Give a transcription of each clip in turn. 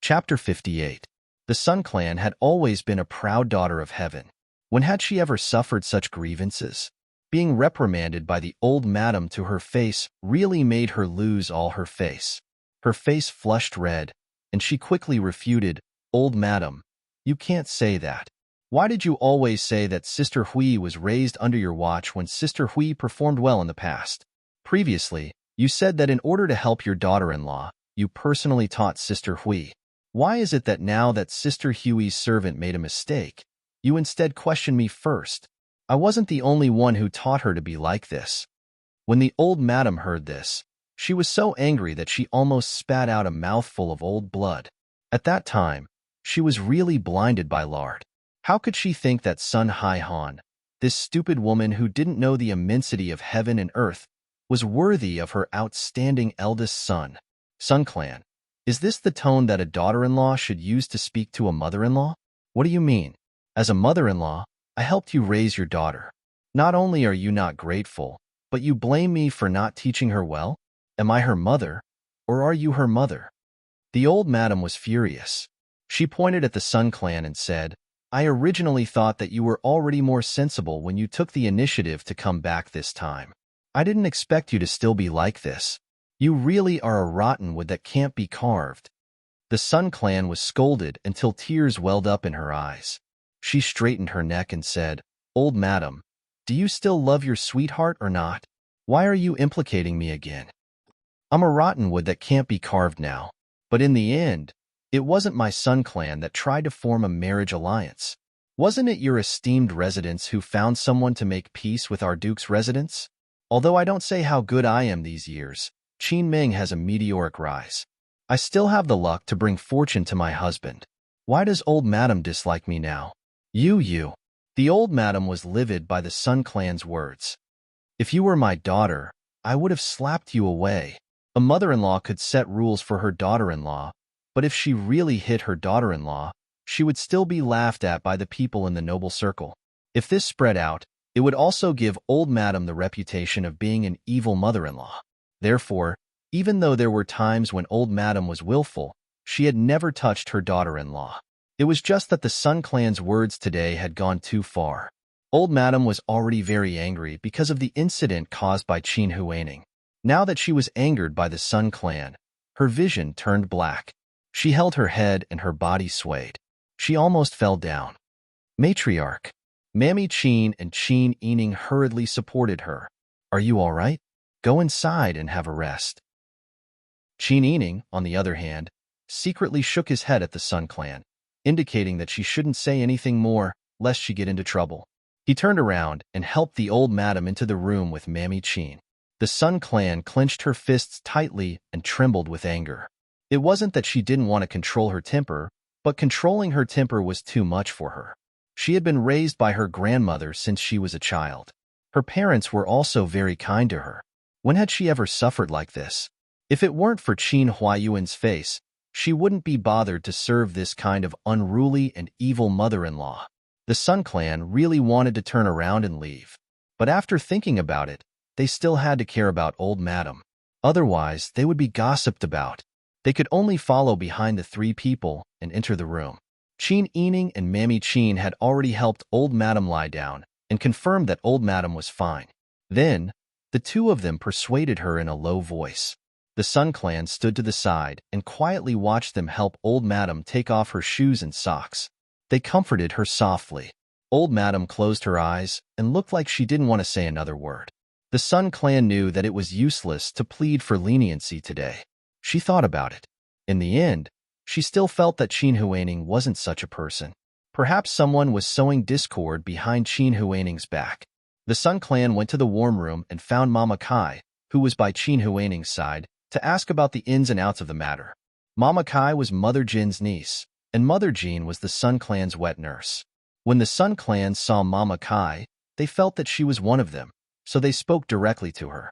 Chapter 58. The Sun Clan had always been a proud daughter of heaven. When had she ever suffered such grievances? Being reprimanded by the old madam to her face really made her lose all her face. Her face flushed red, and she quickly refuted, "Old madam, you can't say that. Why did you always say that Sister Hui was raised under your watch when Sister Hui performed well in the past? Previously, you said that in order to help your daughter-in-law, you personally taught Sister Hui. Why is it that now that Sister Hui's servant made a mistake, you instead question me first? I wasn't the only one who taught her to be like this." When the old madam heard this, she was so angry that she almost spat out a mouthful of old blood. At that time, she was really blinded by lard. How could she think that Sun Hai Han, this stupid woman who didn't know the immensity of heaven and earth, was worthy of her outstanding eldest son? Sun Clan, is this the tone that a daughter-in-law should use to speak to a mother-in-law? What do you mean? As a mother-in-law, I helped you raise your daughter. Not only are you not grateful, but you blame me for not teaching her well? Am I her mother, or are you her mother? The old madam was furious. She pointed at the Sun Clan and said, "I originally thought that you were already more sensible when you took the initiative to come back this time. I didn't expect you to still be like this. You really are a rotten wood that can't be carved." The Sun Clan was scolded until tears welled up in her eyes. She straightened her neck and said, "Old madam, do you still love your sweetheart or not? Why are you implicating me again? I'm a rotten wood that can't be carved now. But in the end, it wasn't my Sun Clan that tried to form a marriage alliance. Wasn't it your esteemed residents who found someone to make peace with our Duke's residents? Although I don't say how good I am these years, Qin Ming has a meteoric rise. I still have the luck to bring fortune to my husband. Why does old madam dislike me now? You. The old madam was livid by the Sun Clan's words. If you were my daughter, I would have slapped you away. A mother-in-law could set rules for her daughter-in-law, but if she really hit her daughter-in-law, she would still be laughed at by the people in the noble circle. If this spread out, it would also give old madam the reputation of being an evil mother-in-law. Therefore, even though there were times when old madam was willful, she had never touched her daughter-in-law. It was just that the Sun Clan's words today had gone too far. Old madam was already very angry because of the incident caused by Qin Huaining. Now that she was angered by the Sun Clan, her vision turned black. She held her head and her body swayed. She almost fell down. Matriarch. Mammy Qin and Qin Yining hurriedly supported her. "Are you all right? Go inside and have a rest." Qin Yining, on the other hand, secretly shook his head at the Sun Clan, indicating that she shouldn't say anything more, lest she get into trouble. He turned around and helped the old madam into the room with Mammy Qin. The Sun Clan clenched her fists tightly and trembled with anger. It wasn't that she didn't want to control her temper, but controlling her temper was too much for her. She had been raised by her grandmother since she was a child. Her parents were also very kind to her. When had she ever suffered like this? If it weren't for Qin Huayuan's face, she wouldn't be bothered to serve this kind of unruly and evil mother-in-law. The Sun Clan really wanted to turn around and leave. But after thinking about it, they still had to care about old madam. Otherwise, they would be gossiped about. They could only follow behind the three people and enter the room. Qin Yining and Mammy Qin had already helped old madam lie down and confirmed that old madam was fine. Then, the two of them persuaded her in a low voice. The Sun Clan stood to the side and quietly watched them help old madam take off her shoes and socks. They comforted her softly. Old madam closed her eyes and looked like she didn't want to say another word. The Sun Clan knew that it was useless to plead for leniency today. She thought about it. In the end, she still felt that Qin Huaining wasn't such a person. Perhaps someone was sowing discord behind Qin Huaining's back. The Sun Clan went to the warm room and found Mama Kai, who was by Qin Huaining's side, to ask about the ins and outs of the matter. Mama Kai was Mother Jin's niece, and Mother Jin was the Sun Clan's wet nurse. When the Sun Clan saw Mama Kai, they felt that she was one of them, so they spoke directly to her.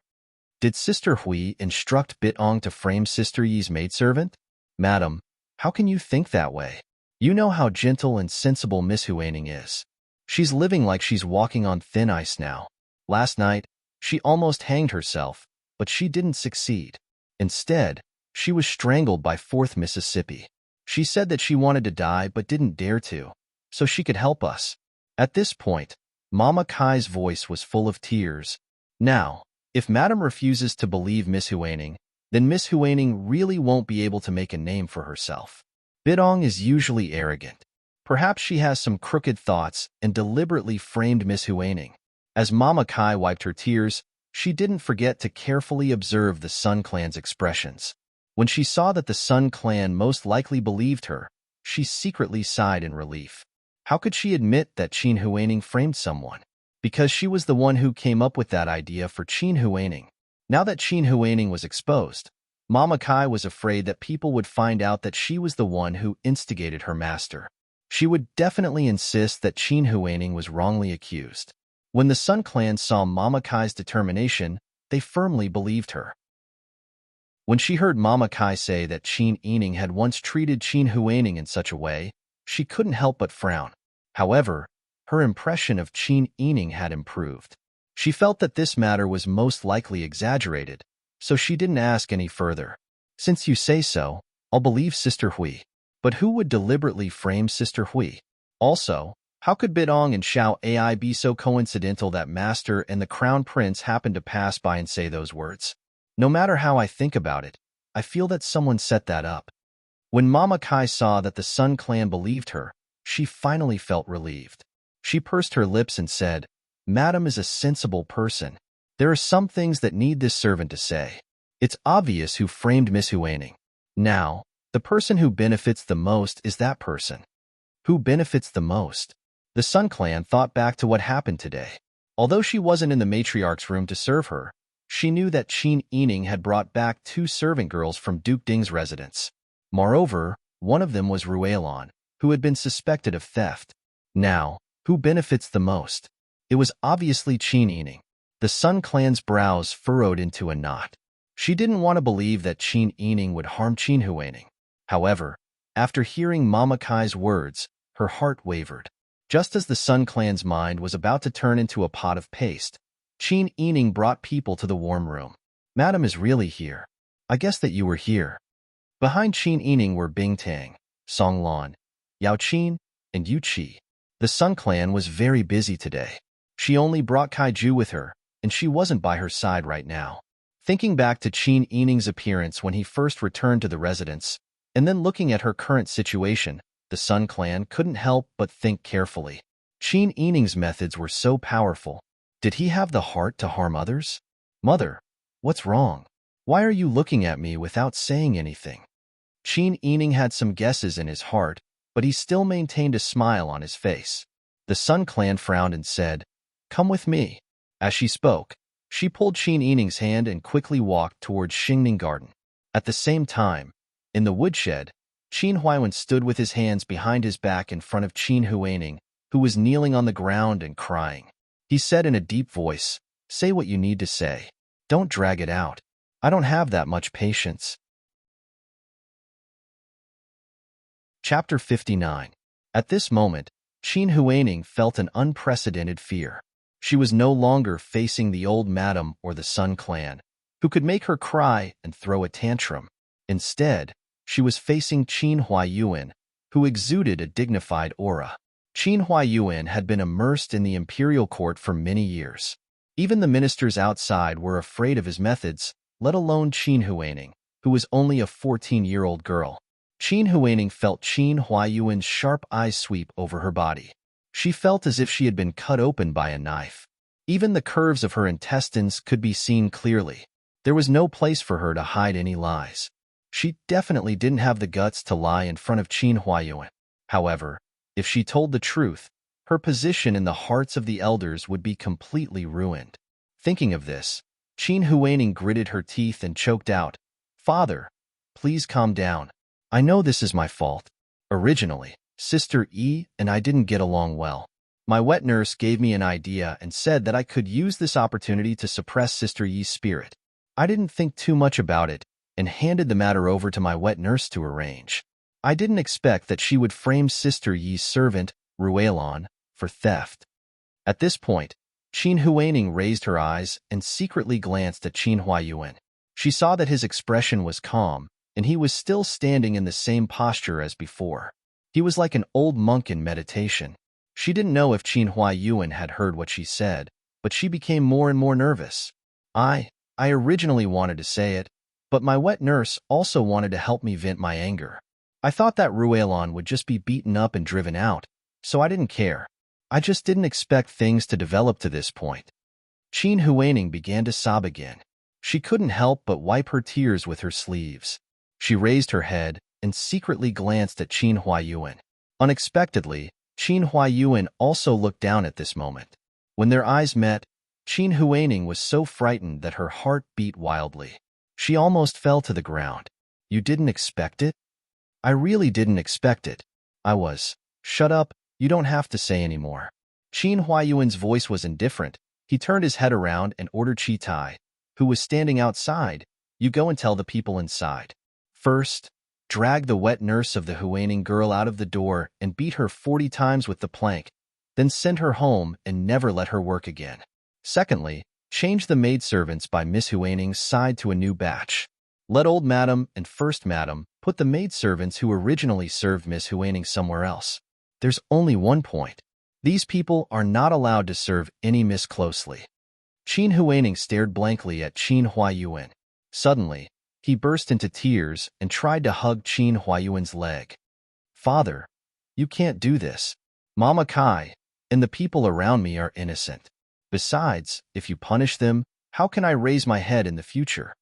"Did Sister Hui instruct Bitong to frame Sister Yi's maidservant? Madam, how can you think that way? You know how gentle and sensible Miss Huaining is. She's living like she's walking on thin ice now. Last night, she almost hanged herself, but she didn't succeed. Instead, she was strangled by 4th Mississippi. She said that she wanted to die but didn't dare to, so she could help us. At this point, Mama Kai's voice was full of tears. Now, if Madam refuses to believe Miss Huaning, then Miss Huaning really won't be able to make a name for herself. Bidong is usually arrogant. Perhaps she has some crooked thoughts and deliberately framed Miss Huaning. As Mama Kai wiped her tears, she didn't forget to carefully observe the Sun Clan's expressions. When she saw that the Sun Clan most likely believed her, she secretly sighed in relief. How could she admit that Qin Huaning framed someone? Because she was the one who came up with that idea for Qin Huaning. Now that Qin Huaning was exposed, Mama Kai was afraid that people would find out that she was the one who instigated her master. She would definitely insist that Qin Huaning was wrongly accused. When the Sun Clan saw Mama Kai's determination, they firmly believed her. When she heard Mama Kai say that Qin Yining had once treated Qin Huaning in such a way, she couldn't help but frown. However, her impression of Qin Yining had improved. She felt that this matter was most likely exaggerated, so she didn't ask any further. Since you say so, I'll believe Sister Hui. But who would deliberately frame Sister Hui? Also, how could Bidong and Xiao Ai be so coincidental that Master and the Crown Prince happened to pass by and say those words? No matter how I think about it, I feel that someone set that up. When Mama Kai saw that the Sun Clan believed her, she finally felt relieved. She pursed her lips and said, Madam is a sensible person. There are some things that need this servant to say. It's obvious who framed Miss Huaning. Now, the person who benefits the most is that person. Who benefits the most? The Sun Clan thought back to what happened today. Although she wasn't in the matriarch's room to serve her, she knew that Qin Yining had brought back 2 servant girls from Duke Ding's residence. Moreover, one of them was Ruelon, who had been suspected of theft. Now, who benefits the most? It was obviously Qin Yining. The Sun Clan's brows furrowed into a knot. She didn't want to believe that Qin Yining would harm Qin Huaning. However, after hearing Mama Kai's words, her heart wavered. Just as the Sun Clan's mind was about to turn into a pot of paste, Qin Yining brought people to the warm room. Madam is really here. I guess that you were here. Behind Qin Yining were Bing Tang, Song Lan, Yao Qin, and Yu Qi. The Sun Clan was very busy today. She only brought Kaiju with her, and she wasn't by her side right now. Thinking back to Qin Yining's appearance when he first returned to the residence, and then looking at her current situation, the Sun Clan couldn't help but think carefully. Qin Yining's methods were so powerful. Did he have the heart to harm others? Mother, what's wrong? Why are you looking at me without saying anything? Qin Yining had some guesses in his heart, but he still maintained a smile on his face. The Sun Clan frowned and said, Come with me. As she spoke, she pulled Qin Yining's hand and quickly walked towards Xingning Garden. At the same time, in the woodshed, Qin Huaiwen stood with his hands behind his back in front of Qin Huaning, who was kneeling on the ground and crying. He said in a deep voice, Say what you need to say. Don't drag it out. I don't have that much patience. Chapter 59. At this moment, Qin Huaning felt an unprecedented fear. She was no longer facing the old madam or the Sun Clan, who could make her cry and throw a tantrum. Instead, she was facing Qin Huaiyuan, who exuded a dignified aura. Qin Huaiyuan had been immersed in the imperial court for many years. Even the ministers outside were afraid of his methods, let alone Qin Huaning, who was only a 14-year-old girl. Qin Huaning felt Qin Huaiyuan's sharp eyes sweep over her body. She felt as if she had been cut open by a knife. Even the curves of her intestines could be seen clearly. There was no place for her to hide any lies. She definitely didn't have the guts to lie in front of Qin Huaiyuan. However, if she told the truth, her position in the hearts of the elders would be completely ruined. Thinking of this, Qin Huaning gritted her teeth and choked out, Father, please calm down. I know this is my fault. Originally, Sister Yi and I didn't get along well. My wet nurse gave me an idea and said that I could use this opportunity to suppress Sister Yi's spirit. I didn't think too much about it and handed the matter over to my wet nurse to arrange. I didn't expect that she would frame Sister Yi's servant, Ruelon, for theft. At this point, Qin Huaning raised her eyes and secretly glanced at Qin Huaiyuan. She saw that his expression was calm, and he was still standing in the same posture as before. He was like an old monk in meditation. She didn't know if Qin Huayuan had heard what she said, but she became more and more nervous. I originally wanted to say it, but my wet nurse also wanted to help me vent my anger. I thought that Ruelon would just be beaten up and driven out, so I didn't care. I just didn't expect things to develop to this point. Qin Huaining began to sob again. She couldn't help but wipe her tears with her sleeves. She raised her head and secretly glanced at Qin Huayuan. Unexpectedly, Qin Huayuan also looked down at this moment. When their eyes met, Qin Huaining was so frightened that her heart beat wildly. She almost fell to the ground. You didn't expect it? I really didn't expect it. I was. Shut up, you don't have to say any more. Qin Huayuan's voice was indifferent. He turned his head around and ordered Qi Tai, who was standing outside, you go and tell the people inside. First, drag the wet nurse of the Huaining girl out of the door and beat her 40 times with the plank, then send her home and never let her work again. Secondly, change the maidservants by Miss Huaining's side to a new batch. Let old madam and first madam put the maidservants who originally served Miss Huaining somewhere else. There's only one point. These people are not allowed to serve any miss closely. Qin Huaining stared blankly at Qin Huayuan. Suddenly, he burst into tears and tried to hug Qin Huayuan's leg. Father, you can't do this. Mama Kai and the people around me are innocent. Besides, if you punish them, how can I raise my head in the future?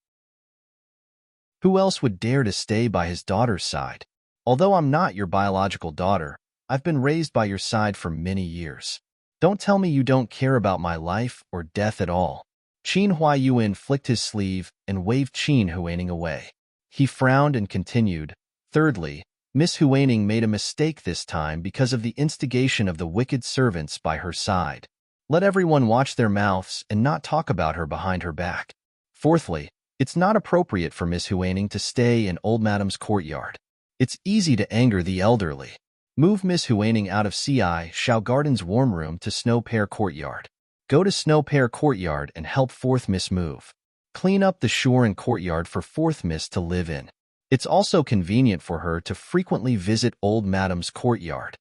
Who else would dare to stay by his daughter's side? Although I'm not your biological daughter, I've been raised by your side for many years. Don't tell me you don't care about my life or death at all. Qin Huayuan flicked his sleeve and waved Qin Huaining away. He frowned and continued, thirdly, Miss Huaining made a mistake this time because of the instigation of the wicked servants by her side. Let everyone watch their mouths and not talk about her behind her back. Fourthly, it's not appropriate for Miss Huaining to stay in old madam's courtyard. It's easy to anger the elderly. Move Miss Huaining out of C.I. Shao Garden's warm room to Snow Pear Courtyard. Go to Snow Pear Courtyard and help fourth Miss move. Clean up the shore and courtyard for fourth Miss to live in. It's also convenient for her to frequently visit old madam's courtyard.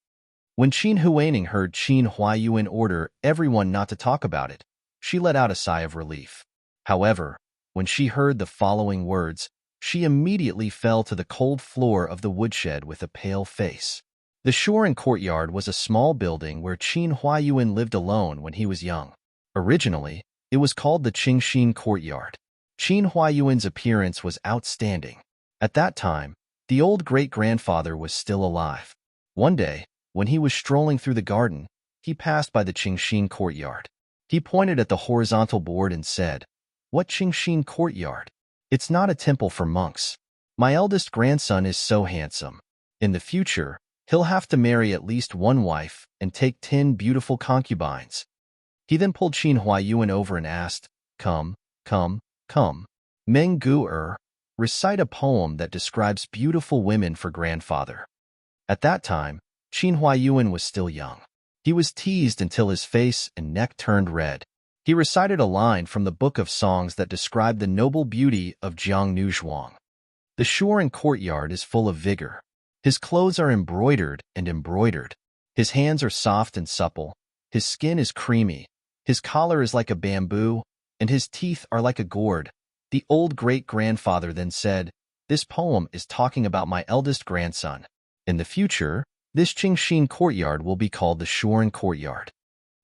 When Qin Huaining heard Qin Huayuan order everyone not to talk about it, she let out a sigh of relief. However, when she heard the following words, she immediately fell to the cold floor of the woodshed with a pale face. The shore and courtyard was a small building where Qin Huayuan lived alone when he was young. Originally, it was called the Qingxin Courtyard. Qin Huayuan's appearance was outstanding. At that time, the old great-grandfather was still alive. One day, when he was strolling through the garden, he passed by the Qingxin Courtyard. He pointed at the horizontal board and said, "What Qingxin Courtyard? It's not a temple for monks. My eldest grandson is so handsome. In the future, he'll have to marry at least one wife and take 10 beautiful concubines." He then pulled Qin Huayuan over and asked, Come. Meng Gu recite a poem that describes beautiful women for grandfather. At that time, Qin Huayuan was still young. He was teased until his face and neck turned red. He recited a line from the book of songs that described the noble beauty of Jiang Nuzhuang. The shore and courtyard is full of vigor. His clothes are embroidered and embroidered. His hands are soft and supple. His skin is creamy. His collar is like a bamboo, and his teeth are like a gourd. The old great-grandfather then said, "This poem is talking about my eldest grandson. In the future, this Qingxin courtyard will be called the Shore and Courtyard."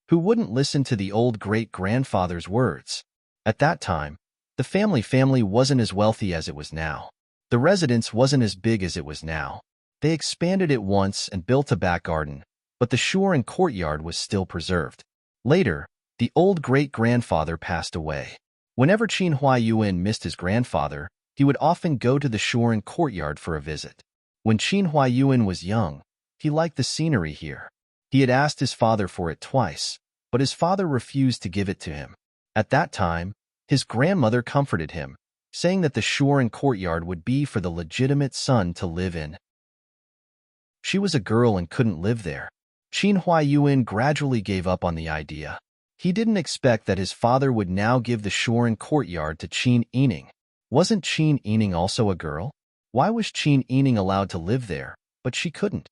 Who wouldn't listen to the old great-grandfather's words? At that time, the family wasn't as wealthy as it was now. The residence wasn't as big as it was now. They expanded it once and built a back garden, but the shore and courtyard was still preserved. Later, the old great-grandfather passed away. Whenever Qin Huayuan missed his grandfather, he would often go to the shore and courtyard for a visit. When Qin Huayuan was young, he liked the scenery here. He had asked his father for it twice, but his father refused to give it to him. At that time, his grandmother comforted him, saying that the shore and courtyard would be for the legitimate son to live in. She was a girl and couldn't live there. Qin Huayuan gradually gave up on the idea. He didn't expect that his father would now give the shore and courtyard to Qin Yining. Wasn't Qin Yining also a girl? Why was Qin Yining allowed to live there, but she couldn't?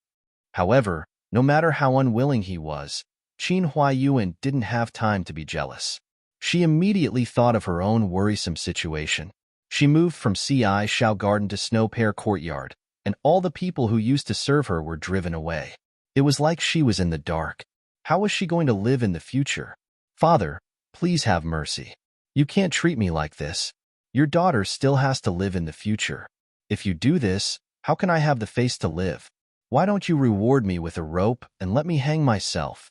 However, no matter how unwilling he was, Qin Huayuan didn't have time to be jealous. She immediately thought of her own worrisome situation. She moved from Ci Shao Garden to Snow Pear Courtyard, and all the people who used to serve her were driven away. It was like she was in the dark. How was she going to live in the future? Father, please have mercy. You can't treat me like this. Your daughter still has to live in the future. If you do this, how can I have the face to live? Why don't you reward me with a rope and let me hang myself?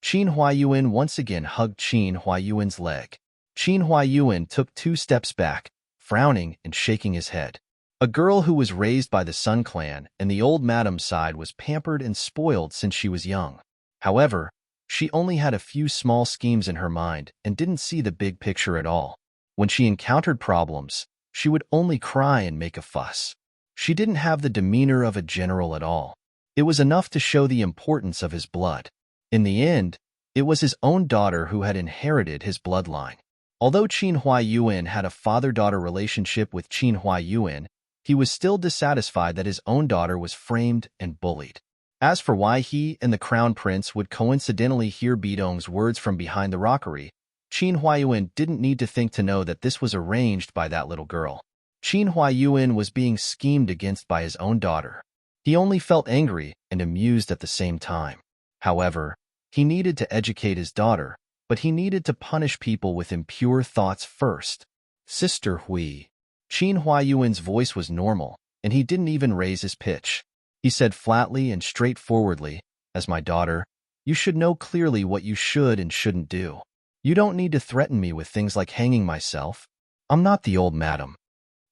Qin Huayuan once again hugged Qin Huayuan's leg. Qin Huayuan took 2 steps back, frowning and shaking his head. A girl who was raised by the Sun Clan and the old madam's side was pampered and spoiled since she was young. However, she only had a few small schemes in her mind and didn't see the big picture at all. When she encountered problems, she would only cry and make a fuss. She didn't have the demeanor of a general at all. It was enough to show the importance of his blood. In the end, it was his own daughter who had inherited his bloodline. Although Qin Huayuan had a father-daughter relationship with Qin Huayuan, he was still dissatisfied that his own daughter was framed and bullied. As for why he and the crown prince would coincidentally hear Bidong's words from behind the rockery, Qin Huayuan didn't need to think to know that this was arranged by that little girl. Qin Huayuan was being schemed against by his own daughter. He only felt angry and amused at the same time. However, he needed to educate his daughter, but he needed to punish people with impure thoughts first. Sister Hui. Qin Huayuan's voice was normal, and he didn't even raise his pitch. He said flatly and straightforwardly, "As my daughter, you should know clearly what you should and shouldn't do. You don't need to threaten me with things like hanging myself. I'm not the old madam."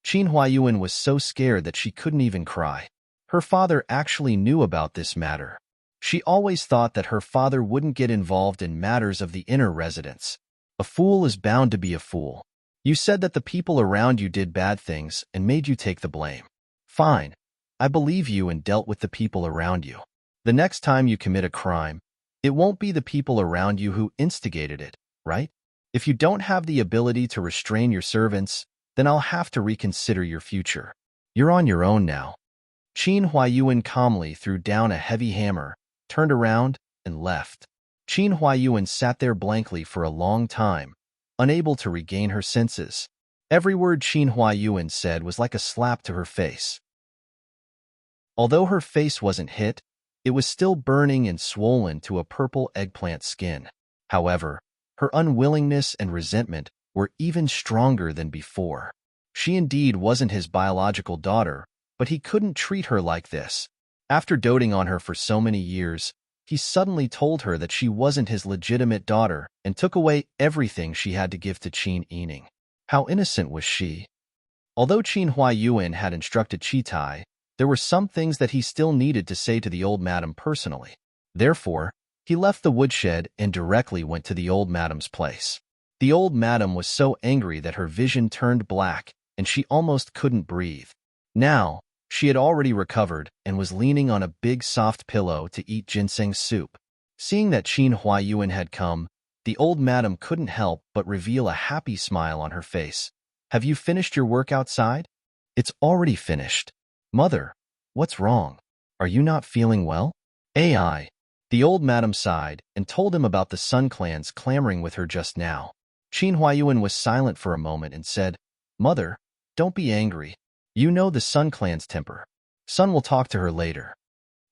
Qin Huayuan was so scared that she couldn't even cry. Her father actually knew about this matter. She always thought that her father wouldn't get involved in matters of the inner residence. A fool is bound to be a fool. You said that the people around you did bad things and made you take the blame. Fine. I believe you and dealt with the people around you. The next time you commit a crime, it won't be the people around you who instigated it, right? If you don't have the ability to restrain your servants, then I'll have to reconsider your future. You're on your own now. Qin Huayuan calmly threw down a heavy hammer, turned around, and left. Qin Huayuan sat there blankly for a long time, unable to regain her senses. Every word Qin Huayuan said was like a slap to her face. Although her face wasn't hit, it was still burning and swollen to a purple eggplant skin. However, her unwillingness and resentment were even stronger than before. She indeed wasn't his biological daughter, but he couldn't treat her like this. After doting on her for so many years, he suddenly told her that she wasn't his legitimate daughter and took away everything she had to give to Qin Yining. How innocent was she? Although Qin Huayuan had instructed Qitai, there were some things that he still needed to say to the old madam personally. Therefore, he left the woodshed and directly went to the old madam's place. The old madam was so angry that her vision turned black and she almost couldn't breathe. Now, she had already recovered and was leaning on a big soft pillow to eat ginseng soup. Seeing that Qin Huayuan had come, the old madam couldn't help but reveal a happy smile on her face. "Have you finished your work outside?" "It's already finished." "Mother, what's wrong? Are you not feeling well?" "AI." The old madam sighed and told him about the Sun Clans clamoring with her just now. Qin Huayuan was silent for a moment and said, "Mother, don't be angry. You know the Sun Clan's temper. Sun will talk to her later."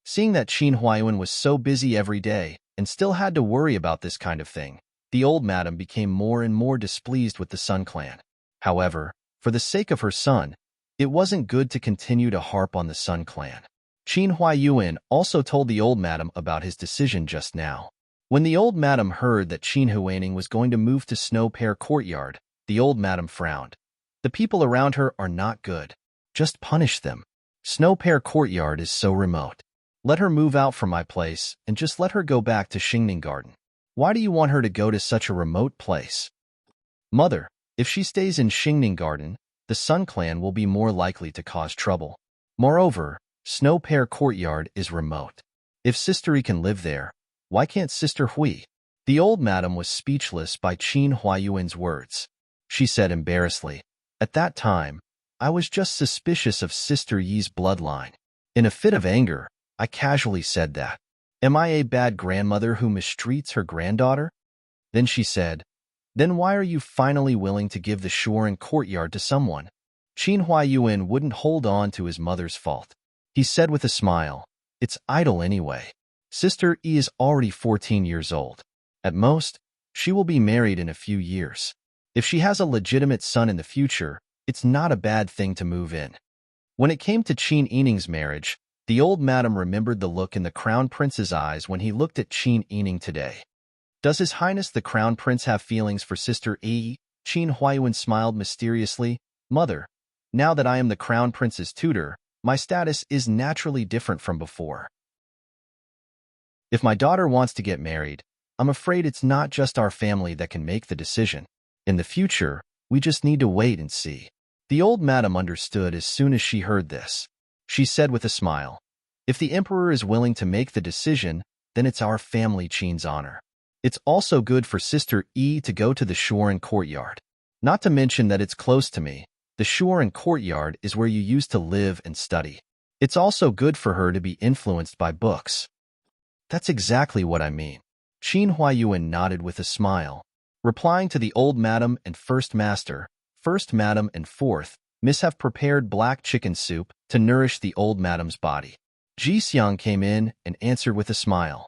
Seeing that Qin Huayuan was so busy every day and still had to worry about this kind of thing, the old madam became more and more displeased with the Sun Clan. However, for the sake of her son, it wasn't good to continue to harp on the Sun Clan. Qin Huayuan also told the old madam about his decision just now. When the old madam heard that Qin Huaining was going to move to Snow Pear Courtyard, the old madam frowned. "The people around her are not good. Just punish them. Snow Pear Courtyard is so remote. Let her move out from my place and just let her go back to Xingning Garden. Why do you want her to go to such a remote place?" "Mother, if she stays in Xingning Garden, the Sun Clan will be more likely to cause trouble. Moreover, Snow Pear Courtyard is remote. If Sister can live there, why can't Sister Hui?" The old madam was speechless by Qin Huayuan's words. She said embarrassedly, "At that time, I was just suspicious of Sister Yi's bloodline. In a fit of anger, I casually said that. Am I a bad grandmother who mistreats her granddaughter? Then she said, then why are you finally willing to give the shore and courtyard to someone? Qin Huayuan wouldn't hold on to his mother's fault. He said with a smile, it's idle anyway. Sister Yi is already 14 years old. At most, she will be married in a few years. If she has a legitimate son in the future, it's not a bad thing to move in. When it came to Qin Yining's marriage, the old madam remembered the look in the Crown Prince's eyes when he looked at Qin Yining today. Does His Highness the Crown Prince have feelings for Sister Yi? Qin Huayuan smiled mysteriously. Mother, now that I am the Crown Prince's tutor, my status is naturally different from before. If my daughter wants to get married, I'm afraid it's not just our family that can make the decision. In the future, we just need to wait and see. The old madam understood as soon as she heard this. She said with a smile, if the emperor is willing to make the decision, then it's our family Qin's honor. It's also good for Sister Yi to go to the shore and courtyard. Not to mention that it's close to me. The shore and courtyard is where you used to live and study. It's also good for her to be influenced by books. That's exactly what I mean. Qin Huayuan nodded with a smile, replying to the old madam and first master. First madam and fourth miss have prepared black chicken soup to nourish the old madam's body. Ji Xiang came in and answered with a smile.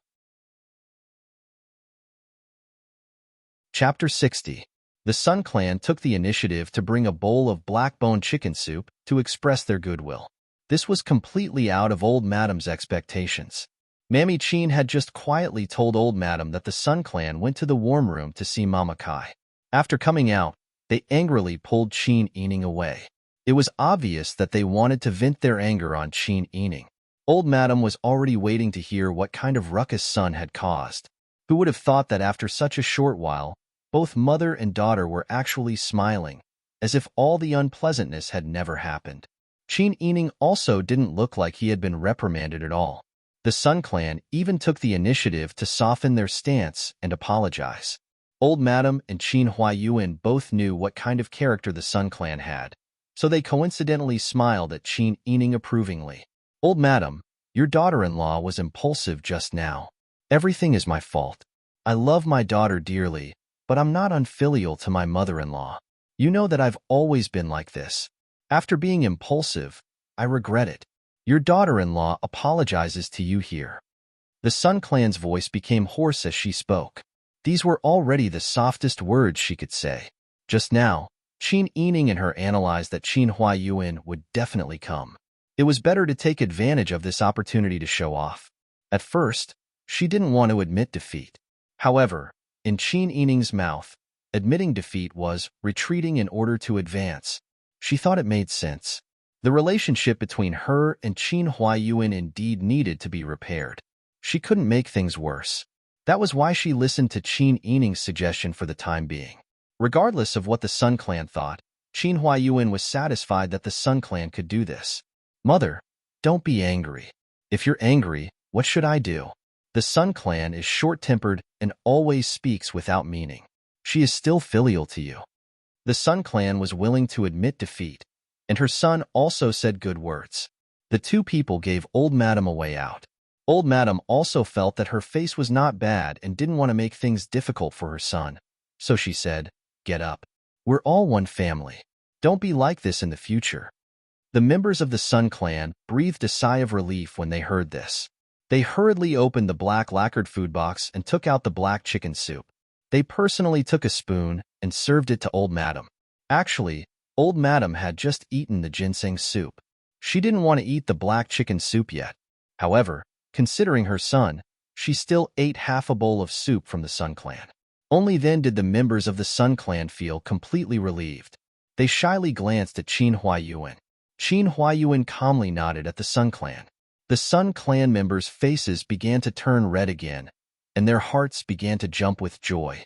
Chapter 60. The Sun Clan took the initiative to bring a bowl of black-bone chicken soup to express their goodwill. This was completely out of old madam's expectations. Mammy Qin had just quietly told old madam that the Sun Clan went to the warm room to see Mama Kai. After coming out, they angrily pulled Qin Yining away. It was obvious that they wanted to vent their anger on Qin Yining. Old madam was already waiting to hear what kind of ruckus Sun had caused. Who would have thought that after such a short while, both mother and daughter were actually smiling, as if all the unpleasantness had never happened. Qin Yining also didn't look like he had been reprimanded at all. The Sun Clan even took the initiative to soften their stance and apologize. Old madam and Qin Huayuan both knew what kind of character the Sun Clan had, so they coincidentally smiled at Qin Yining approvingly. Old madam, your daughter-in-law was impulsive just now. Everything is my fault. I love my daughter dearly, but I'm not unfilial to my mother-in-law. You know that I've always been like this. After being impulsive, I regret it. Your daughter-in-law apologizes to you here. The Sun Clan's voice became hoarse as she spoke. These were already the softest words she could say. Just now, Qin Yining and her analyzed that Qin Huayuan would definitely come. It was better to take advantage of this opportunity to show off. At first, she didn't want to admit defeat. However, in Qin Yining's mouth, admitting defeat was retreating in order to advance. She thought it made sense. The relationship between her and Qin Huayuan indeed needed to be repaired. She couldn't make things worse. That was why she listened to Qin Yining's suggestion for the time being. Regardless of what the Sun Clan thought, Qin Huayuan was satisfied that the Sun Clan could do this. Mother, don't be angry. If you're angry, what should I do? The Sun Clan is short-tempered and always speaks without meaning. She is still filial to you. The Sun Clan was willing to admit defeat, and her son also said good words. The two people gave Old Madam a way out. Old Madam also felt that her face was not bad and didn't want to make things difficult for her son. So she said, get up. We're all one family. Don't be like this in the future. The members of the Sun Clan breathed a sigh of relief when they heard this. They hurriedly opened the black lacquered food box and took out the black chicken soup. They personally took a spoon and served it to Old Madam. Actually, Old Madam had just eaten the ginseng soup. She didn't want to eat the black chicken soup yet. However, considering her son, she still ate half a bowl of soup from the Sun Clan. Only then did the members of the Sun Clan feel completely relieved. They shyly glanced at Qin Huayuan. Qin Huayuan calmly nodded at the Sun Clan. The Sun Clan members' faces began to turn red again, and their hearts began to jump with joy.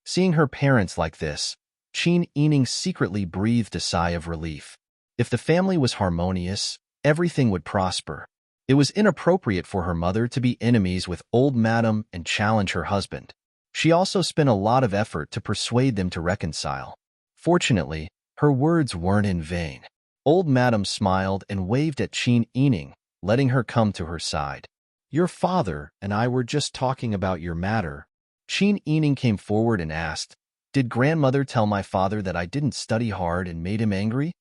Seeing her parents like this, Qin Yining secretly breathed a sigh of relief. If the family was harmonious, everything would prosper. It was inappropriate for her mother to be enemies with Old Madam and challenge her husband. She also spent a lot of effort to persuade them to reconcile. Fortunately, her words weren't in vain. Old Madam smiled and waved at Qin Yining, letting her come to her side. Your father and I were just talking about your matter. Qin Yining came forward and asked, Did grandmother tell my father that I didn't study hard and made him angry?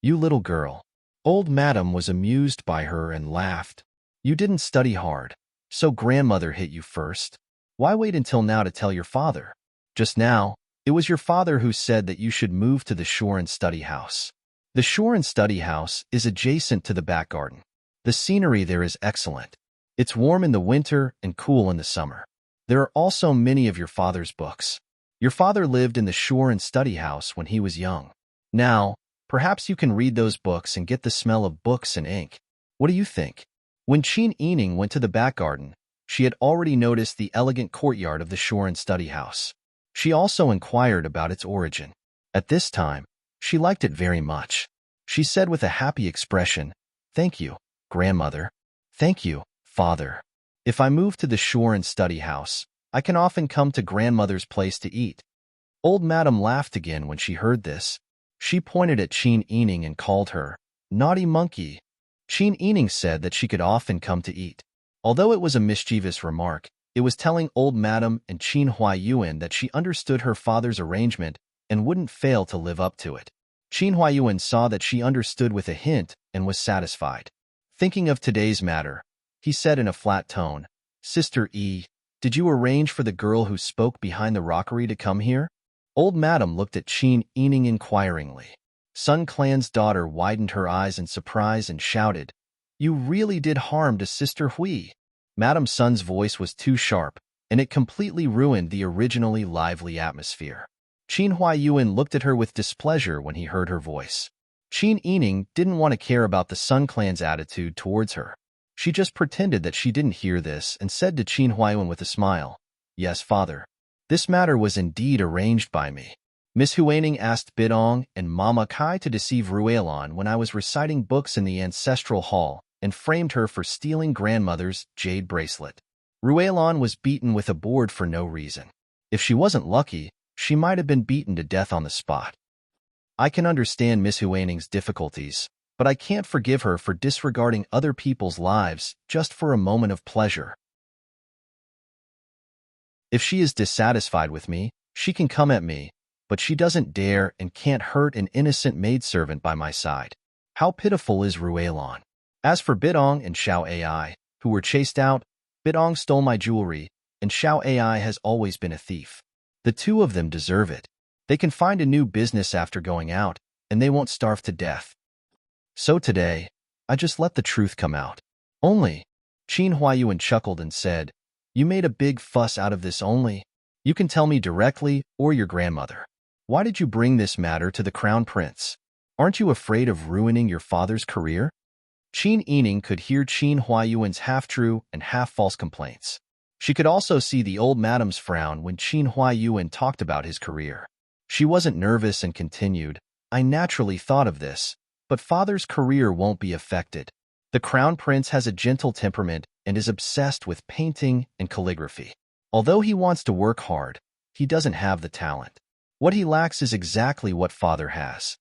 You little girl. Old Madam was amused by her and laughed. You didn't study hard, so grandmother hit you first. Why wait until now to tell your father? Just now, it was your father who said that you should move to the shore and study house. The shore and study house is adjacent to the back garden. The scenery there is excellent. It's warm in the winter and cool in the summer. There are also many of your father's books. Your father lived in the shore and study house when he was young. Now, perhaps you can read those books and get the smell of books and ink. What do you think? When Qin Yining went to the back garden, she had already noticed the elegant courtyard of the shore and study house. She also inquired about its origin. At this time, she liked it very much. She said with a happy expression, Thank you, grandmother. Thank you, father. If I move to the shore and study house, I can often come to grandmother's place to eat. Old Madam laughed again when she heard this. She pointed at Qin Yining and called her, Naughty monkey. Qin Yining said that she could often come to eat. Although it was a mischievous remark, it was telling Old Madam and Qin Huayuan that she understood her father's arrangement and wouldn't fail to live up to it. Qin Huayuan saw that she understood with a hint and was satisfied. Thinking of today's matter, he said in a flat tone, Sister E, did you arrange for the girl who spoke behind the rockery to come here? Old Madam looked at Qin Yining inquiringly. Sun Clan's daughter widened her eyes in surprise and shouted, You really did harm to Sister Hui. Madam Sun's voice was too sharp, and it completely ruined the originally lively atmosphere. Qin Huayuan looked at her with displeasure when he heard her voice. Qin Yining didn't want to care about the Sun Clan's attitude towards her. She just pretended that she didn't hear this and said to Qin Huayuan with a smile, Yes, father. This matter was indeed arranged by me. Miss Huaning asked Bidong and Mama Kai to deceive Ruelan when I was reciting books in the ancestral hall and framed her for stealing grandmother's jade bracelet. Ruelan was beaten with a board for no reason. If she wasn't lucky, she might have been beaten to death on the spot. I can understand Miss Huaning's difficulties, but I can't forgive her for disregarding other people's lives just for a moment of pleasure. If she is dissatisfied with me, she can come at me, but she doesn't dare and can't hurt an innocent maidservant by my side. How pitiful is Ruelan. As for Bidong and Xiao Ai, who were chased out, Bidong stole my jewelry, and Xiao Ai has always been a thief. The two of them deserve it. They can find a new business after going out, and they won't starve to death. So today, I just let the truth come out. Only, Qin Huayuan chuckled and said, You made a big fuss out of this only. You can tell me directly or your grandmother. Why did you bring this matter to the crown prince? Aren't you afraid of ruining your father's career? Qin Yining could hear Qin Huayuan's half-true and half-false complaints. She could also see the old madam's frown when Qin Huayuan talked about his career. She wasn't nervous and continued, I naturally thought of this, but father's career won't be affected. The crown prince has a gentle temperament and is obsessed with painting and calligraphy. Although he wants to work hard, he doesn't have the talent. What he lacks is exactly what father has.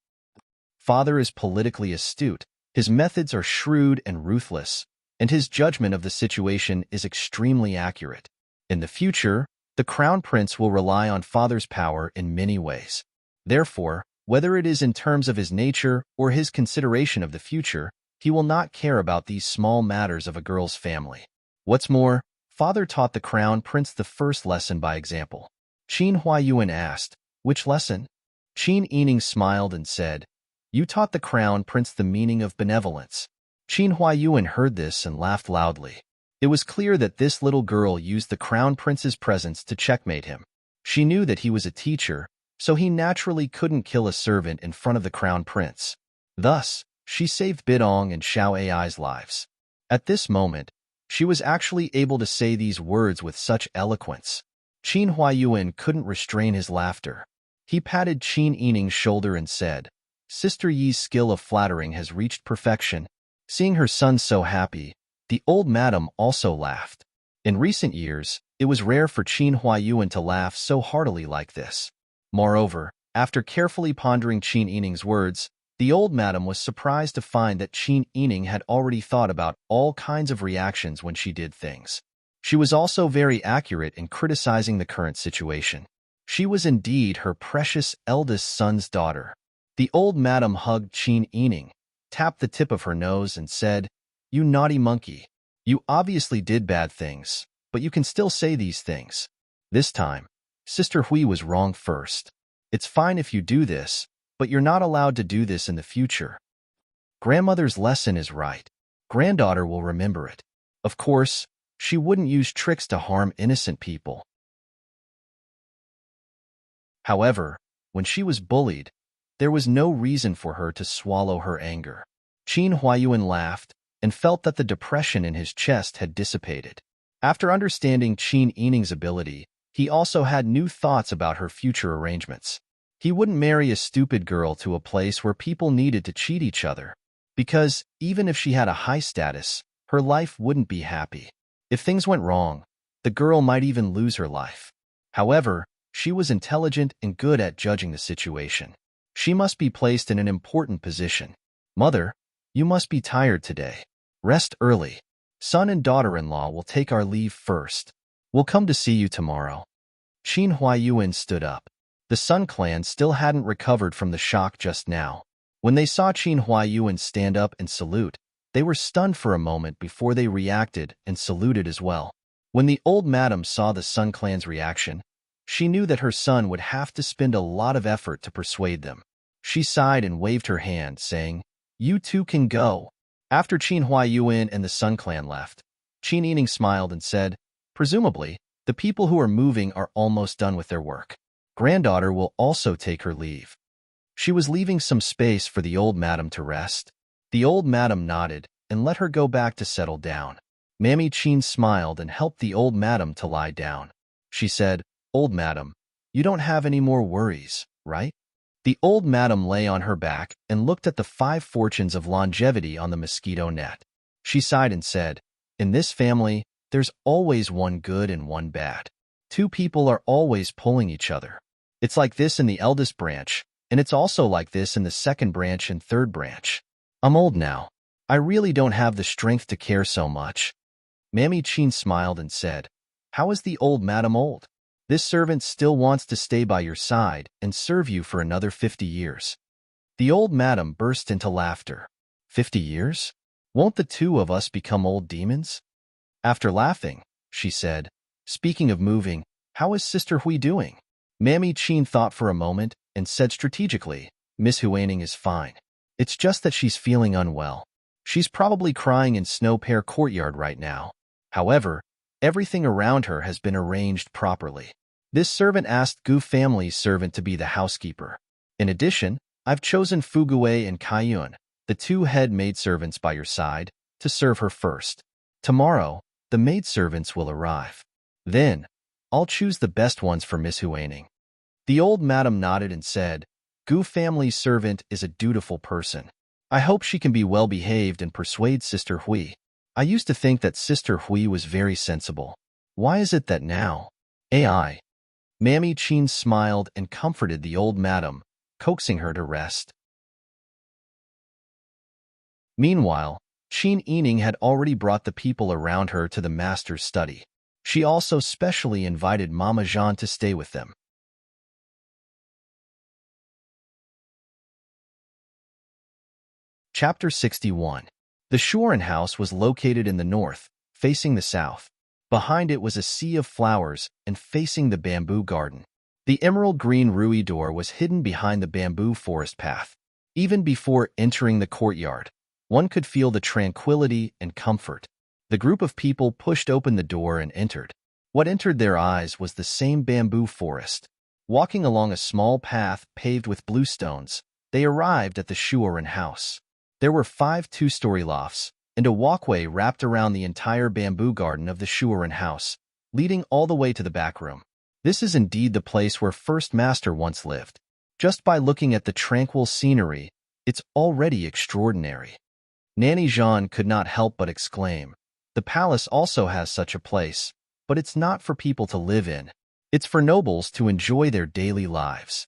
Father is politically astute, his methods are shrewd and ruthless, and his judgment of the situation is extremely accurate. In the future, the crown prince will rely on father's power in many ways. Therefore, whether it is in terms of his nature or his consideration of the future, he will not care about these small matters of a girl's family. What's more, father taught the crown prince the first lesson by example. Qin Huayuan asked, Which lesson? Qin Yining smiled and said, You taught the crown prince the meaning of benevolence. Qin Huayuan heard this and laughed loudly. It was clear that this little girl used the crown prince's presence to checkmate him. She knew that he was a teacher, so he naturally couldn't kill a servant in front of the crown prince. Thus, she saved Bidong and Xiao Ai's lives. At this moment, she was actually able to say these words with such eloquence. Qin Huayuan couldn't restrain his laughter. He patted Qin Yining's shoulder and said, Sister Yi's skill of flattering has reached perfection. Seeing her son so happy, the old madam also laughed. In recent years, it was rare for Qin Huayuan to laugh so heartily like this. Moreover, After carefully pondering Qin Yining's words, the old madam was surprised to find that Qin Yining had already thought about all kinds of reactions when she did things. She was also very accurate in criticizing the current situation. She was indeed her precious eldest son's daughter. The old madam hugged Qin Yining, tapped the tip of her nose, and said, "You naughty monkey. You obviously did bad things, but you can still say these things. This time, Sister Hui was wrong first. It's fine if you do this, but you're not allowed to do this in the future. Grandmother's lesson is right. Granddaughter will remember it. Of course, she wouldn't use tricks to harm innocent people." However, when she was bullied, there was no reason for her to swallow her anger. Qin Huayuan laughed and felt that the depression in his chest had dissipated. After understanding Qin Yining's ability, he also had new thoughts about her future arrangements. He wouldn't marry a stupid girl to a place where people needed to cheat each other, because even if she had a high status, her life wouldn't be happy. If things went wrong, the girl might even lose her life. However, she was intelligent and good at judging the situation. She must be placed in an important position. "Mother, you must be tired today. Rest early. Son and daughter-in-law will take our leave first. We'll come to see you tomorrow." Qin Huayuan stood up. The Sun clan still hadn't recovered from the shock just now. When they saw Qin Huayuan stand up and salute, they were stunned for a moment before they reacted and saluted as well. When the old madam saw the Sun clan's reaction, she knew that her son would have to spend a lot of effort to persuade them. She sighed and waved her hand, saying, "You two can go." After Qin Huayuan and the Sun clan left, Qin Yining smiled and said, "Presumably, the people who are moving are almost done with their work. Granddaughter will also take her leave." She was leaving some space for the old madam to rest. The old madam nodded and let her go back to settle down. Mammy Qin smiled and helped the old madam to lie down. She said, "Old madam, you don't have any more worries, right?" The old madam lay on her back and looked at the 5 fortunes of longevity on the mosquito net. She sighed and said, "In this family, there's always one good and one bad. 2 people are always pulling each other. It's like this in the eldest branch, and it's also like this in the second branch and third branch. I'm old now. I really don't have the strength to care so much." Mammy Qin smiled and said, "How is the old madam old? This servant still wants to stay by your side and serve you for another 50 years. The old madam burst into laughter. 50 years? Won't the 2 of us become old demons?" After laughing, she said, "Speaking of moving, how is Sister Hui doing?" Mammy Qin thought for a moment and said strategically, "Miss Huaning is fine. It's just that she's feeling unwell. She's probably crying in Snow Pear Courtyard right now. However, everything around her has been arranged properly. This servant asked Gu family's servant to be the housekeeper. In addition, I've chosen Fugui and Kaiyun, the 2 head maidservants by your side, to serve her first. Tomorrow, the maidservants will arrive. Then, I'll choose the best ones for Miss Huaning." The old madam nodded and said, "Gu family's servant is a dutiful person. I hope she can be well-behaved and persuade Sister Hui. I used to think that Sister Hui was very sensible. Why is it that now? AI." Mammy Qin smiled and comforted the old madam, coaxing her to rest. Meanwhile, Qin Yining had already brought the people around her to the master's study. She also specially invited Mama Jean to stay with them. Chapter 61. The Shuren house was located in the north, facing the south. Behind it was a sea of flowers and facing the bamboo garden. The emerald green Rui door was hidden behind the bamboo forest path. Even before entering the courtyard, one could feel the tranquility and comfort. The group of people pushed open the door and entered. What entered their eyes was the same bamboo forest. Walking along a small path paved with blue stones, they arrived at the Shuren house. There were 5 two-story lofts, and a walkway wrapped around the entire bamboo garden of the Shuren house, leading all the way to the back room. This is indeed the place where First Master once lived. Just by looking at the tranquil scenery, it's already extraordinary. Nanny Jean could not help but exclaim, "The palace also has such a place, but it's not for people to live in. It's for nobles to enjoy their daily lives."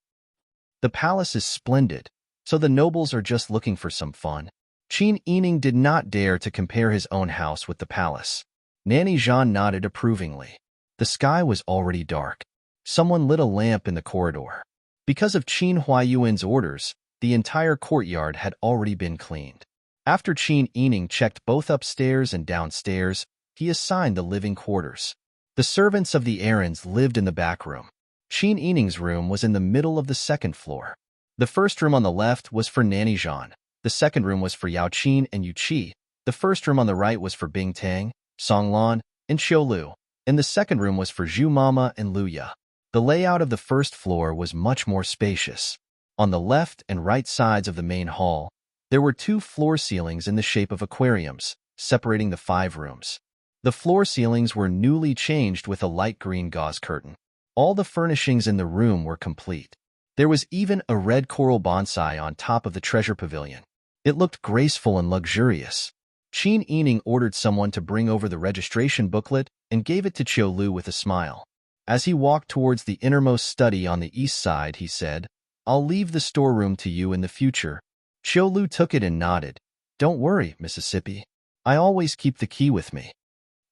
The palace is splendid, so the nobles are just looking for some fun. Qin Yining did not dare to compare his own house with the palace. Nanny Jean nodded approvingly. The sky was already dark. Someone lit a lamp in the corridor. Because of Qin Huayuan's orders, the entire courtyard had already been cleaned. After Qin Yining checked both upstairs and downstairs, he assigned the living quarters. The servants of the errands lived in the back room. Qin Yining's room was in the middle of the second floor. The first room on the left was for Nanny Jean. The second room was for Yao Qin and Yu Qi. The first room on the right was for Bing Tang, Song Lan, and Xiu Lu. And the second room was for Zhu Mama and Lu Ya. The layout of the first floor was much more spacious. On the left and right sides of the main hall, there were 2 floor ceilings in the shape of aquariums, separating the 5 rooms. The floor ceilings were newly changed with a light green gauze curtain. All the furnishings in the room were complete. There was even a red coral bonsai on top of the treasure pavilion. It looked graceful and luxurious. Qin Yining ordered someone to bring over the registration booklet and gave it to Xiu Lu with a smile. As he walked towards the innermost study on the east side, he said, "I'll leave the storeroom to you in the future." Xiu Lu took it and nodded. "Don't worry, Mississippi. I always keep the key with me."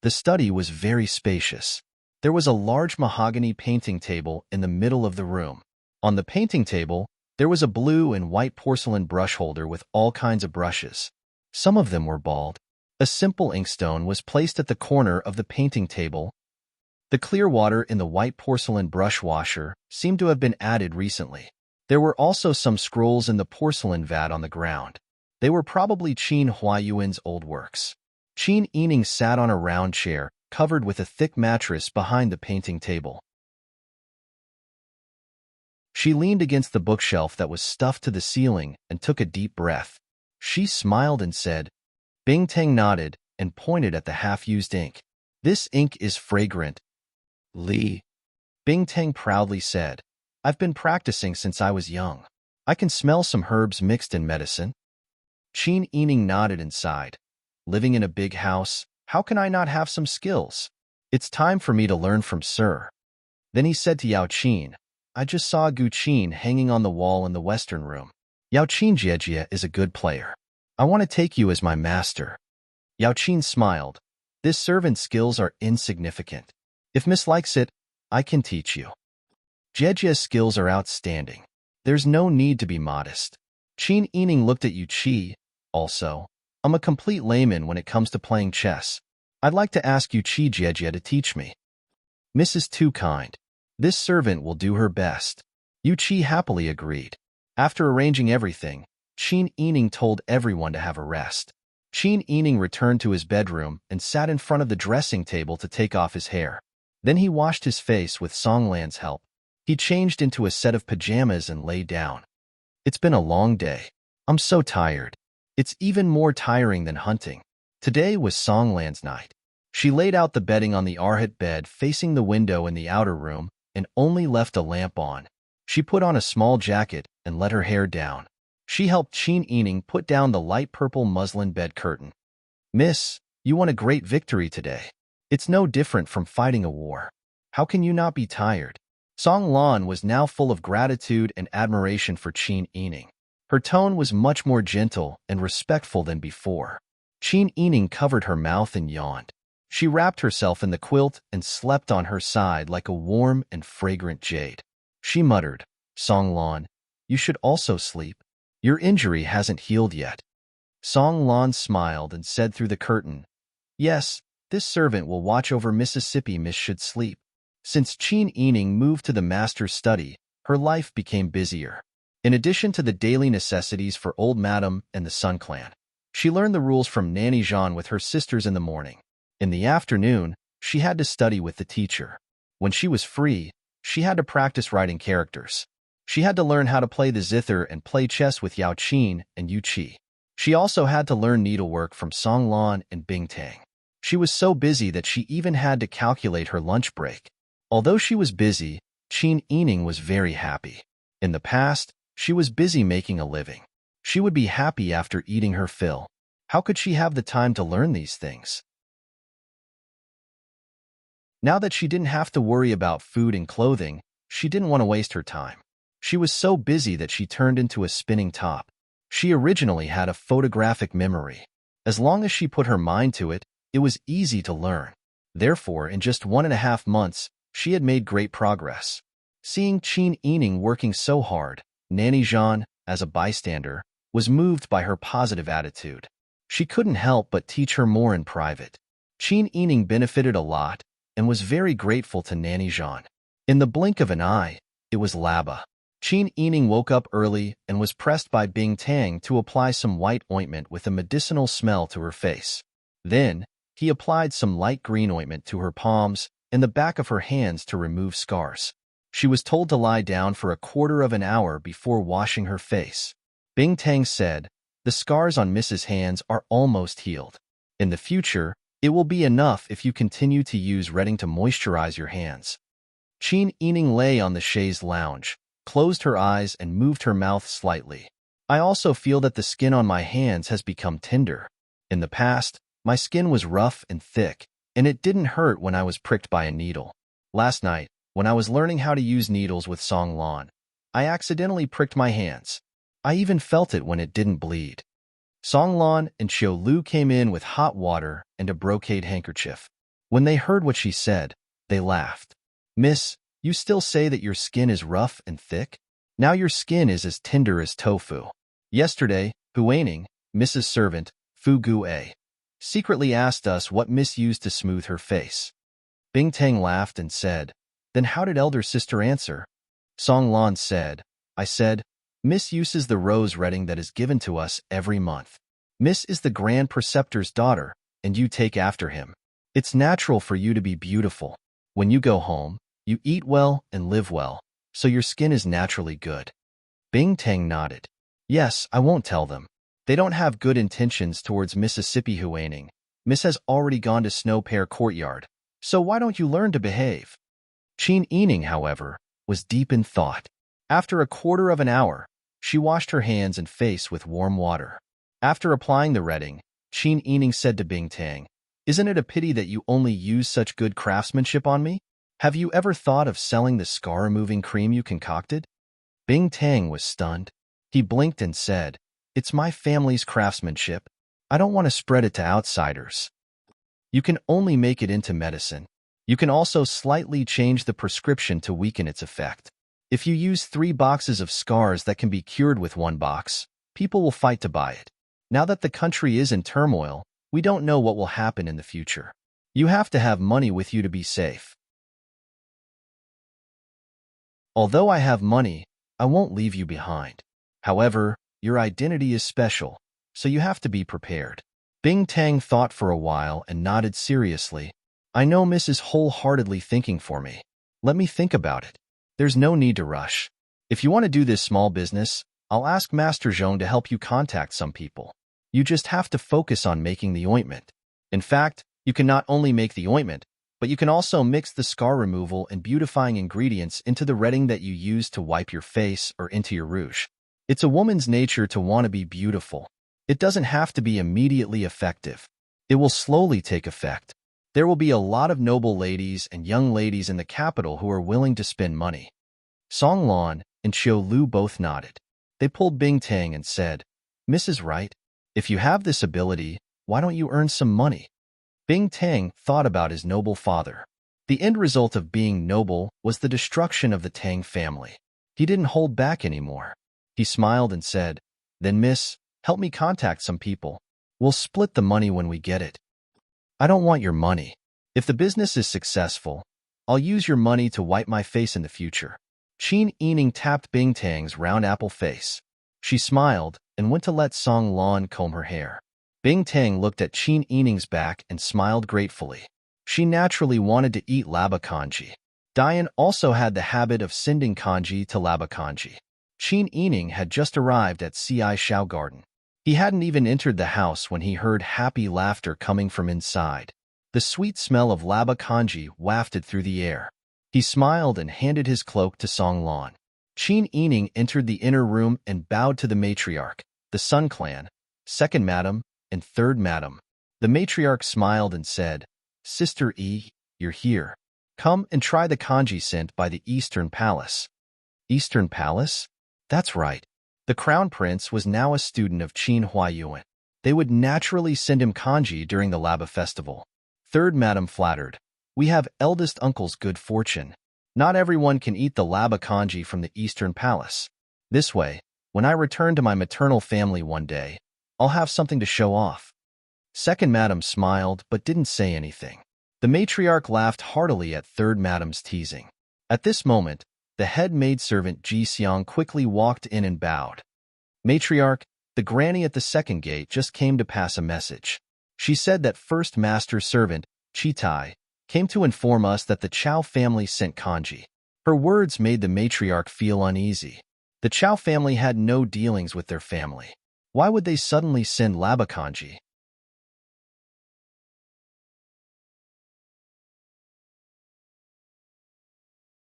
The study was very spacious. There was a large mahogany painting table in the middle of the room. On the painting table, there was a blue and white porcelain brush holder with all kinds of brushes. Some of them were bald. A simple inkstone was placed at the corner of the painting table. The clear water in the white porcelain brush washer seemed to have been added recently. There were also some scrolls in the porcelain vat on the ground. They were probably Qin Huayuan's old works. Qin Yining sat on a round chair, covered with a thick mattress behind the painting table. She leaned against the bookshelf that was stuffed to the ceiling and took a deep breath. She smiled and said, Bing Tang nodded and pointed at the half-used ink. "This ink is fragrant, Li." Bing Tang proudly said, "I've been practicing since I was young. I can smell some herbs mixed in medicine." Qin Yining nodded and sighed. "Living in a big house, how can I not have some skills? It's time for me to learn from Sir." Then he said to Yao Qin, "I just saw a Gu Qin hanging on the wall in the western room. Yao Qin Jiejie is a good player. I want to take you as my master." Yao Qin smiled. "This servant's skills are insignificant. If Miss likes it, I can teach you. Jiejie's skills are outstanding. There's no need to be modest." Qin Yining looked at Yu Qi. "Also, I'm a complete layman when it comes to playing chess. I'd like to ask Yu Qi Jiejie to teach me." "Miss is too kind. This servant will do her best." Yu Qi happily agreed. After arranging everything, Qin Yining told everyone to have a rest. Qin Yining returned to his bedroom and sat in front of the dressing table to take off his hair. Then he washed his face with Songlan's help. He changed into a set of pajamas and lay down. "It's been a long day. I'm so tired. It's even more tiring than hunting." Today was Songlan's night. She laid out the bedding on the Arhat bed facing the window in the outer room and only left a lamp on. She put on a small jacket and let her hair down. She helped Qin Yining put down the light purple muslin bed curtain. "Miss, you won a great victory today. It's no different from fighting a war. How can you not be tired?" Song Lan was now full of gratitude and admiration for Qin Yining. Her tone was much more gentle and respectful than before. Qin Yining covered her mouth and yawned. She wrapped herself in the quilt and slept on her side like a warm and fragrant jade. She muttered, "Song Lan, you should also sleep. Your injury hasn't healed yet." Song Lan smiled and said through the curtain, "Yes, this servant will watch over Mississippi. Miss should sleep." Since Qin Yining moved to the master's study, her life became busier. In addition to the daily necessities for Old Madam and the Sun Clan, she learned the rules from Nanny Jean with her sisters in the morning. In the afternoon, she had to study with the teacher. When she was free, she had to practice writing characters. She had to learn how to play the zither and play chess with Yao Qin and Yu Qi. She also had to learn needlework from Song Lan and Bing Tang. She was so busy that she even had to calculate her lunch break. Although she was busy, Qin Yining was very happy. In the past, she was busy making a living. She would be happy after eating her fill. How could she have the time to learn these things? Now that she didn't have to worry about food and clothing, she didn't want to waste her time. She was so busy that she turned into a spinning top. She originally had a photographic memory. As long as she put her mind to it, it was easy to learn. Therefore, in just 1.5 months, she had made great progress. Seeing Qin Yining working so hard, Nanny Jean, as a bystander, was moved by her positive attitude. She couldn't help but teach her more in private. Qin Yining benefited a lot and was very grateful to Nanny Jean. In the blink of an eye, it was Laba. Qin Yining woke up early and was pressed by Bing Tang to apply some white ointment with a medicinal smell to her face. Then, he applied some light green ointment to her palms and the back of her hands to remove scars. She was told to lie down for a quarter of an hour before washing her face. Bing Tang said, "The scars on Mrs. hands are almost healed. In the future, it will be enough if you continue to use Redding to moisturize your hands." Qin Yining lay on the chaise lounge, closed her eyes and moved her mouth slightly. "I also feel that the skin on my hands has become tender. In the past, my skin was rough and thick, and it didn't hurt when I was pricked by a needle. Last night, when I was learning how to use needles with Song Lan, I accidentally pricked my hands. I even felt it when it didn't bleed." Song Lan and Xiao Lu came in with hot water and a brocade handkerchief. When they heard what she said, they laughed. "Miss, you still say that your skin is rough and thick? Now your skin is as tender as tofu." Yesterday, Huaning, Mrs. Servant, Fu Gue, secretly asked us what Miss used to smooth her face. Bing Tang laughed and said, "Then how did elder sister answer?" Song Lan said, "I said, Miss uses the rose Redding that is given to us every month. Miss is the Grand Preceptor's daughter, and you take after him. It's natural for you to be beautiful. When you go home, you eat well and live well, so your skin is naturally good." Bing Tang nodded. "Yes, I won't tell them. They don't have good intentions towards Mississippi Huaning. Miss has already gone to Snow Pear Courtyard, so why don't you learn to behave?" Qin Yining, however, was deep in thought. After a quarter of an hour, she washed her hands and face with warm water. After applying the Redding, Qin Yining said to Bing Tang, "Isn't it a pity that you only use such good craftsmanship on me? Have you ever thought of selling the scar-removing cream you concocted?" Bing Tang was stunned. He blinked and said, "It's my family's craftsmanship. I don't want to spread it to outsiders." "You can only make it into medicine. You can also slightly change the prescription to weaken its effect. If you use 3 boxes of scars that can be cured with 1 box, people will fight to buy it. Now that the country is in turmoil, we don't know what will happen in the future. You have to have money with you to be safe." "Although I have money, I won't leave you behind. However, your identity is special, so you have to be prepared." Bing Tang thought for a while and nodded seriously. "I know Miss is wholeheartedly thinking for me. Let me think about it. There's no need to rush. If you want to do this small business, I'll ask Master Zhong to help you contact some people. You just have to focus on making the ointment. In fact, you can not only make the ointment, but you can also mix the scar removal and beautifying ingredients into the Redding that you use to wipe your face or into your rouge. It's a woman's nature to want to be beautiful. It doesn't have to be immediately effective. It will slowly take effect. There will be a lot of noble ladies and young ladies in the capital who are willing to spend money." Song Lan and Xiao Lu both nodded. They pulled Bing Tang and said, "Miss is right. If you have this ability, why don't you earn some money?" Bing Tang thought about his noble father. The end result of being noble was the destruction of the Tang family. He didn't hold back anymore. He smiled and said, "Then miss, help me contact some people. We'll split the money when we get it." "I don't want your money. If the business is successful, I'll use your money to wipe my face in the future." Qin Yining tapped Bing Tang's round apple face. She smiled and went to let Song Lan comb her hair. Bing Tang looked at Qin Yining's back and smiled gratefully. She naturally wanted to eat laba kanji. Diane also had the habit of sending kanji to laba kanji. Qin Yining had just arrived at Ci Shao Garden. He hadn't even entered the house when he heard happy laughter coming from inside. The sweet smell of laba kanji wafted through the air. He smiled and handed his cloak to Song Lan. Qin Yining entered the inner room and bowed to the matriarch, the Sun Clan, 2nd Madam, and 3rd Madam. The matriarch smiled and said, "Sister Yi, you're here. Come and try the kanji sent by the Eastern Palace." Eastern Palace? That's right. The Crown Prince was now a student of Qin Huayuan. They would naturally send him kanji during the Laba festival. Third Madam flattered. We have eldest uncle's good fortune. Not everyone can eat the Laba kanji from the Eastern Palace. This way, when I return to my maternal family one day, I'll have something to show off. Second Madam smiled but didn't say anything. The matriarch laughed heartily at Third Madam's teasing. At this moment, the head maidservant Ji Xiang quickly walked in and bowed. Matriarch, the granny at the second gate just came to pass a message. She said that first master servant, Chitai, came to inform us that the Chow family sent kanji. Her words made the matriarch feel uneasy. The Chow family had no dealings with their family. Why would they suddenly send Laba kanji?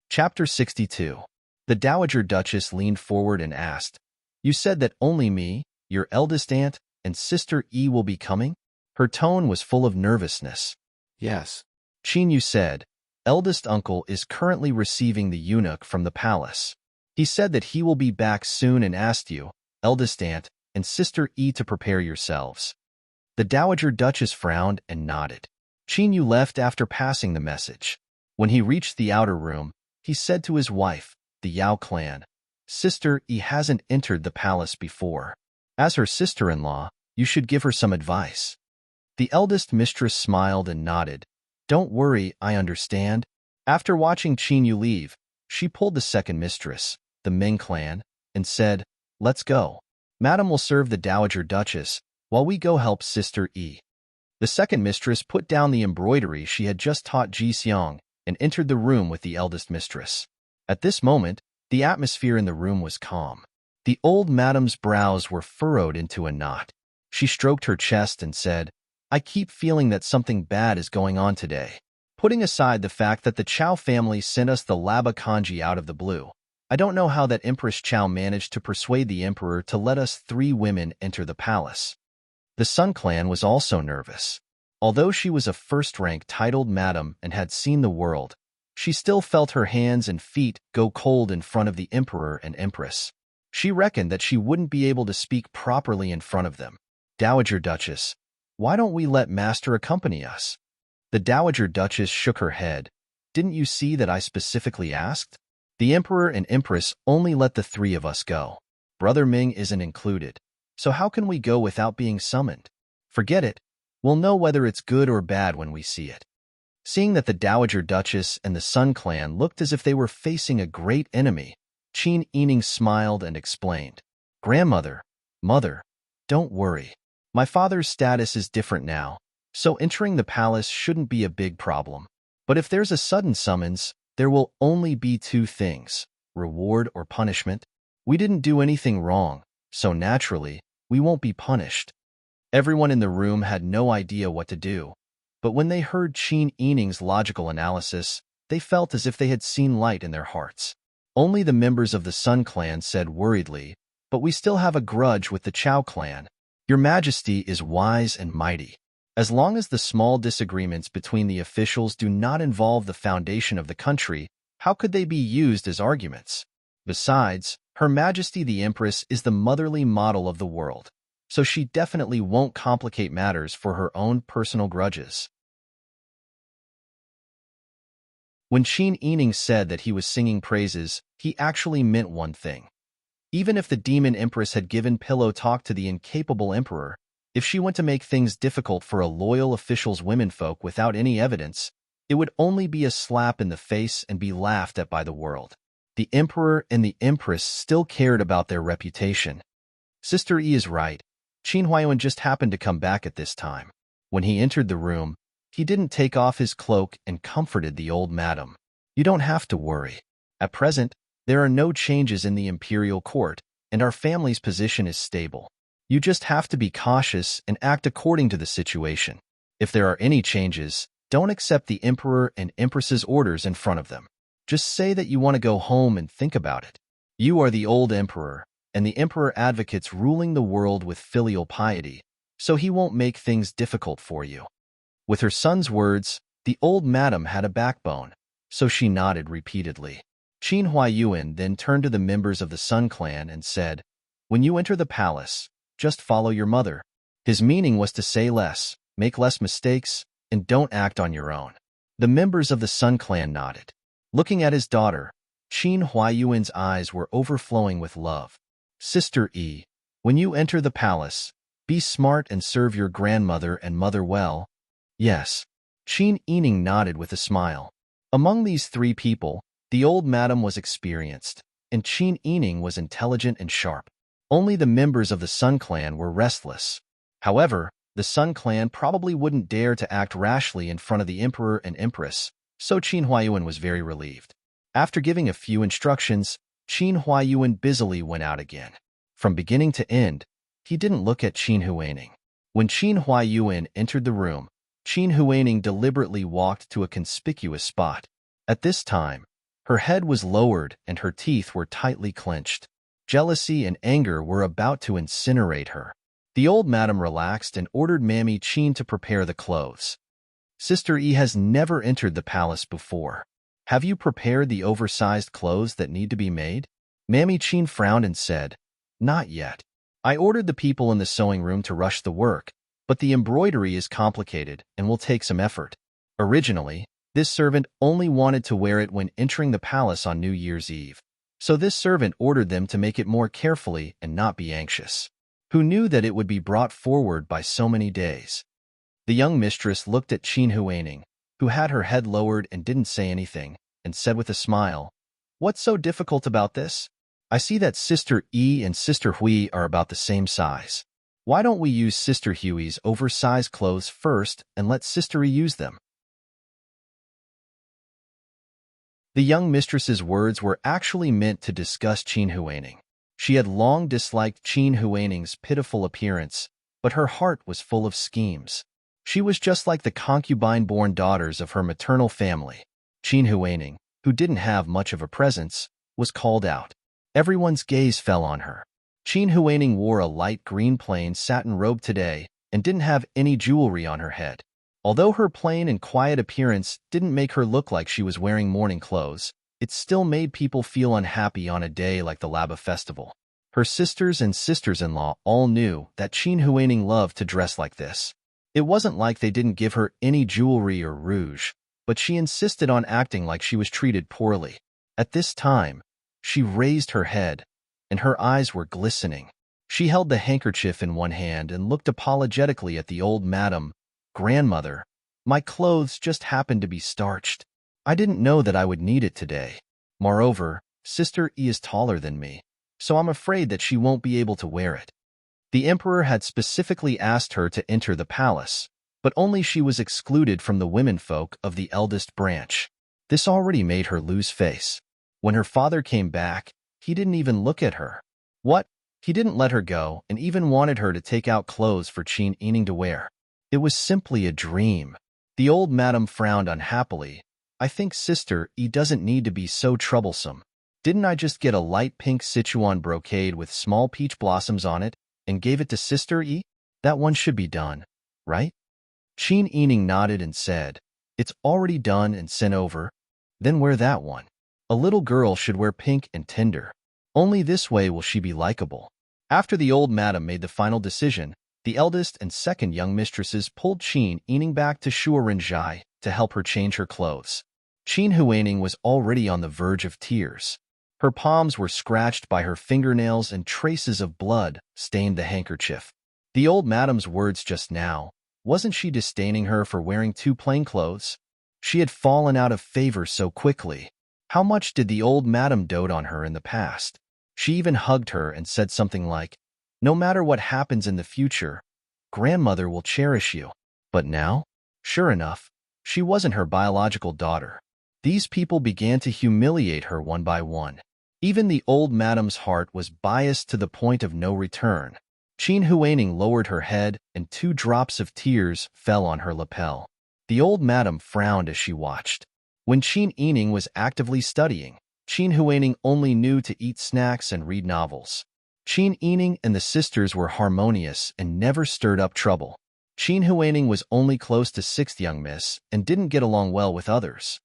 Chapter 62. The Dowager Duchess leaned forward and asked, You said that only me, your eldest aunt, and sister E will be coming? Her tone was full of nervousness. Yes. Qin Yu said, Eldest uncle is currently receiving the eunuch from the palace. He said that he will be back soon and asked you, eldest aunt, and sister E to prepare yourselves. The Dowager Duchess frowned and nodded. Qin Yu left after passing the message. When he reached the outer room, he said to his wife, the Yao clan, Sister E hasn't entered the palace before. As her sister-in-law, you should give her some advice. The eldest mistress smiled and nodded. Don't worry, I understand. After watching Qin Yu leave, she pulled the second mistress, the Ming clan, and said, Let's go. Madam will serve the Dowager Duchess, while we go help Sister E. The second mistress put down the embroidery she had just taught Ji Xiang and entered the room with the eldest mistress. At this moment, the atmosphere in the room was calm. The old madam's brows were furrowed into a knot. She stroked her chest and said, I keep feeling that something bad is going on today. Putting aside the fact that the Chow family sent us the Laba kanji out of the blue, I don't know how that Empress Chow managed to persuade the emperor to let us 3 women enter the palace. The Sun clan was also nervous. Although she was a first-rank titled madam and had seen the world, she still felt her hands and feet go cold in front of the emperor and empress. She reckoned that she wouldn't be able to speak properly in front of them. Dowager Duchess, why don't we let Master accompany us? The Dowager Duchess shook her head. Didn't you see that I specifically asked? The emperor and empress only let the 3 of us go. Brother Ming isn't included. So how can we go without being summoned? Forget it. We'll know whether it's good or bad when we see it. Seeing that the Dowager Duchess and the Sun clan looked as if they were facing a great enemy, Qin Yining smiled and explained, Grandmother, Mother, don't worry. My father's status is different now, so entering the palace shouldn't be a big problem. But if there's a sudden summons, there will only be 2 things, reward or punishment. We didn't do anything wrong, so naturally, we won't be punished. Everyone in the room had no idea what to do, but when they heard Qin Yining's logical analysis, they felt as if they had seen light in their hearts. Only the members of the Sun clan said worriedly, But we still have a grudge with the Chow clan. Your Majesty is wise and mighty. As long as the small disagreements between the officials do not involve the foundation of the country, how could they be used as arguments? Besides, Her Majesty the Empress is the motherly model of the world, so she definitely won't complicate matters for her own personal grudges. When Qin Yining said that he was singing praises, he actually meant one thing. Even if the demon empress had given pillow talk to the incapable emperor, if she went to make things difficult for a loyal official's womenfolk without any evidence, it would only be a slap in the face and be laughed at by the world. The emperor and the empress still cared about their reputation. Sister E is right. Qin Huayuan just happened to come back at this time. When he entered the room, he didn't take off his cloak and comforted the old madam. You don't have to worry. At present, there are no changes in the imperial court, and our family's position is stable. You just have to be cautious and act according to the situation. If there are any changes, don't accept the emperor and empress's orders in front of them. Just say that you want to go home and think about it. You are the old emperor, and the emperor advocates ruling the world with filial piety, so he won't make things difficult for you. With her son's words, the old madam had a backbone, so she nodded repeatedly. Qin Huayuan then turned to the members of the Sun Clan and said, "When you enter the palace, just follow your mother." His meaning was to say less, make less mistakes, and don't act on your own. The members of the Sun Clan nodded. Looking at his daughter, Qin Huayuan's eyes were overflowing with love. "Sister Yi, when you enter the palace, be smart and serve your grandmother and mother well." "Yes." Qin Yining nodded with a smile. Among these three people, the old madam was experienced, and Qin Yining was intelligent and sharp. Only the members of the Sun Clan were restless. However, the Sun Clan probably wouldn't dare to act rashly in front of the Emperor and Empress, so Qin Huayuan was very relieved. After giving a few instructions, Qin Huayuan busily went out again. From beginning to end, he didn't look at Qin Huaining. When Qin Huayuan entered the room, Qin Huaining deliberately walked to a conspicuous spot. At this time, her head was lowered and her teeth were tightly clenched. Jealousy and anger were about to incinerate her. The old madam relaxed and ordered Mammy Qin to prepare the clothes. "Sister Yi has never entered the palace before. Have you prepared the oversized clothes that need to be made?" Mammy Qin frowned and said, "Not yet. I ordered the people in the sewing room to rush the work, but the embroidery is complicated and will take some effort." Originally, this servant only wanted to wear it when entering the palace on New Year's Eve, so this servant ordered them to make it more carefully and not be anxious. Who knew that it would be brought forward by so many days? The young mistress looked at Qin Huaining, who had her head lowered and didn't say anything, and said with a smile, "What's so difficult about this? I see that Sister Yi and Sister Hui are about the same size. Why don't we use Sister Hui's oversized clothes first and let Sister Yi use them?" The young mistress's words were actually meant to disgust Qin Huaining. She had long disliked Qin Huaining's pitiful appearance, but her heart was full of schemes. She was just like the concubine-born daughters of her maternal family. Qin Huaining, who didn't have much of a presence, was called out. Everyone's gaze fell on her. Qin Huaining wore a light green plain satin robe today and didn't have any jewelry on her head. Although her plain and quiet appearance didn't make her look like she was wearing mourning clothes, it still made people feel unhappy on a day like the Laba festival. Her sisters and sisters-in-law all knew that Qin Huaining loved to dress like this. It wasn't like they didn't give her any jewelry or rouge, but she insisted on acting like she was treated poorly. At this time, she raised her head, and her eyes were glistening. She held the handkerchief in one hand and looked apologetically at the old madam. "Grandmother, my clothes just happened to be starched. I didn't know that I would need it today. Moreover, Sister E is taller than me, so I'm afraid that she won't be able to wear it." The emperor had specifically asked her to enter the palace, but only she was excluded from the womenfolk of the eldest branch. This already made her lose face. When her father came back, he didn't even look at her. What? He didn't let her go and even wanted her to take out clothes for Qin Yining to wear. It was simply a dream. The old madam frowned unhappily. "I think Sister E doesn't need to be so troublesome. Didn't I just get a light pink Sichuan brocade with small peach blossoms on it and gave it to Sister E? That one should be done, right?" Qin Yining nodded and said, "It's already done and sent over." "Then wear that one. A little girl should wear pink and tender. Only this way will she be likable." After the old madam made the final decision, the eldest and second young mistresses pulled Qin Yining back to Shuarenjai to help her change her clothes. Qin Huaining was already on the verge of tears. Her palms were scratched by her fingernails and traces of blood stained the handkerchief. The old madam's words just now, wasn't she disdaining her for wearing too plain clothes? She had fallen out of favor so quickly. How much did the old madam dote on her in the past? She even hugged her and said something like, "No matter what happens in the future, grandmother will cherish you." But now, sure enough, she wasn't her biological daughter. These people began to humiliate her one by one. Even the old madam's heart was biased to the point of no return. Qin Huaining lowered her head and 2 drops of tears fell on her lapel. The old madam frowned as she watched. When Qin Yining was actively studying, Qin Huaining only knew to eat snacks and read novels. Qin Yining and the sisters were harmonious and never stirred up trouble. Qin Huaining was only close to 6th young miss and didn't get along well with others.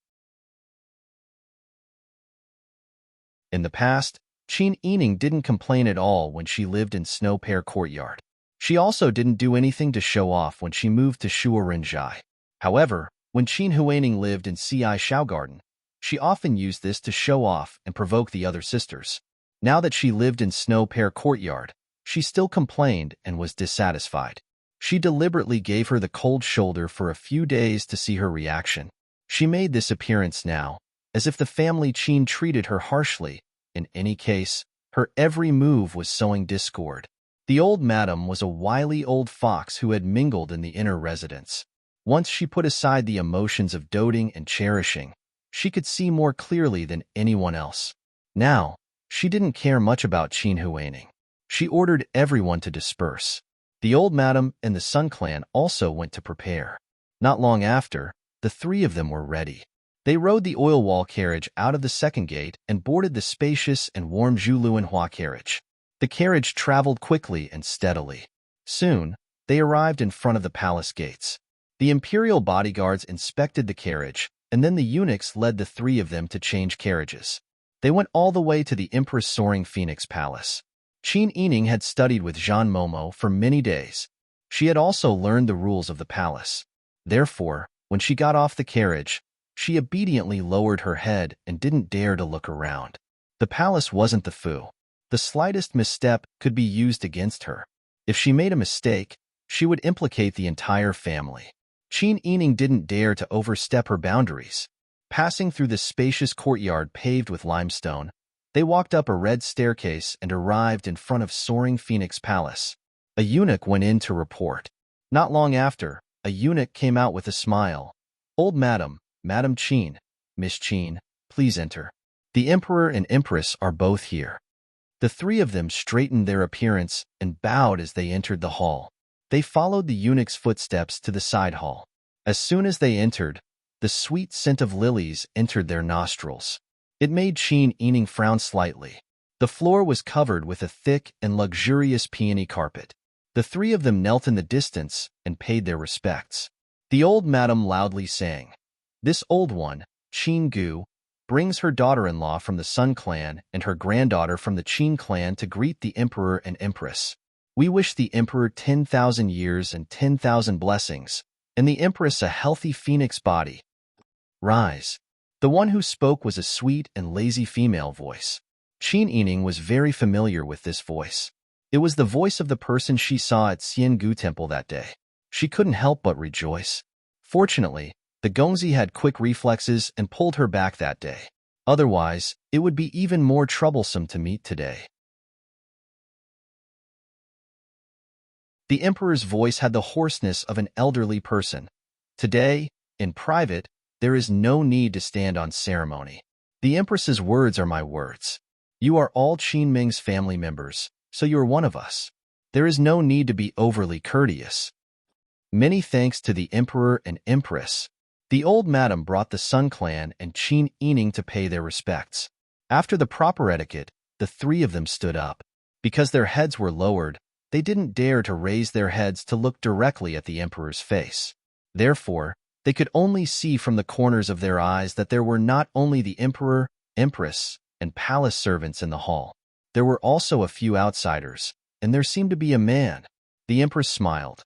In the past, Qin Yining didn't complain at all when she lived in Snow Pear Courtyard. She also didn't do anything to show off when she moved to Shuorenjai. However, when Qin Huaining lived in Ci Shao Garden, she often used this to show off and provoke the other sisters. Now that she lived in Snow Pear Courtyard, she still complained and was dissatisfied. She deliberately gave her the cold shoulder for a few days to see her reaction. She made this appearance now, as if the family Qin treated her harshly. In any case, her every move was sowing discord. The old madam was a wily old fox who had mingled in the inner residence. Once she put aside the emotions of doting and cherishing, she could see more clearly than anyone else. Now, she didn't care much about Qin Huaining. She ordered everyone to disperse. The old madam and the Sun Clan also went to prepare. Not long after, the three of them were ready. They rode the oil wall carriage out of the second gate and boarded the spacious and warm Zhuluanhua carriage. The carriage traveled quickly and steadily. Soon, they arrived in front of the palace gates. The imperial bodyguards inspected the carriage, and then the eunuchs led the three of them to change carriages. They went all the way to the Empress Soaring Phoenix Palace. Qin Yining had studied with Jean Momo for many days. She had also learned the rules of the palace. Therefore, when she got off the carriage, she obediently lowered her head and didn't dare to look around. The palace wasn't the Fu. The slightest misstep could be used against her. If she made a mistake, she would implicate the entire family. Qin Yining didn't dare to overstep her boundaries. Passing through the spacious courtyard paved with limestone, they walked up a red staircase and arrived in front of Soaring Phoenix Palace. A eunuch went in to report. Not long after, a eunuch came out with a smile. "Old Madam, Madam Qin, Miss Qin, please enter. The Emperor and Empress are both here." The three of them straightened their appearance and bowed as they entered the hall. They followed the eunuch's footsteps to the side hall. As soon as they entered, the sweet scent of lilies entered their nostrils. It made Qin Yining frown slightly. The floor was covered with a thick and luxurious peony carpet. The three of them knelt in the distance and paid their respects. The old madam loudly sang, "This old one, Qin Gu, brings her daughter-in-law from the Sun Clan and her granddaughter from the Qin Clan to greet the Emperor and Empress. We wish the Emperor 10,000 years and 10,000 blessings, and the Empress a healthy phoenix body. Rise." The one who spoke was a sweet and lazy female voice. Qin Yining was very familiar with this voice. It was the voice of the person she saw at Xiangu Temple that day. She couldn't help but rejoice. Fortunately, the Gongzi had quick reflexes and pulled her back that day. Otherwise, it would be even more troublesome to meet today. The Emperor's voice had the hoarseness of an elderly person. Today, in private, there is no need to stand on ceremony. The Empress's words are my words. You are all Qin Ming's family members, so you are one of us. There is no need to be overly courteous. Many thanks to the Emperor and Empress. The old madam brought the Sun Clan and Qin Yining to pay their respects. After the proper etiquette, the three of them stood up. Because their heads were lowered, they didn't dare to raise their heads to look directly at the Emperor's face. Therefore, they could only see from the corners of their eyes that there were not only the Emperor, Empress, and palace servants in the hall. There were also a few outsiders, and there seemed to be a man. The Empress smiled.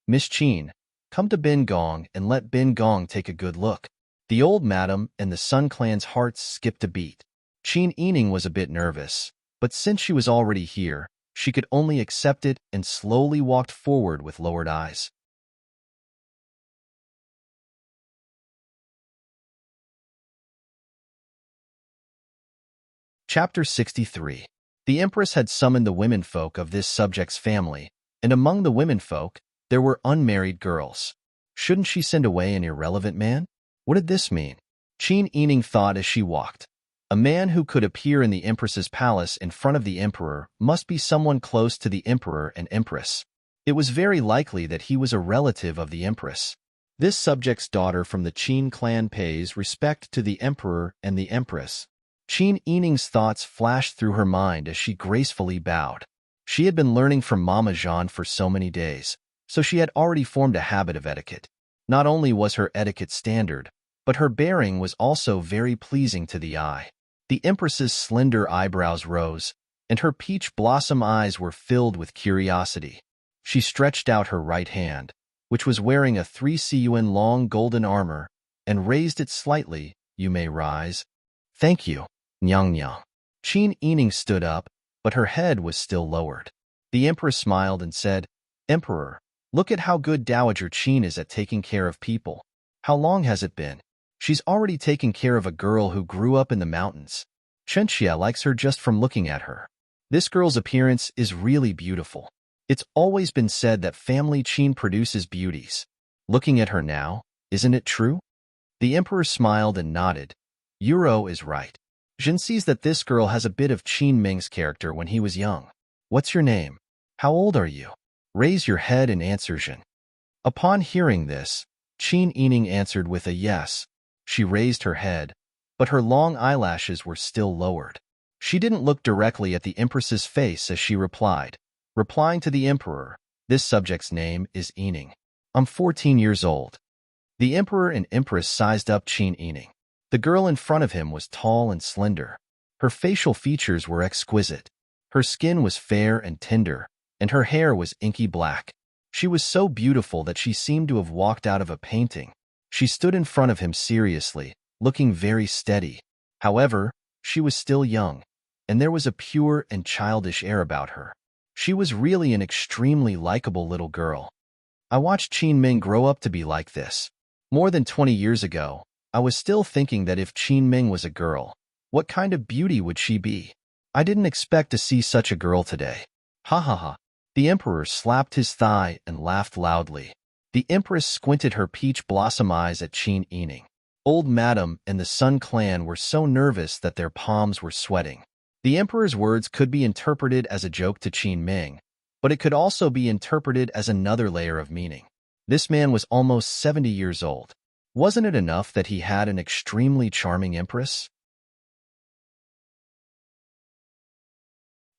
"Miss Qin, come to Ben Gong and let Ben Gong take a good look." The old madam and the Sun Clan's hearts skipped a beat. Qin Yining was a bit nervous, but since she was already here, she could only accept it and slowly walked forward with lowered eyes. Chapter 63. The Empress had summoned the womenfolk of this subject's family, and among the womenfolk, there were unmarried girls. Shouldn't she send away an irrelevant man? What did this mean? Qin Yining thought as she walked. A man who could appear in the Empress's palace in front of the Emperor must be someone close to the Emperor and Empress. It was very likely that he was a relative of the Empress. This subject's daughter from the Qin clan pays respect to the Emperor and the Empress. Qin Yining's thoughts flashed through her mind as she gracefully bowed. She had been learning from Mama Jean for so many days, so she had already formed a habit of etiquette. Not only was her etiquette standard, but her bearing was also very pleasing to the eye. The Empress's slender eyebrows rose, and her peach blossom eyes were filled with curiosity. She stretched out her right hand, which was wearing a 3 cun long golden armor, and raised it slightly. You may rise. Thank you, Nyang Nyang. Qin Yining stood up, but her head was still lowered. The Empress smiled and said, Emperor, look at how good Dowager Qin is at taking care of people. How long has it been? She's already taken care of a girl who grew up in the mountains. Chenxia likes her just from looking at her. This girl's appearance is really beautiful. It's always been said that family Qin produces beauties. Looking at her now, isn't it true? The Emperor smiled and nodded. Yuro is right. Jin sees that this girl has a bit of Qin Ming's character when he was young. What's your name? How old are you? Raise your head and answer, Jin. Upon hearing this, Qin Yining answered with a yes. She raised her head, but her long eyelashes were still lowered. She didn't look directly at the Empress's face as she replied. Replying to the Emperor, this subject's name is Yining. I'm 14 years old. The Emperor and Empress sized up Qin Yining. The girl in front of him was tall and slender. Her facial features were exquisite. Her skin was fair and tender, and her hair was inky black. She was so beautiful that she seemed to have walked out of a painting. She stood in front of him seriously, looking very steady. However, she was still young, and there was a pure and childish air about her. She was really an extremely likable little girl. I watched Qin Ming grow up to be like this. More than 20 years ago, I was still thinking that if Qin Ming was a girl, what kind of beauty would she be? I didn't expect to see such a girl today. Ha ha ha. The Emperor slapped his thigh and laughed loudly. The Empress squinted her peach blossom eyes at Qin Yining. Old Madam and the Sun clan were so nervous that their palms were sweating. The Emperor's words could be interpreted as a joke to Qin Ming, but it could also be interpreted as another layer of meaning. This man was almost 70 years old. Wasn't it enough that he had an extremely charming Empress?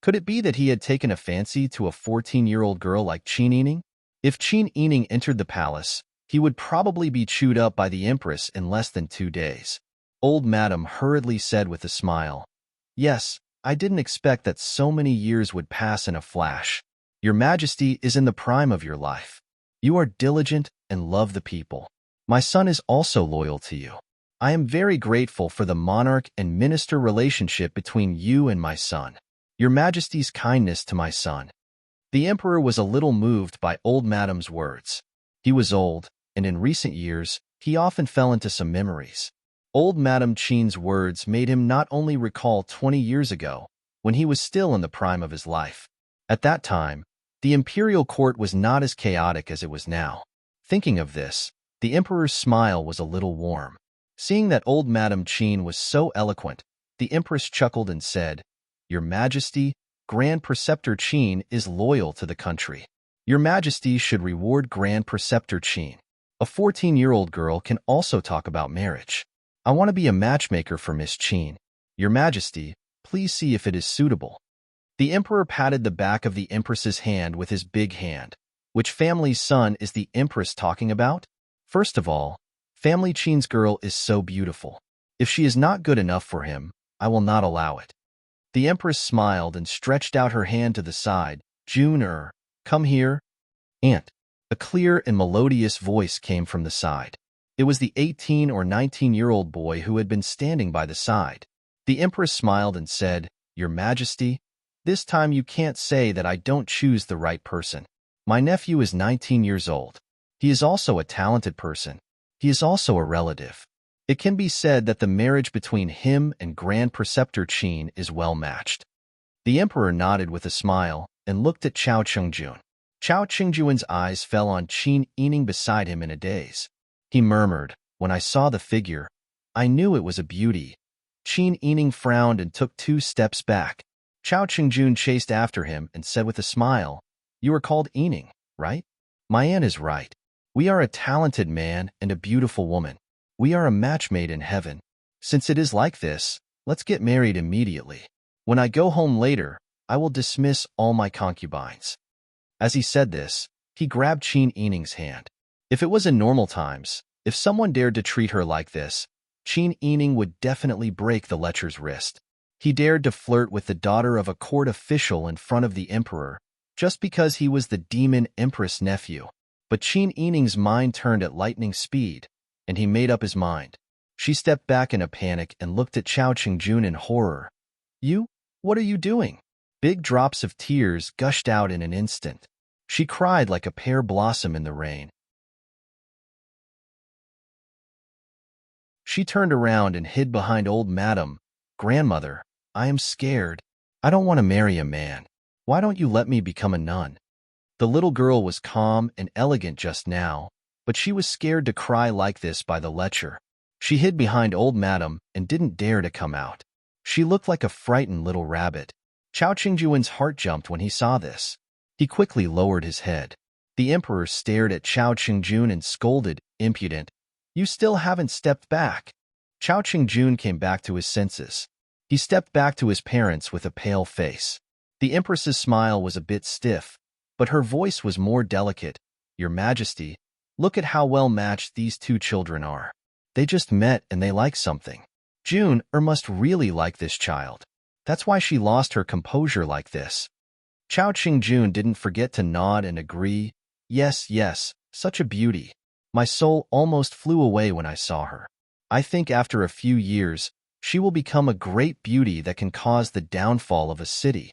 Could it be that he had taken a fancy to a 14-year-old girl like Qin Yining? If Qin Yining entered the palace, he would probably be chewed up by the Empress in less than 2 days. Old Madam hurriedly said with a smile, Yes, I didn't expect that so many years would pass in a flash. Your Majesty is in the prime of your life. You are diligent and love the people. My son is also loyal to you. I am very grateful for the monarch and minister relationship between you and my son. Your Majesty's kindness to my son. The Emperor was a little moved by Old Madam's words. He was old, and in recent years, he often fell into some memories. Old Madam Qin's words made him not only recall 20 years ago, when he was still in the prime of his life. At that time, the imperial court was not as chaotic as it was now. Thinking of this, the Emperor's smile was a little warm. Seeing that Old Madam Qin was so eloquent, the Empress chuckled and said, Your Majesty, Grand Preceptor Qin is loyal to the country. Your Majesty should reward Grand Preceptor Qin. A 14-year-old girl can also talk about marriage. I want to be a matchmaker for Miss Qin. Your Majesty, please see if it is suitable. The Emperor patted the back of the Empress's hand with his big hand. Which family's son is the Empress talking about? First of all, Family Qin's girl is so beautiful. If she is not good enough for him, I will not allow it. The Empress smiled and stretched out her hand to the side. June, come here. Aunt. A clear and melodious voice came from the side. It was the 18 or 19-year-old boy who had been standing by the side. The Empress smiled and said, Your Majesty, this time you can't say that I don't choose the right person. My nephew is 19 years old. He is also a talented person. He is also a relative. It can be said that the marriage between him and Grand Preceptor Qin is well matched. The Emperor nodded with a smile and looked at Chao Chengjun. Chao Chengjun's eyes fell on Qin Yining beside him in a daze. He murmured, When I saw the figure, I knew it was a beauty. Qin Yining frowned and took 2 steps back. Chao Chengjun chased after him and said with a smile, You are called Yining, right? My aunt is right. We are a talented man and a beautiful woman. We are a match made in heaven. Since it is like this, let's get married immediately. When I go home later, I will dismiss all my concubines. As he said this, he grabbed Qin Yining's hand. If it was in normal times, if someone dared to treat her like this, Qin Yining would definitely break the lecher's wrist. He dared to flirt with the daughter of a court official in front of the emperor, just because he was the demon empress nephew. But Qin Yining's mind turned at lightning speed, and he made up his mind. She stepped back in a panic and looked at Chao Qingjun in horror. You? What are you doing? Big drops of tears gushed out in an instant. She cried like a pear blossom in the rain. She turned around and hid behind old Madam. Grandmother, I am scared. I don't want to marry a man. Why don't you let me become a nun? The little girl was calm and elegant just now, but she was scared to cry like this by the lecher. She hid behind old Madam and didn't dare to come out. She looked like a frightened little rabbit. Chao Qingjuan's heart jumped when he saw this. He quickly lowered his head. The emperor stared at Chao Qingjun and scolded, "Impudent! You still haven't stepped back." Chao Qingjun came back to his senses. He stepped back to his parents with a pale face. The empress's smile was a bit stiff, but her voice was more delicate. "Your Majesty, look at how well matched these two children are. They just met and they like something. June must really like this child. That's why she lost her composure like this." Chao Qingjun didn't forget to nod and agree. Yes, yes, such a beauty. My soul almost flew away when I saw her. I think after a few years, she will become a great beauty that can cause the downfall of a city.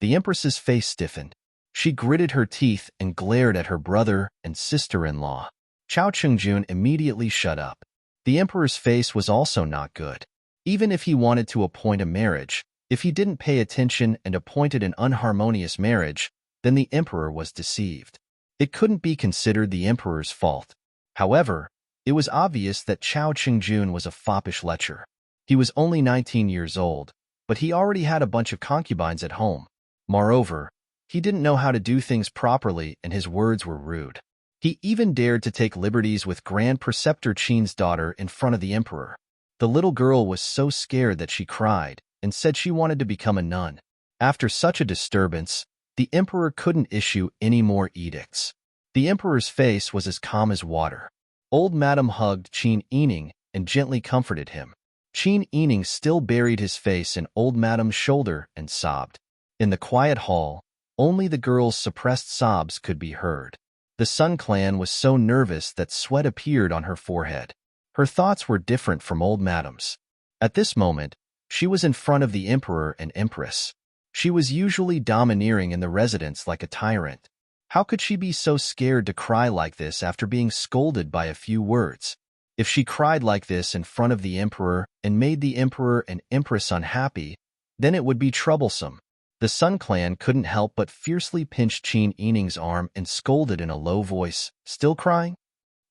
The empress's face stiffened. She gritted her teeth and glared at her brother and sister-in-law. Chao Qingjun immediately shut up. The emperor's face was also not good. Even if he wanted to appoint a marriage, if he didn't pay attention and appointed an unharmonious marriage, then the emperor was deceived. It couldn't be considered the emperor's fault. However, it was obvious that Chao Qingjun was a foppish lecher. He was only 19 years old, but he already had a bunch of concubines at home. Moreover, he didn't know how to do things properly and his words were rude. He even dared to take liberties with Grand Preceptor Qin's daughter in front of the emperor. The little girl was so scared that she cried and said she wanted to become a nun. After such a disturbance, the emperor couldn't issue any more edicts. The emperor's face was as calm as water. Old Madam hugged Qin Yining and gently comforted him. Qin Yining still buried his face in old Madam's shoulder and sobbed. In the quiet hall, only the girl's suppressed sobs could be heard. The Sun Clan was so nervous that sweat appeared on her forehead. Her thoughts were different from old Madam's. At this moment, she was in front of the emperor and empress. She was usually domineering in the residence like a tyrant. How could she be so scared to cry like this after being scolded by a few words? If she cried like this in front of the emperor and made the emperor and empress unhappy, then it would be troublesome. The Sun Clan couldn't help but fiercely pinch Qin Yining's arm and scolded in a low voice, "Still crying?"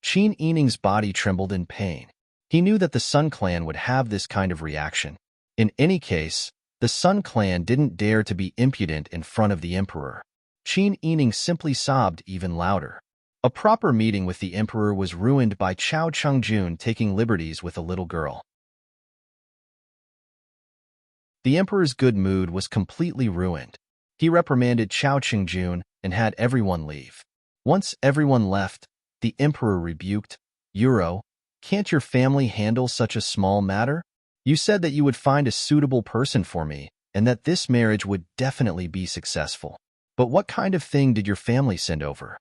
Qin Yining's body trembled in pain. He knew that the Sun Clan would have this kind of reaction. In any case, the Sun Clan didn't dare to be impudent in front of the emperor. Qin Yining simply sobbed even louder. A proper meeting with the emperor was ruined by Chao Qingjun taking liberties with a little girl. The emperor's good mood was completely ruined. He reprimanded Chao Qingjun and had everyone leave. Once everyone left, the emperor rebuked, "Can't your family handle such a small matter? You said that you would find a suitable person for me and that this marriage would definitely be successful. But what kind of thing did your family send over?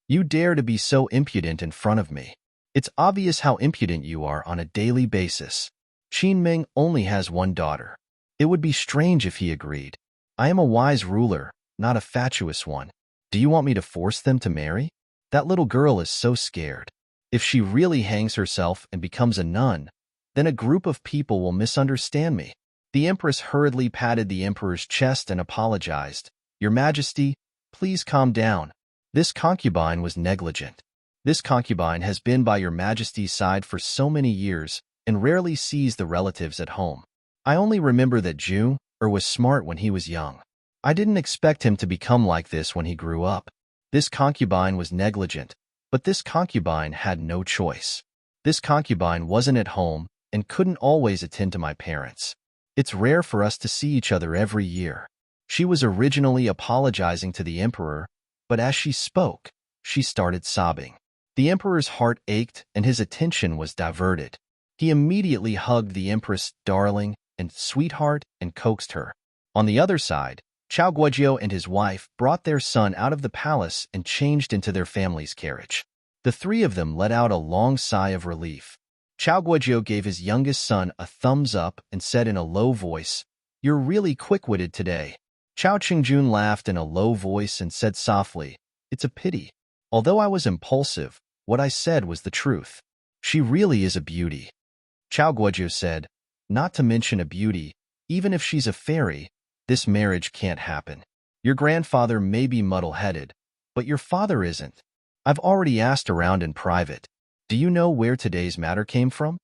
You dare to be so impudent in front of me. It's obvious how impudent you are on a daily basis. Qin Ming only has one daughter. It would be strange if he agreed. I am a wise ruler, not a fatuous one. Do you want me to force them to marry? That little girl is so scared. If she really hangs herself and becomes a nun, then a group of people will misunderstand me." The empress hurriedly patted the emperor's chest and apologized. "Your Majesty, please calm down. This concubine was negligent. This concubine has been by your Majesty's side for so many years and rarely sees the relatives at home. I only remember that June was smart when he was young. I didn't expect him to become like this when he grew up. This concubine was negligent, but this concubine had no choice. This concubine wasn't at home and couldn't always attend to my parents. It's rare for us to see each other every year." She was originally apologizing to the emperor, but as she spoke, she started sobbing. The emperor's heart ached and his attention was diverted. He immediately hugged the Empress darling and sweetheart and coaxed her. On the other side, Chao Guozhou and his wife brought their son out of the palace and changed into their family's carriage. The three of them let out a long sigh of relief. Chao Guozhou gave his youngest son a thumbs up and said in a low voice, "You're really quick-witted today." Chao Qingjun laughed in a low voice and said softly, "It's a pity. Although I was impulsive, what I said was the truth. She really is a beauty." Chao Guozhou said, "Not to mention a beauty, even if she's a fairy, this marriage can't happen. Your grandfather may be muddle-headed, but your father isn't. I've already asked around in private. Do you know where today's matter came from?"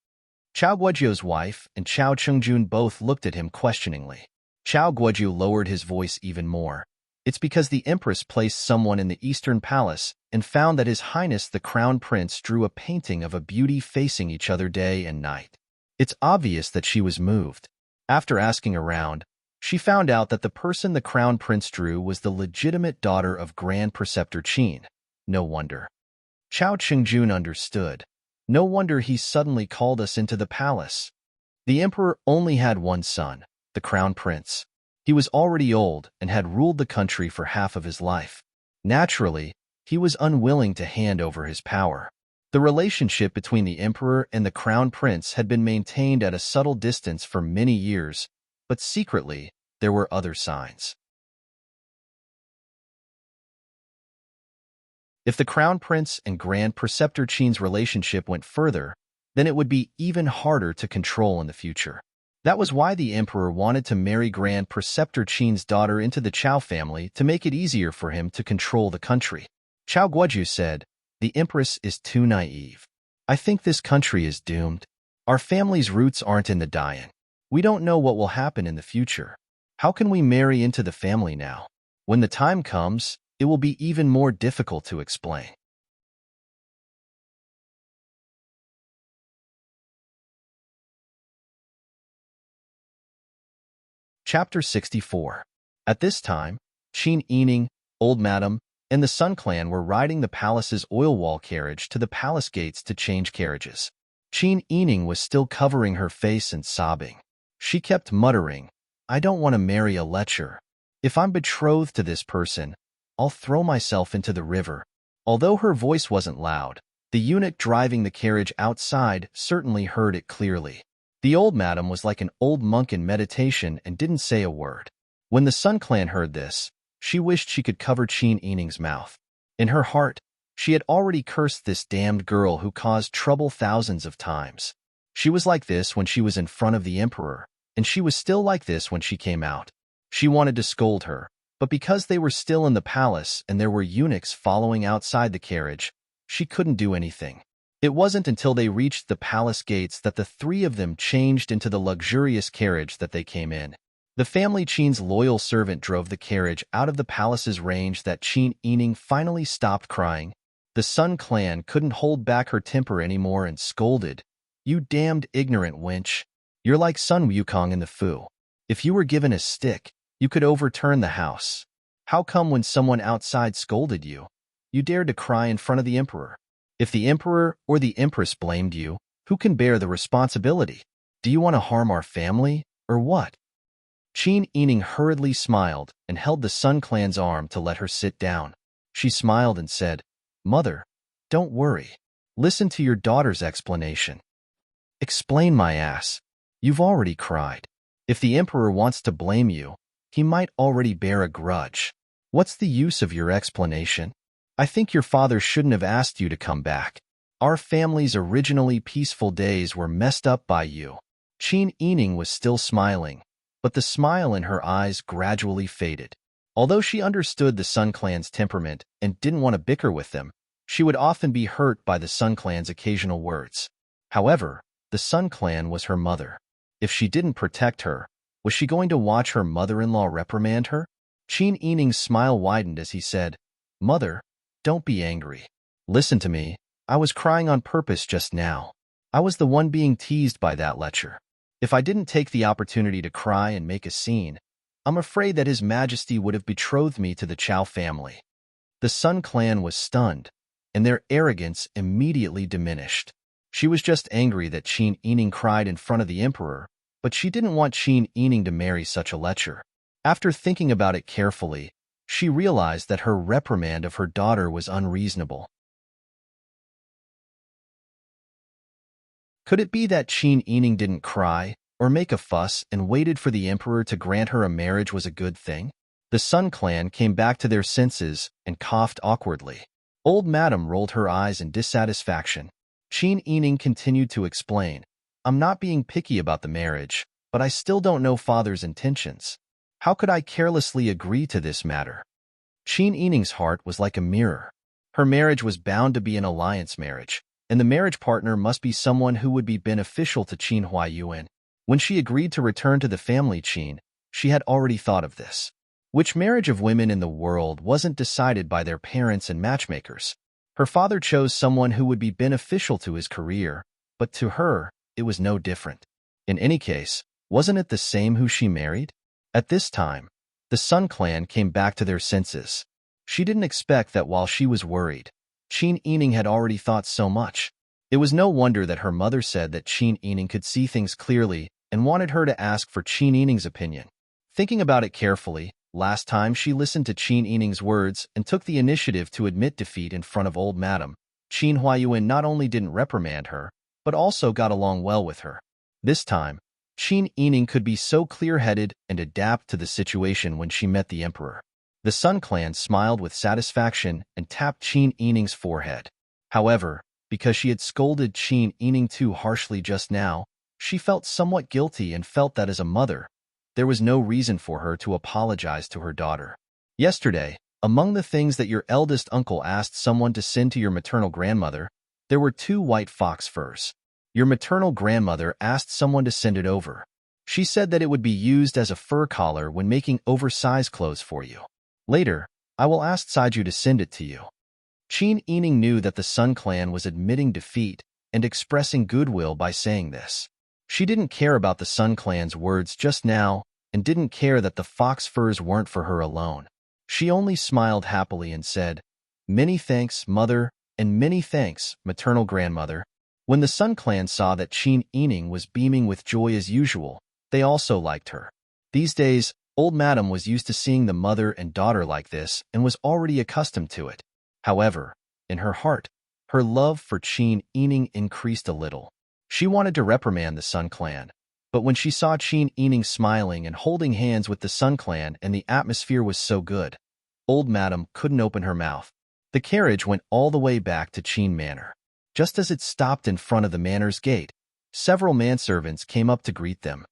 Chao Guozhou's wife and Chao Qingjun both looked at him questioningly. Chao Guozhou lowered his voice even more. "It's because the Empress placed someone in the Eastern Palace and found that His Highness the Crown Prince drew a painting of a beauty facing each other day and night. It's obvious that she was moved. After asking around, she found out that the person the Crown Prince drew was the legitimate daughter of Grand Preceptor Qin. No wonder." Chao Qingjun understood. No wonder he suddenly called us into the palace. The emperor only had one son, the Crown Prince. He was already old and had ruled the country for half of his life. Naturally, he was unwilling to hand over his power. The relationship between the emperor and the Crown Prince had been maintained at a subtle distance for many years, but secretly, there were other signs. If the Crown Prince and Grand Preceptor Qin's relationship went further, then it would be even harder to control in the future. That was why the emperor wanted to marry Grand Preceptor Qin's daughter into the Chao family to make it easier for him to control the country. Chao Guozhou said, "The Empress is too naive. I think this country is doomed. Our family's roots aren't in the Dian. We don't know what will happen in the future. How can we marry into the family now? When the time comes, it will be even more difficult to explain." Chapter 64. At this time, Qin Yining, Old Madam, and the Sun Clan were riding the palace's oil wall carriage to the palace gates to change carriages. Qin Yining was still covering her face and sobbing. She kept muttering, "I don't want to marry a lecher. If I'm betrothed to this person, I'll throw myself into the river." Although her voice wasn't loud, the eunuch driving the carriage outside certainly heard it clearly. The old madam was like an old monk in meditation and didn't say a word. When the Sun Clan heard this, she wished she could cover Qin Yining's mouth. In her heart, she had already cursed this damned girl who caused trouble thousands of times. She was like this when she was in front of the emperor, and she was still like this when she came out. She wanted to scold her, but because they were still in the palace and there were eunuchs following outside the carriage, she couldn't do anything. It wasn't until they reached the palace gates that the three of them changed into the luxurious carriage that they came in. The family Qin's loyal servant drove the carriage out of the palace's range that Qin Yining finally stopped crying. The Sun Clan couldn't hold back her temper anymore and scolded, "You damned ignorant wench. You're like Sun Wukong in the Fu. If you were given a stick, you could overturn the house. How come when someone outside scolded you, you dared to cry in front of the emperor? If the emperor or the empress blamed you, who can bear the responsibility? Do you want to harm our family, or what?" Qin Yining hurriedly smiled and held the Sun Clan's arm to let her sit down. She smiled and said, "Mother, don't worry. Listen to your daughter's explanation." "Explain, my ass. You've already cried. If the emperor wants to blame you, he might already bear a grudge. What's the use of your explanation? I think your father shouldn't have asked you to come back. Our family's originally peaceful days were messed up by you." Qin Yining was still smiling, but the smile in her eyes gradually faded. Although she understood the Sun Clan's temperament and didn't want to bicker with them, she would often be hurt by the Sun Clan's occasional words. However, the Sun Clan was her mother. If she didn't protect her, was she going to watch her mother-in-law reprimand her? Qin Yining's smile widened as he said, "Mother, don't be angry. Listen to me. I was crying on purpose just now. I was the one being teased by that lecher. If I didn't take the opportunity to cry and make a scene, I'm afraid that His Majesty would have betrothed me to the Chao family." The Sun Clan was stunned, and their arrogance immediately diminished. She was just angry that Qin Yining cried in front of the emperor, but she didn't want Qin Yining to marry such a lecher. After thinking about it carefully, she realized that her reprimand of her daughter was unreasonable. Could it be that Qin Yining didn't cry or make a fuss and waited for the emperor to grant her a marriage was a good thing? The Sun clan came back to their senses and coughed awkwardly. Old Madam rolled her eyes in dissatisfaction. Qin Yining continued to explain, I'm not being picky about the marriage, but I still don't know father's intentions. How could I carelessly agree to this matter? Qin Yining's heart was like a mirror. Her marriage was bound to be an alliance marriage, and the marriage partner must be someone who would be beneficial to Qin Huayuan. When she agreed to return to the family Qin, she had already thought of this. Which marriage of women in the world wasn't decided by their parents and matchmakers? Her father chose someone who would be beneficial to his career, but to her, it was no different. In any case, wasn't it the same who she married? At this time, the Sun clan came back to their senses. She didn't expect that while she was worried, Qin Yining had already thought so much. It was no wonder that her mother said that Qin Yining could see things clearly and wanted her to ask for Qin Yining's opinion. Thinking about it carefully, last time she listened to Qin Yining's words and took the initiative to admit defeat in front of old Madam, Qin Huayuan not only didn't reprimand her, but also got along well with her. This time, Qin Yining could be so clear-headed and adapt to the situation when she met the emperor. The Sun clan smiled with satisfaction and tapped Qin Yining's forehead. However, because she had scolded Qin Yining too harshly just now, she felt somewhat guilty and felt that as a mother, there was no reason for her to apologize to her daughter. Yesterday, among the things that your eldest uncle asked someone to send to your maternal grandmother, there were 2 white fox furs. Your maternal grandmother asked someone to send it over. She said that it would be used as a fur collar when making oversized clothes for you. Later, I will ask Saiju to send it to you. Qin Yining knew that the Sun clan was admitting defeat and expressing goodwill by saying this. She didn't care about the Sun clan's words just now and didn't care that the fox furs weren't for her alone. She only smiled happily and said, "Many thanks, mother, and many thanks, maternal grandmother." When the Sun clan saw that Qin Yining was beaming with joy as usual, they also liked her. These days, old Madam was used to seeing the mother and daughter like this and was already accustomed to it. However, in her heart, her love for Qin Yining increased a little. She wanted to reprimand the Sun clan, but when she saw Qin Yining smiling and holding hands with the Sun clan and the atmosphere was so good, old Madam couldn't open her mouth. The carriage went all the way back to Qin Manor. Just as it stopped in front of the manor's gate, several manservants came up to greet them.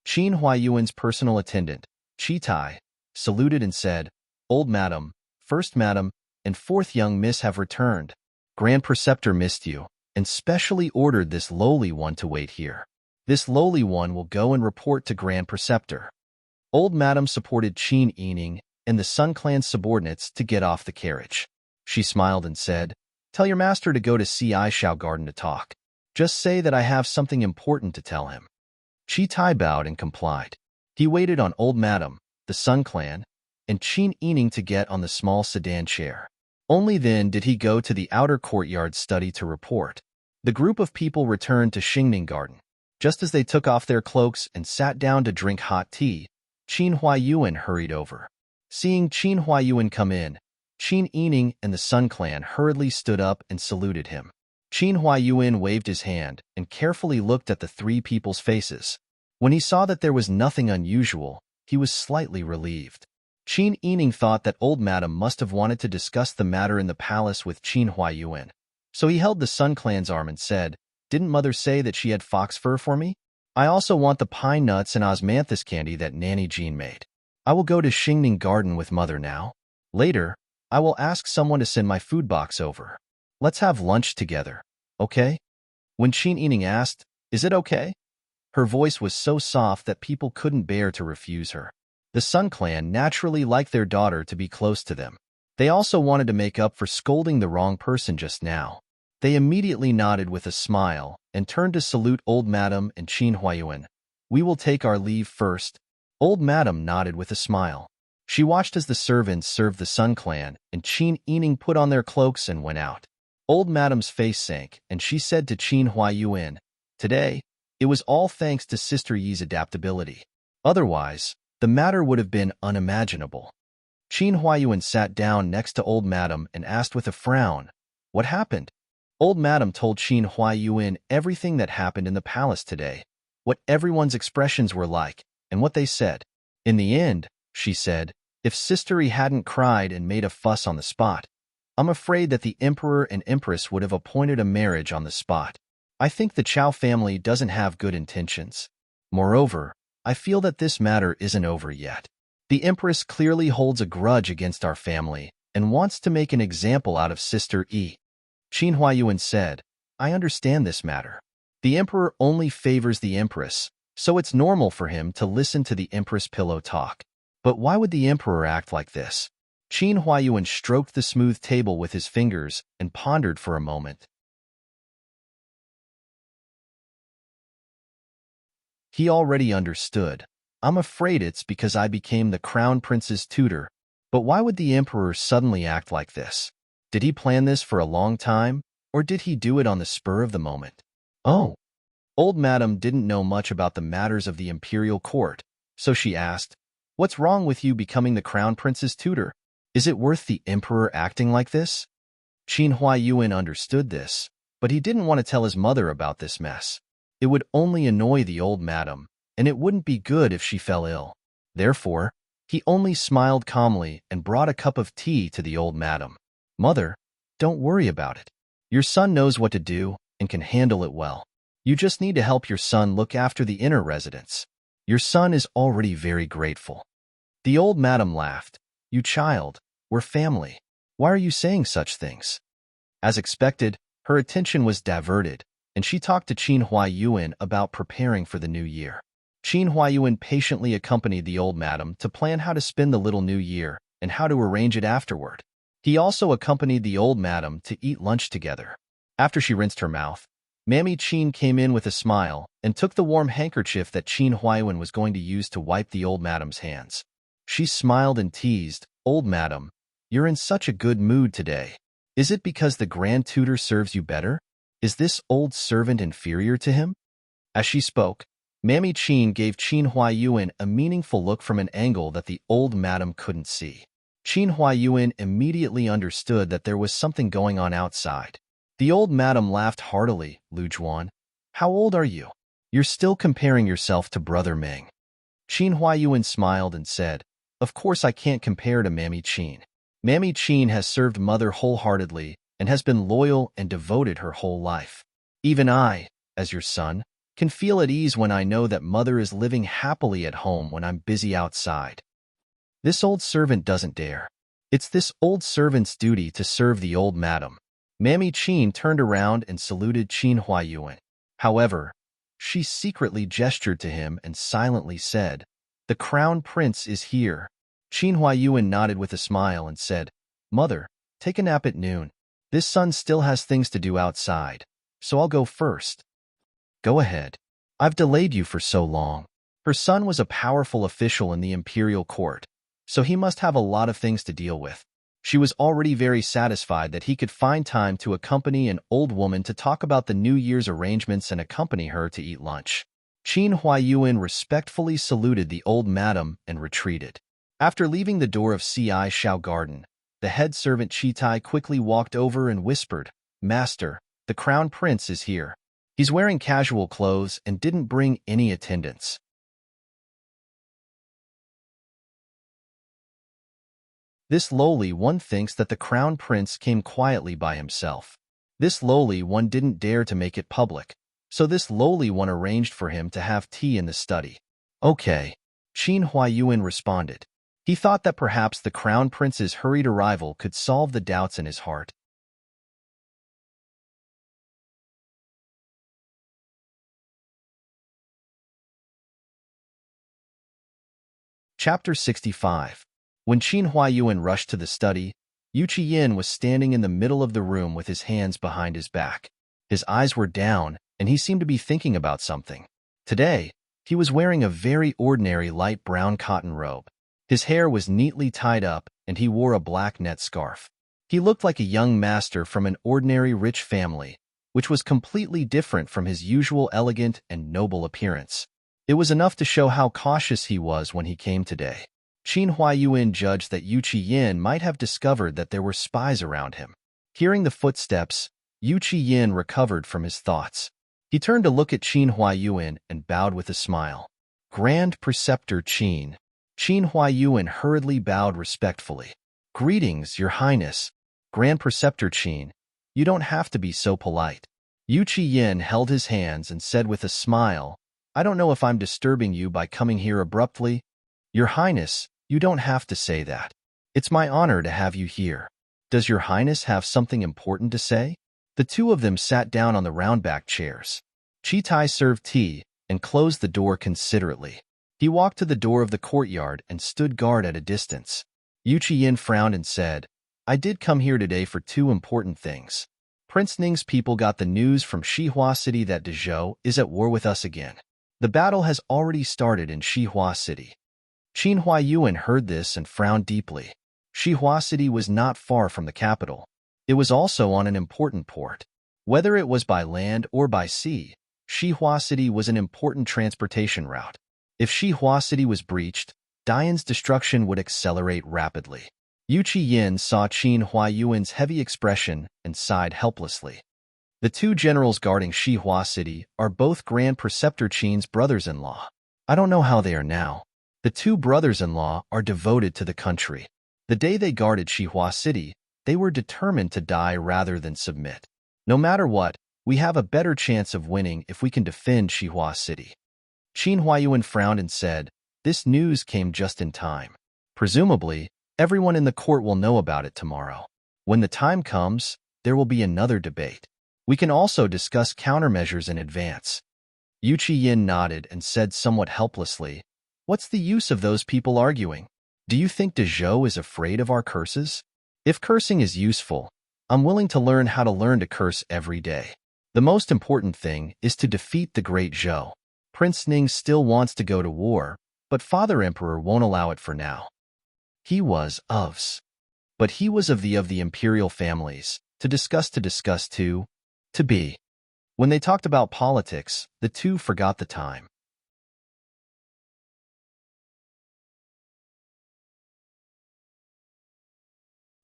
Qin Huayuan's personal attendant, Qi Tai, saluted and said, "Old Madam, First Madam, and Fourth Young Miss have returned. Grand Preceptor missed you, and specially ordered this lowly one to wait here. This lowly one will go and report to Grand Preceptor." Old Madam supported Qin Yining and the Sun clan's subordinates to get off the carriage. She smiled and said, "Tell your master to go to Ci Shao Garden to talk. Just say that I have something important to tell him." Qi Tai bowed and complied. He waited on old Madam, the Sun clan, and Qin Yining to get on the small sedan chair. Only then did he go to the outer courtyard study to report. The group of people returned to Xingning Garden. Just as they took off their cloaks and sat down to drink hot tea, Qin Huayuan hurried over. Seeing Qin Huayuan come in, Qin Yining and the Sun clan hurriedly stood up and saluted him. Qin Huayuan waved his hand and carefully looked at the 3 people's faces. When he saw that there was nothing unusual, he was slightly relieved. Qin Yining thought that old Madam must have wanted to discuss the matter in the palace with Qin Huayuan. So he held the Sun clan's arm and said, "Didn't Mother say that she had fox fur for me? I also want the pine nuts and osmanthus candy that Nanny Jean made. I will go to Xingning Garden with Mother now. Later, I will ask someone to send my food box over. Let's have lunch together, okay?" When Qin Yining asked, "Is it okay?" her voice was so soft that people couldn't bear to refuse her. The Sun clan naturally liked their daughter to be close to them. They also wanted to make up for scolding the wrong person just now. They immediately nodded with a smile and turned to salute old Madam and Qin Huayuan. "We will take our leave first." Old Madam nodded with a smile. She watched as the servants served the Sun Clan, and Qin Yining put on their cloaks and went out. Old Madam's face sank, and she said to Qin Huayuan, "Today, it was all thanks to Sister Yi's adaptability. Otherwise, the matter would have been unimaginable." Qin Huayuan sat down next to Old Madam and asked with a frown, "What happened?" Old Madam told Qin Huayuan everything that happened in the palace today, what everyone's expressions were like, and what they said. In the end, she said, if Sister Yi hadn't cried and made a fuss on the spot, I'm afraid that the Emperor and Empress would have appointed a marriage on the spot. I think the Chao family doesn't have good intentions. Moreover, I feel that this matter isn't over yet. The Empress clearly holds a grudge against our family and wants to make an example out of Sister Yi. Qin Huayuan said, I understand this matter. The Emperor only favors the Empress, so it's normal for him to listen to the Empress pillow talk. But why would the Emperor act like this? Qin Huayuan stroked the smooth table with his fingers and pondered for a moment. He already understood. I'm afraid it's because I became the Crown Prince's tutor. But why would the Emperor suddenly act like this? Did he plan this for a long time, or did he do it on the spur of the moment? Oh. Old Madam didn't know much about the matters of the imperial court, so she asked, What's wrong with you becoming the Crown Prince's tutor? Is it worth the Emperor acting like this? Qin Huayuan understood this, but he didn't want to tell his mother about this mess. It would only annoy the old madam, and it wouldn't be good if she fell ill. Therefore, he only smiled calmly and brought a cup of tea to the old madam. Mother, don't worry about it. Your son knows what to do and can handle it well. You just need to help your son look after the inner residents. Your son is already very grateful. The old madam laughed. You child, we're family. Why are you saying such things? As expected, her attention was diverted, and she talked to Qin Huayuan about preparing for the new year. Qin Huayuan patiently accompanied the old madam to plan how to spend the little new year and how to arrange it afterward. He also accompanied the old madam to eat lunch together. After she rinsed her mouth, Mammy Qin came in with a smile and took the warm handkerchief that Qin Huayuan was going to use to wipe the old madam's hands. She smiled and teased, Old madam, you're in such a good mood today. Is it because the grand tutor serves you better? Is this old servant inferior to him? As she spoke, Mammy Qin gave Qin Huayuan a meaningful look from an angle that the old madam couldn't see. Qin Huayuan immediately understood that there was something going on outside. The old madam laughed heartily. Lu Juan, how old are you? You're still comparing yourself to Brother Meng. Qin Huayuan smiled and said, Of course I can't compare to Mammy Qin. Mammy Qin has served Mother wholeheartedly and has been loyal and devoted her whole life. Even I, as your son, can feel at ease when I know that Mother is living happily at home when I'm busy outside. This old servant doesn't dare. It's this old servant's duty to serve the old madam. Mammy Qin turned around and saluted Qin Huayuan. However, she secretly gestured to him and silently said, The Crown Prince is here. Qin Huayuan nodded with a smile and said, Mother, take a nap at noon. This son still has things to do outside, so I'll go first. Go ahead. I've delayed you for so long. Her son was a powerful official in the imperial court, so he must have a lot of things to deal with. She was already very satisfied that he could find time to accompany an old woman to talk about the New Year's arrangements and accompany her to eat lunch. Qin Huayuan respectfully saluted the old madam and retreated. After leaving the door of C.I. Shao Garden, the head servant Chitai quickly walked over and whispered, Master, the Crown Prince is here. He's wearing casual clothes and didn't bring any attendants. This lowly one thinks that the Crown Prince came quietly by himself. This lowly one didn't dare to make it public, so this lowly one arranged for him to have tea in the study. Okay, Qin Huayuan responded. He thought that perhaps the Crown Prince's hurried arrival could solve the doubts in his heart. Chapter 65. When Qin Huayuan rushed to the study, Yu Qiyin was standing in the middle of the room with his hands behind his back. His eyes were down, and he seemed to be thinking about something. Today, he was wearing a very ordinary light brown cotton robe. His hair was neatly tied up, and he wore a black net scarf. He looked like a young master from an ordinary rich family, which was completely different from his usual elegant and noble appearance. It was enough to show how cautious he was when he came today. Qin Huayuan judged that Yu Qiyin might have discovered that there were spies around him. Hearing the footsteps, Yu Qiyin recovered from his thoughts. He turned to look at Qin Huayuan and bowed with a smile. Grand Preceptor Qin. Qin Huayuan hurriedly bowed respectfully. Greetings, Your Highness. Grand Preceptor Qin, you don't have to be so polite. Yu Qiyin held his hands and said with a smile, I don't know if I'm disturbing you by coming here abruptly. Your Highness, you don't have to say that. It's my honor to have you here. Does Your Highness have something important to say? The two of them sat down on the round-back chairs. Chitai served tea and closed the door considerately. He walked to the door of the courtyard and stood guard at a distance. Yu Qiyin frowned and said, I did come here today for two important things. Prince Ning's people got the news from Shihua City that Dezhou is at war with us again. The battle has already started in Shihua City. Qin Huayuan heard this and frowned deeply. Shihua City was not far from the capital. It was also on an important port. Whether it was by land or by sea, Shihua City was an important transportation route. If Shihua City was breached, Dian's destruction would accelerate rapidly. Yu Qiyin saw Qin Huayuan's heavy expression and sighed helplessly. The two generals guarding Shihua City are both Grand Preceptor Qin's brothers-in-law. I don't know how they are now. The two brothers-in-law are devoted to the country. The day they guarded Shihua City, they were determined to die rather than submit. No matter what, we have a better chance of winning if we can defend Shihua City. Qin Huayuan frowned and said, This news came just in time. Presumably, everyone in the court will know about it tomorrow. When the time comes, there will be another debate. We can also discuss countermeasures in advance. Yu Qiyin nodded and said somewhat helplessly, What's the use of those people arguing? Do you think Dezhou is afraid of our curses? If cursing is useful, I'm willing to learn how to learn to curse every day. The most important thing is to defeat the great Zhou. Prince Ning still wants to go to war, but Father Emperor won't allow it for now. He was but he was of the imperial families, to discuss to be. When they talked about politics, the two forgot the time.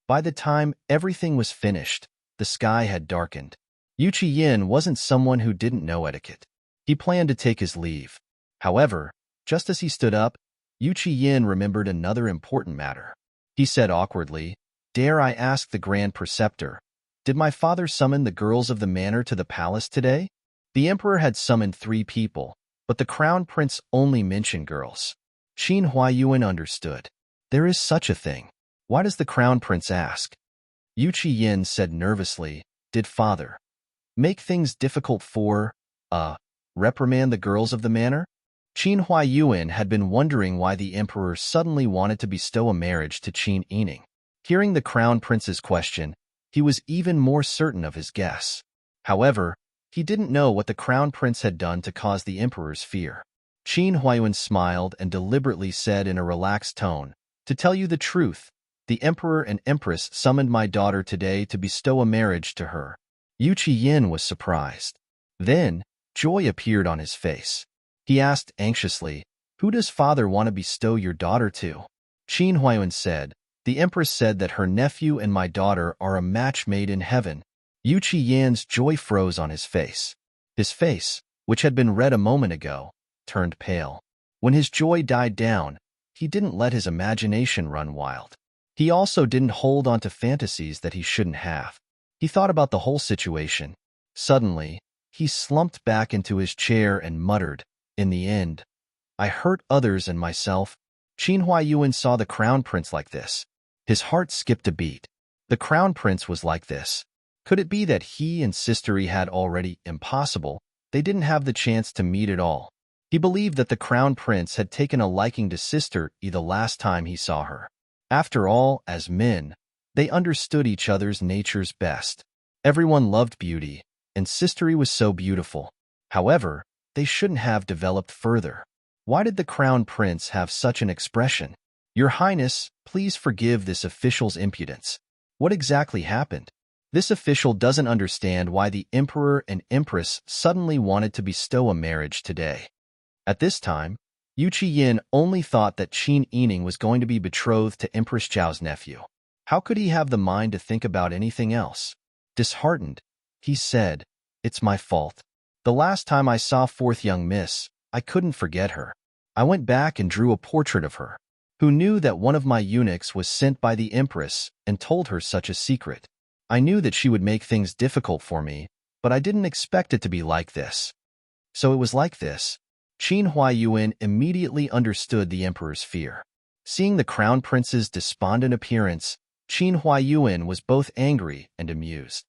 By the time everything was finished, the sky had darkened. Yu Qiyin wasn't someone who didn't know etiquette. He planned to take his leave. However, just as he stood up, Yu Qiyin remembered another important matter. He said awkwardly, Dare I ask the Grand Preceptor, did my father summon the girls of the manor to the palace today? The emperor had summoned 3 people, but the crown prince only mentioned girls. Qin Huayuan understood. There is such a thing. Why does the crown prince ask? Yu Qiyin said nervously, Did father make things difficult for, reprimand the girls of the manor? Qin Huayuan had been wondering why the emperor suddenly wanted to bestow a marriage to Qin Yining. Hearing the crown prince's question, he was even more certain of his guess. However, he didn't know what the crown prince had done to cause the emperor's fear. Qin Huayuan smiled and deliberately said in a relaxed tone, To tell you the truth, the emperor and empress summoned my daughter today to bestow a marriage to her. Yu Qiyin was surprised. Then, joy appeared on his face. He asked anxiously, Who does father want to bestow your daughter to? Qin Huayuan said, The empress said that her nephew and my daughter are a match made in heaven. Yu Qiyin's joy froze on his face. His face, which had been red a moment ago, turned pale. When his joy died down, he didn't let his imagination run wild. He also didn't hold on to fantasies that he shouldn't have. He thought about the whole situation. Suddenly, he slumped back into his chair and muttered, In the end, I hurt others and myself. Qin Huayuan saw the crown prince like this. His heart skipped a beat. The crown prince was like this. Could it be that he and Sistery had already impossible? They didn't have the chance to meet at all. He believed that the crown prince had taken a liking to Sister E the last time he saw her. After all, as men, they understood each other's natures best. Everyone loved beauty, and Sistery was so beautiful. However, they shouldn't have developed further. Why did the crown prince have such an expression? Your Highness, please forgive this official's impudence. What exactly happened? This official doesn't understand why the Emperor and Empress suddenly wanted to bestow a marriage today. At this time, Yu Yin only thought that Qin Yining was going to be betrothed to Empress Zhao's nephew. How could he have the mind to think about anything else? Disheartened, he said, "It's my fault. The last time I saw fourth young miss, I couldn't forget her. I went back and drew a portrait of her, who knew that one of my eunuchs was sent by the Empress and told her such a secret. I knew that she would make things difficult for me, but I didn't expect it to be like this." So it was like this. Qin Huaiyuan immediately understood the emperor's fear. Seeing the crown prince's despondent appearance, Qin Huaiyuan was both angry and amused.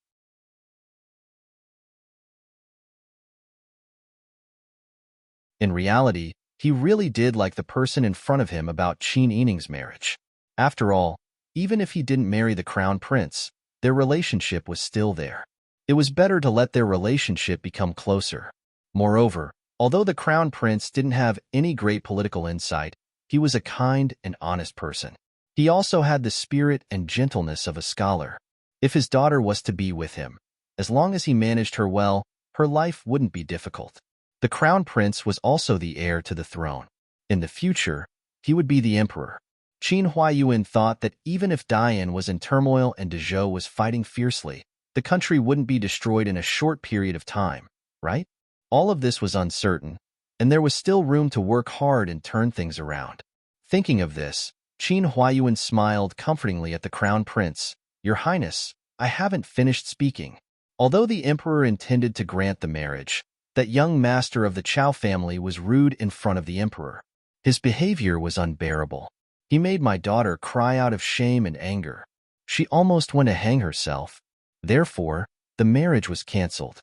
In reality, he really did like the person in front of him about Qin Yining's marriage. After all, even if he didn't marry the crown prince, their relationship was still there. It was better to let their relationship become closer. Moreover, although the crown prince didn't have any great political insight, he was a kind and honest person. He also had the spirit and gentleness of a scholar. If his daughter was to be with him, as long as he managed her well, her life wouldn't be difficult. The crown prince was also the heir to the throne. In the future, he would be the emperor. Qin Huaiyuan thought that even if Dian was in turmoil and Dezhou was fighting fiercely, the country wouldn't be destroyed in a short period of time, right? All of this was uncertain, and there was still room to work hard and turn things around. Thinking of this, Qin Huaiyuan smiled comfortingly at the crown prince. "Your Highness, I haven't finished speaking." Although the emperor intended to grant the marriage, that young master of the Chao family was rude in front of the emperor. His behavior was unbearable. He made my daughter cry out of shame and anger. She almost went to hang herself. Therefore, the marriage was cancelled.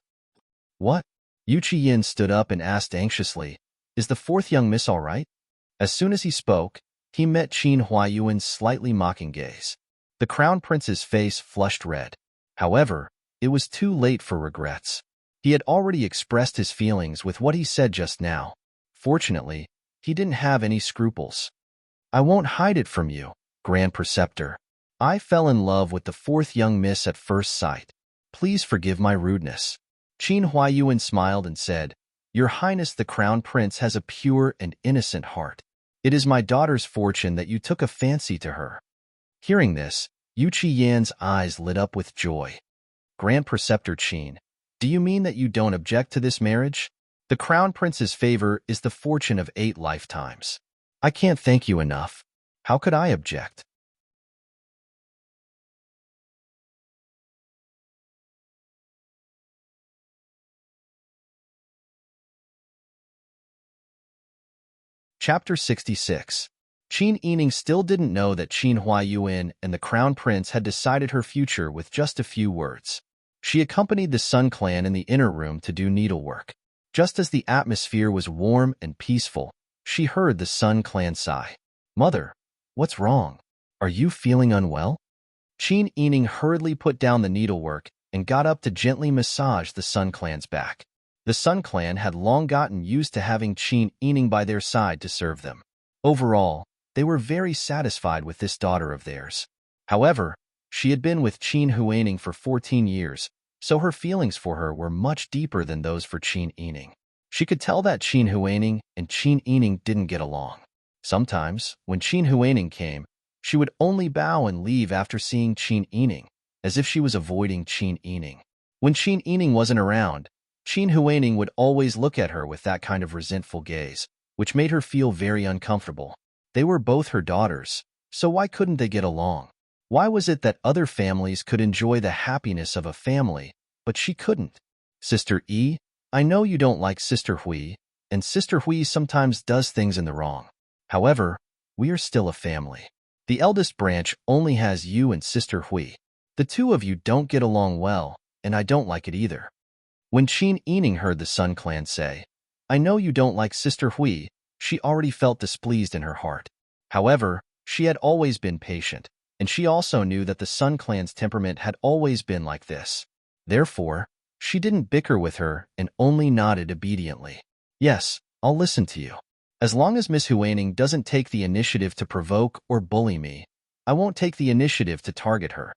What? Yu Yin stood up and asked anxiously, "Is the fourth young miss all right?" As soon as he spoke, he met Qin Huaiyuan's slightly mocking gaze. The crown prince's face flushed red. However, it was too late for regrets. He had already expressed his feelings with what he said just now. Fortunately, he didn't have any scruples. "I won't hide it from you, Grand Preceptor. I fell in love with the fourth young miss at first sight. Please forgive my rudeness." Qin Huaiyuan smiled and said, "Your Highness the Crown Prince has a pure and innocent heart. It is my daughter's fortune that you took a fancy to her." Hearing this, Yu Yan's eyes lit up with joy. "Grand Preceptor Qin, do you mean that you don't object to this marriage? The Crown Prince's favor is the fortune of 8 lifetimes. I can't thank you enough. How could I object?" Chapter 66. Qin Yining still didn't know that Qin Huaiyuan and the Crown Prince had decided her future with just a few words. She accompanied the Sun Clan in the inner room to do needlework. Just as the atmosphere was warm and peaceful, she heard the Sun Clan sigh. "Mother, what's wrong? Are you feeling unwell?" Qin Yining hurriedly put down the needlework and got up to gently massage the Sun Clan's back. The Sun Clan had long gotten used to having Qin Yining by their side to serve them. Overall, they were very satisfied with this daughter of theirs. However, she had been with Qin Huaining for 14 years, so her feelings for her were much deeper than those for Qin Yining. She could tell that Qin Huaining and Qin Yining didn't get along. Sometimes, when Qin Huaining came, she would only bow and leave after seeing Qin Yining, as if she was avoiding Qin Yining. When Qin Yining wasn't around, Qin Huaining would always look at her with that kind of resentful gaze, which made her feel very uncomfortable. They were both her daughters, so why couldn't they get along? Why was it that other families could enjoy the happiness of a family, but she couldn't? "Sister E, I know you don't like Sister Hui, and Sister Hui sometimes does things in the wrong. However, we are still a family. The eldest branch only has you and Sister Hui. The two of you don't get along well, and I don't like it either." When Qin Yining heard the Sun Clan say, "I know you don't like Sister Hui," she already felt displeased in her heart. However, she had always been patient, and she also knew that the Sun Clan's temperament had always been like this. Therefore, she didn't bicker with her and only nodded obediently. "Yes, I'll listen to you." As long as Miss Huaning doesn't take the initiative to provoke or bully me, I won't take the initiative to target her.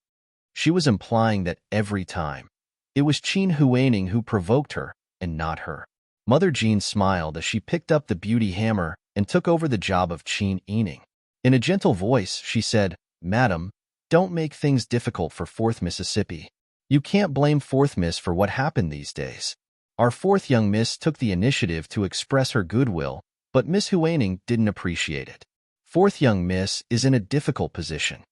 She was implying that every time, it was Qin Huaning who provoked her and not her. Mother Jean smiled as she picked up the beauty hammer and took over the job of Qin Ening. In a gentle voice, she said, "Madam, don't make things difficult for 4th Mississippi. You can't blame 4th Miss for what happened these days. Our 4th young Miss took the initiative to express her goodwill, but Miss Huaning didn't appreciate it. 4th young Miss is in a difficult position."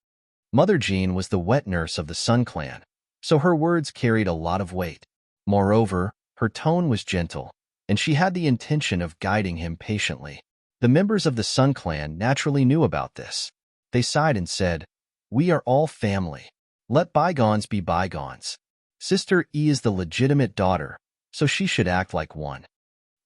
Mother Jean was the wet nurse of the Sun Clan, so her words carried a lot of weight. Moreover, her tone was gentle, and she had the intention of guiding him patiently. The members of the Sun Clan naturally knew about this. They sighed and said, "We are all family. Let bygones be bygones. Sister E is the legitimate daughter, so she should act like one."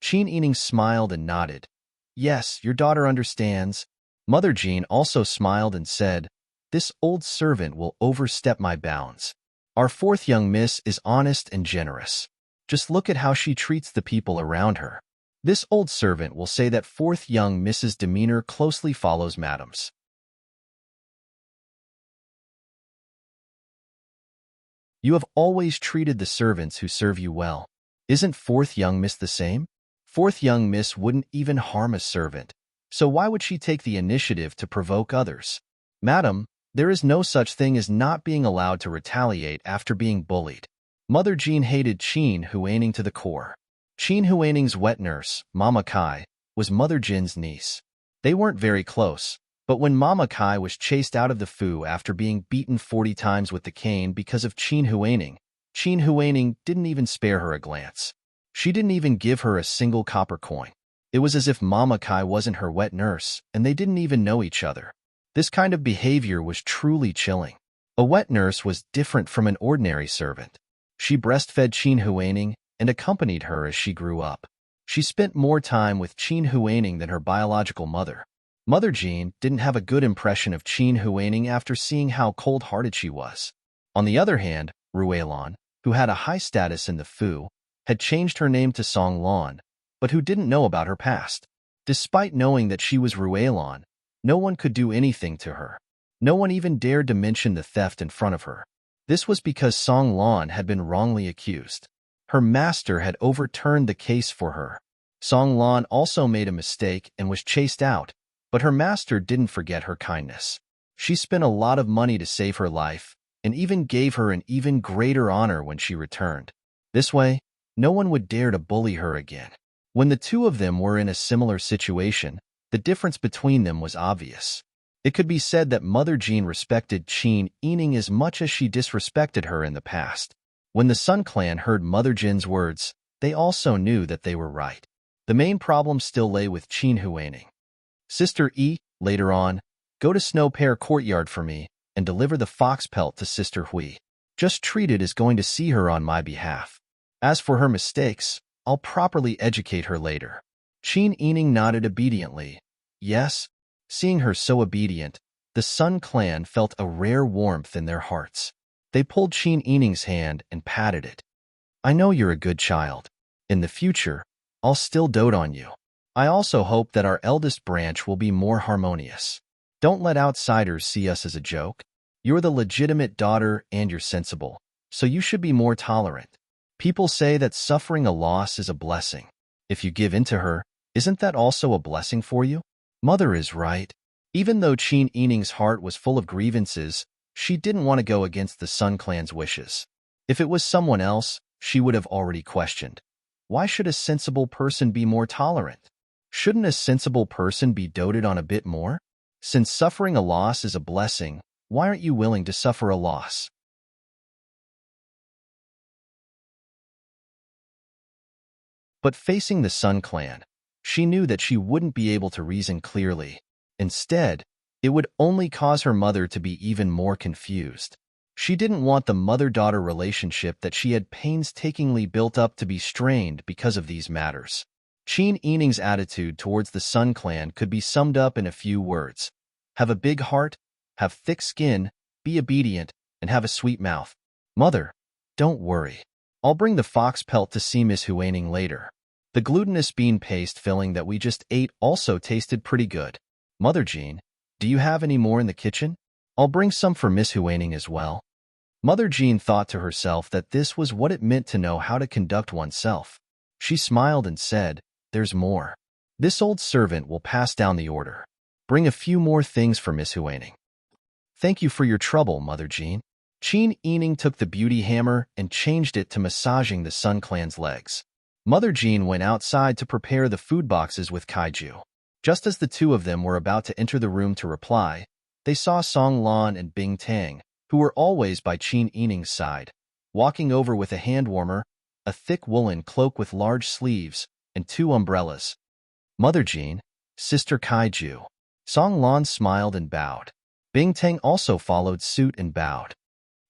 Qin Ening smiled and nodded. "Yes, your daughter understands." Mother Jean also smiled and said, "This old servant will overstep my bounds. Our 4th young Miss is honest and generous. Just look at how she treats the people around her. This old servant will say that 4th young Miss's demeanor closely follows Madam's." You have always treated the servants who serve you well. Isn't 4th young Miss the same? 4th young Miss wouldn't even harm a servant, so why would she take the initiative to provoke others? Madam, there is no such thing as not being allowed to retaliate after being bullied. Mother Jean hated Qin Huaning to the core. Qin Huaning's wet nurse, Mama Kai, was Mother Jin's niece. They weren't very close, but when Mama Kai was chased out of the Fu after being beaten 40 times with the cane because of Qin Huaning didn't even spare her a glance. She didn't even give her a single copper coin. It was as if Mama Kai wasn't her wet nurse, and they didn't even know each other. This kind of behavior was truly chilling. A wet nurse was different from an ordinary servant. She breastfed Qin Huaning and accompanied her as she grew up. She spent more time with Qin Huaning than her biological mother. Mother Jean didn't have a good impression of Qin Huaning after seeing how cold-hearted she was. On the other hand, Ruelan, who had a high status in the Fu, had changed her name to Song Lan, but who didn't know about her past. Despite knowing that she was Ruelan, no one could do anything to her. No one even dared to mention the theft in front of her. This was because Song Lan had been wrongly accused. Her master had overturned the case for her. Song Lan also made a mistake and was chased out, but her master didn't forget her kindness. She spent a lot of money to save her life, and even gave her an even greater honor when she returned. This way, no one would dare to bully her again. When the two of them were in a similar situation, the difference between them was obvious. It could be said that Mother Jean respected Qin Ening as much as she disrespected her in the past. When the Sun Clan heard Mother Jin's words, they also knew that they were right. The main problem still lay with Qin Huaning. "Sister E, later on, go to Snow Pear Courtyard for me and deliver the fox pelt to Sister Hui. Just treat it as going to see her on my behalf. As for her mistakes, I'll properly educate her later." Qin Ening nodded obediently. Yes, seeing her so obedient, the Sun Clan felt a rare warmth in their hearts. They pulled Qin Ening's hand and patted it. "I know you're a good child. In the future, I'll still dote on you. I also hope that our eldest branch will be more harmonious. Don't let outsiders see us as a joke. You're the legitimate daughter and you're sensible, so you should be more tolerant. People say that suffering a loss is a blessing. If you give in to her, isn't that also a blessing for you?" Mother is right. Even though Qin Ening's heart was full of grievances, she didn't want to go against the Sun Clan's wishes. If it was someone else, she would have already questioned. Why should a sensible person be more tolerant? Shouldn't a sensible person be doted on a bit more? Since suffering a loss is a blessing, why aren't you willing to suffer a loss? But facing the Sun Clan, she knew that she wouldn't be able to reason clearly. Instead, it would only cause her mother to be even more confused. She didn't want the mother-daughter relationship that she had painstakingly built up to be strained because of these matters. Qin Ening's attitude towards the Sun Clan could be summed up in a few words. Have a big heart, have thick skin, be obedient, and have a sweet mouth. Mother, don't worry. I'll bring the fox pelt to see Miss Huaning later. The glutinous bean paste filling that we just ate also tasted pretty good. Mother Jean, do you have any more in the kitchen? I'll bring some for Miss Huaning as well. Mother Jean thought to herself that this was what it meant to know how to conduct oneself. She smiled and said, "There's more. This old servant will pass down the order. Bring a few more things for Miss Huaning." "Thank you for your trouble, Mother Jean." Jean Ening took the beauty hammer and changed it to massaging the Sun Clan's legs. Mother Jean went outside to prepare the food boxes with Kaiju. Just as the two of them were about to enter the room to reply, they saw Song Lan and Bing Tang, who were always by Qin Ening's side, walking over with a hand warmer, a thick woolen cloak with large sleeves, and 2 umbrellas. "Mother Jean, Sister Kaiju." Song Lan smiled and bowed. Bing Tang also followed suit and bowed.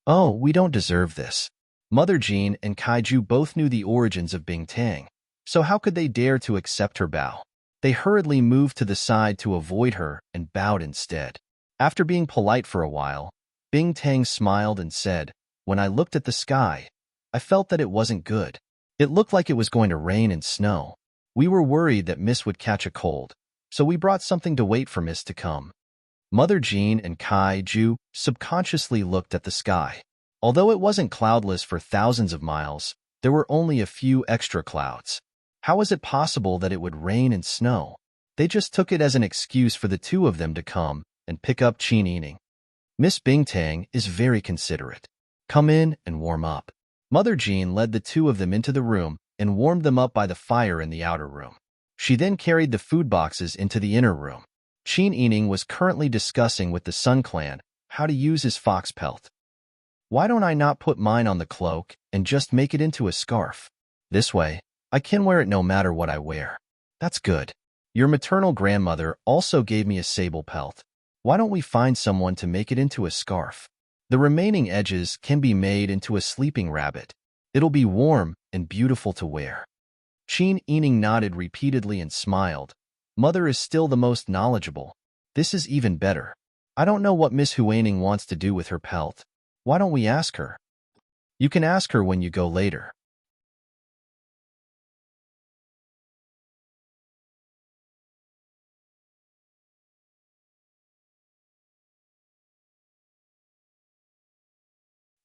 "Oh, we don't deserve this." Mother Jean and Kaiju both knew the origins of Bing Tang, so how could they dare to accept her bow? They hurriedly moved to the side to avoid her and bowed instead. After being polite for a while, Bing Tang smiled and said, "When I looked at the sky, I felt that it wasn't good. It looked like it was going to rain and snow. We were worried that Miss would catch a cold, so we brought something to wait for Miss to come." Mother Jean and Kaiju subconsciously looked at the sky. Although it wasn't cloudless for thousands of miles, there were only a few extra clouds. How was it possible that it would rain and snow? They just took it as an excuse for the two of them to come and pick up Qin Ening. "Miss Bing Tang is very considerate. Come in and warm up." Mother Jean led the two of them into the room and warmed them up by the fire in the outer room. She then carried the food boxes into the inner room. Qin Ening was currently discussing with the Sun Clan how to use his fox pelt. "Why don't I not put mine on the cloak and just make it into a scarf? This way, I can wear it no matter what I wear." "That's good. Your maternal grandmother also gave me a sable pelt. Why don't we find someone to make it into a scarf? The remaining edges can be made into a sleeping rabbit. It'll be warm and beautiful to wear." Qin Ening nodded repeatedly and smiled. Mother is still the most knowledgeable. This is even better. I don't know what Miss Huaning wants to do with her pelt. Why don't we ask her? You can ask her when you go later.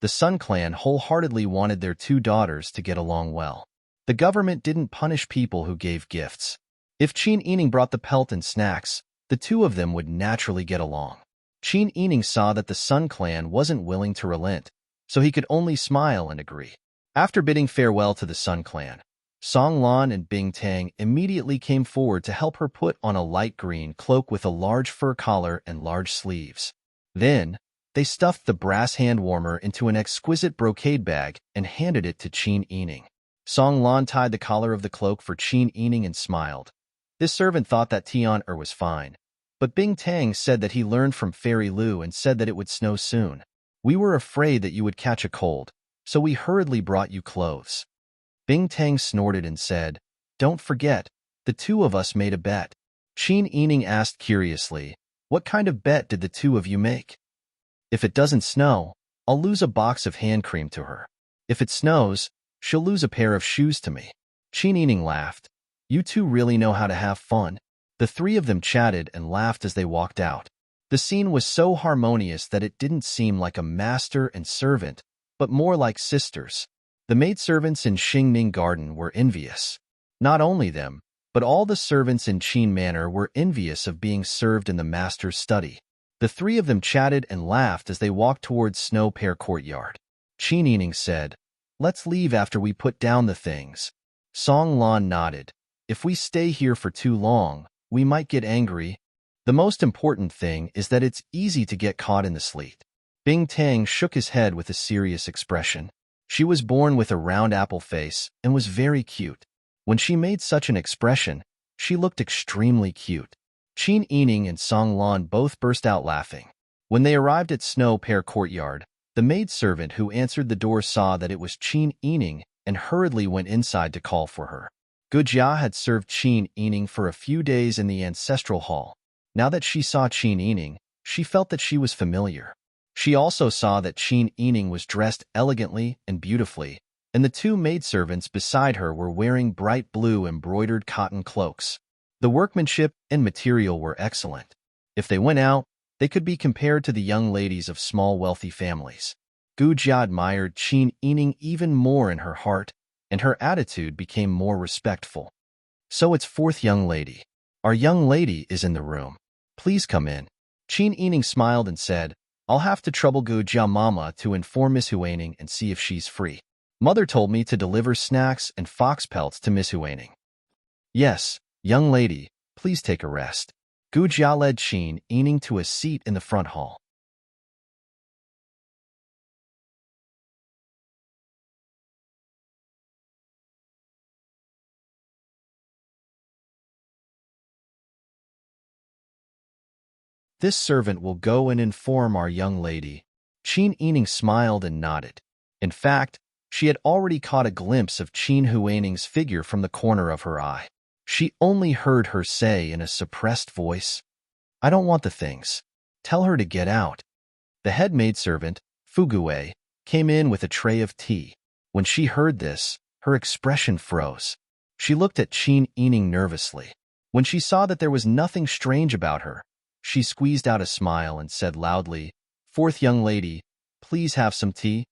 The Sun Clan wholeheartedly wanted their 2 daughters to get along well. The government didn't punish people who gave gifts. If Qin Ening brought the pelt and snacks, the two of them would naturally get along. Qin Ening saw that the Sun Clan wasn't willing to relent, so he could only smile and agree. After bidding farewell to the Sun Clan, Song Lan and Bing Tang immediately came forward to help her put on a light green cloak with a large fur collar and large sleeves. Then, they stuffed the brass hand warmer into an exquisite brocade bag and handed it to Qin Ening. Song Lan tied the collar of the cloak for Qin Ening and smiled. This servant thought that Tian was fine, but Bing Tang said that he learned from Fairy Lu and said that it would snow soon. "We were afraid that you would catch a cold, so we hurriedly brought you clothes." Bing Tang snorted and said, "Don't forget, the two of us made a bet." Qin Ening asked curiously, "What kind of bet did the two of you make?" "If it doesn't snow, I'll lose a box of hand cream to her. If it snows, she'll lose a pair of shoes to me." Qin Ening laughed. "You two really know how to have fun." The three of them chatted and laughed as they walked out. The scene was so harmonious that it didn't seem like a master and servant, but more like sisters. The maidservants in Xingning Garden were envious. Not only them, but all the servants in Qin Manor were envious of being served in the master's study. The three of them chatted and laughed as they walked towards Snow Pear Courtyard. Qin Ening said, "Let's leave after we put down the things." Song Lan nodded. "If we stay here for too long, we might get angry. The most important thing is that it's easy to get caught in the sleet." Bing Tang shook his head with a serious expression. She was born with a round apple face and was very cute. When she made such an expression, she looked extremely cute. Qin Ening and Song Lan both burst out laughing. When they arrived at Snow Pear Courtyard, the maidservant who answered the door saw that it was Qin Ening and hurriedly went inside to call for her. Gujia had served Qin Ening for a few days in the ancestral hall. Now that she saw Qin Ening, she felt that she was familiar. She also saw that Qin Ening was dressed elegantly and beautifully, and the two maidservants beside her were wearing bright blue embroidered cotton cloaks. The workmanship and material were excellent. If they went out, they could be compared to the young ladies of small wealthy families. Gu Jia admired Qin Yining even more in her heart, and her attitude became more respectful. So it's fourth young lady. Our young lady is in the room. Please come in. Qin Yining smiled and said, I'll have to trouble Gu Jia Mama to inform Miss Huaning and see if she's free. Mother told me to deliver snacks and fox pelts to Miss Huaning. Yes, young lady, please take a rest. Gu Jia led Qin Yining to a seat in the front hall. This servant will go and inform our young lady. Qin Yining smiled and nodded. In fact, she had already caught a glimpse of Qin Huaning's figure from the corner of her eye. She only heard her say in a suppressed voice, I don't want the things. Tell her to get out. The head maidservant, Fugui, came in with a tray of tea. When she heard this, her expression froze. She looked at Qin Yining nervously. When she saw that there was nothing strange about her, she squeezed out a smile and said loudly, Fourth young lady, please have some tea.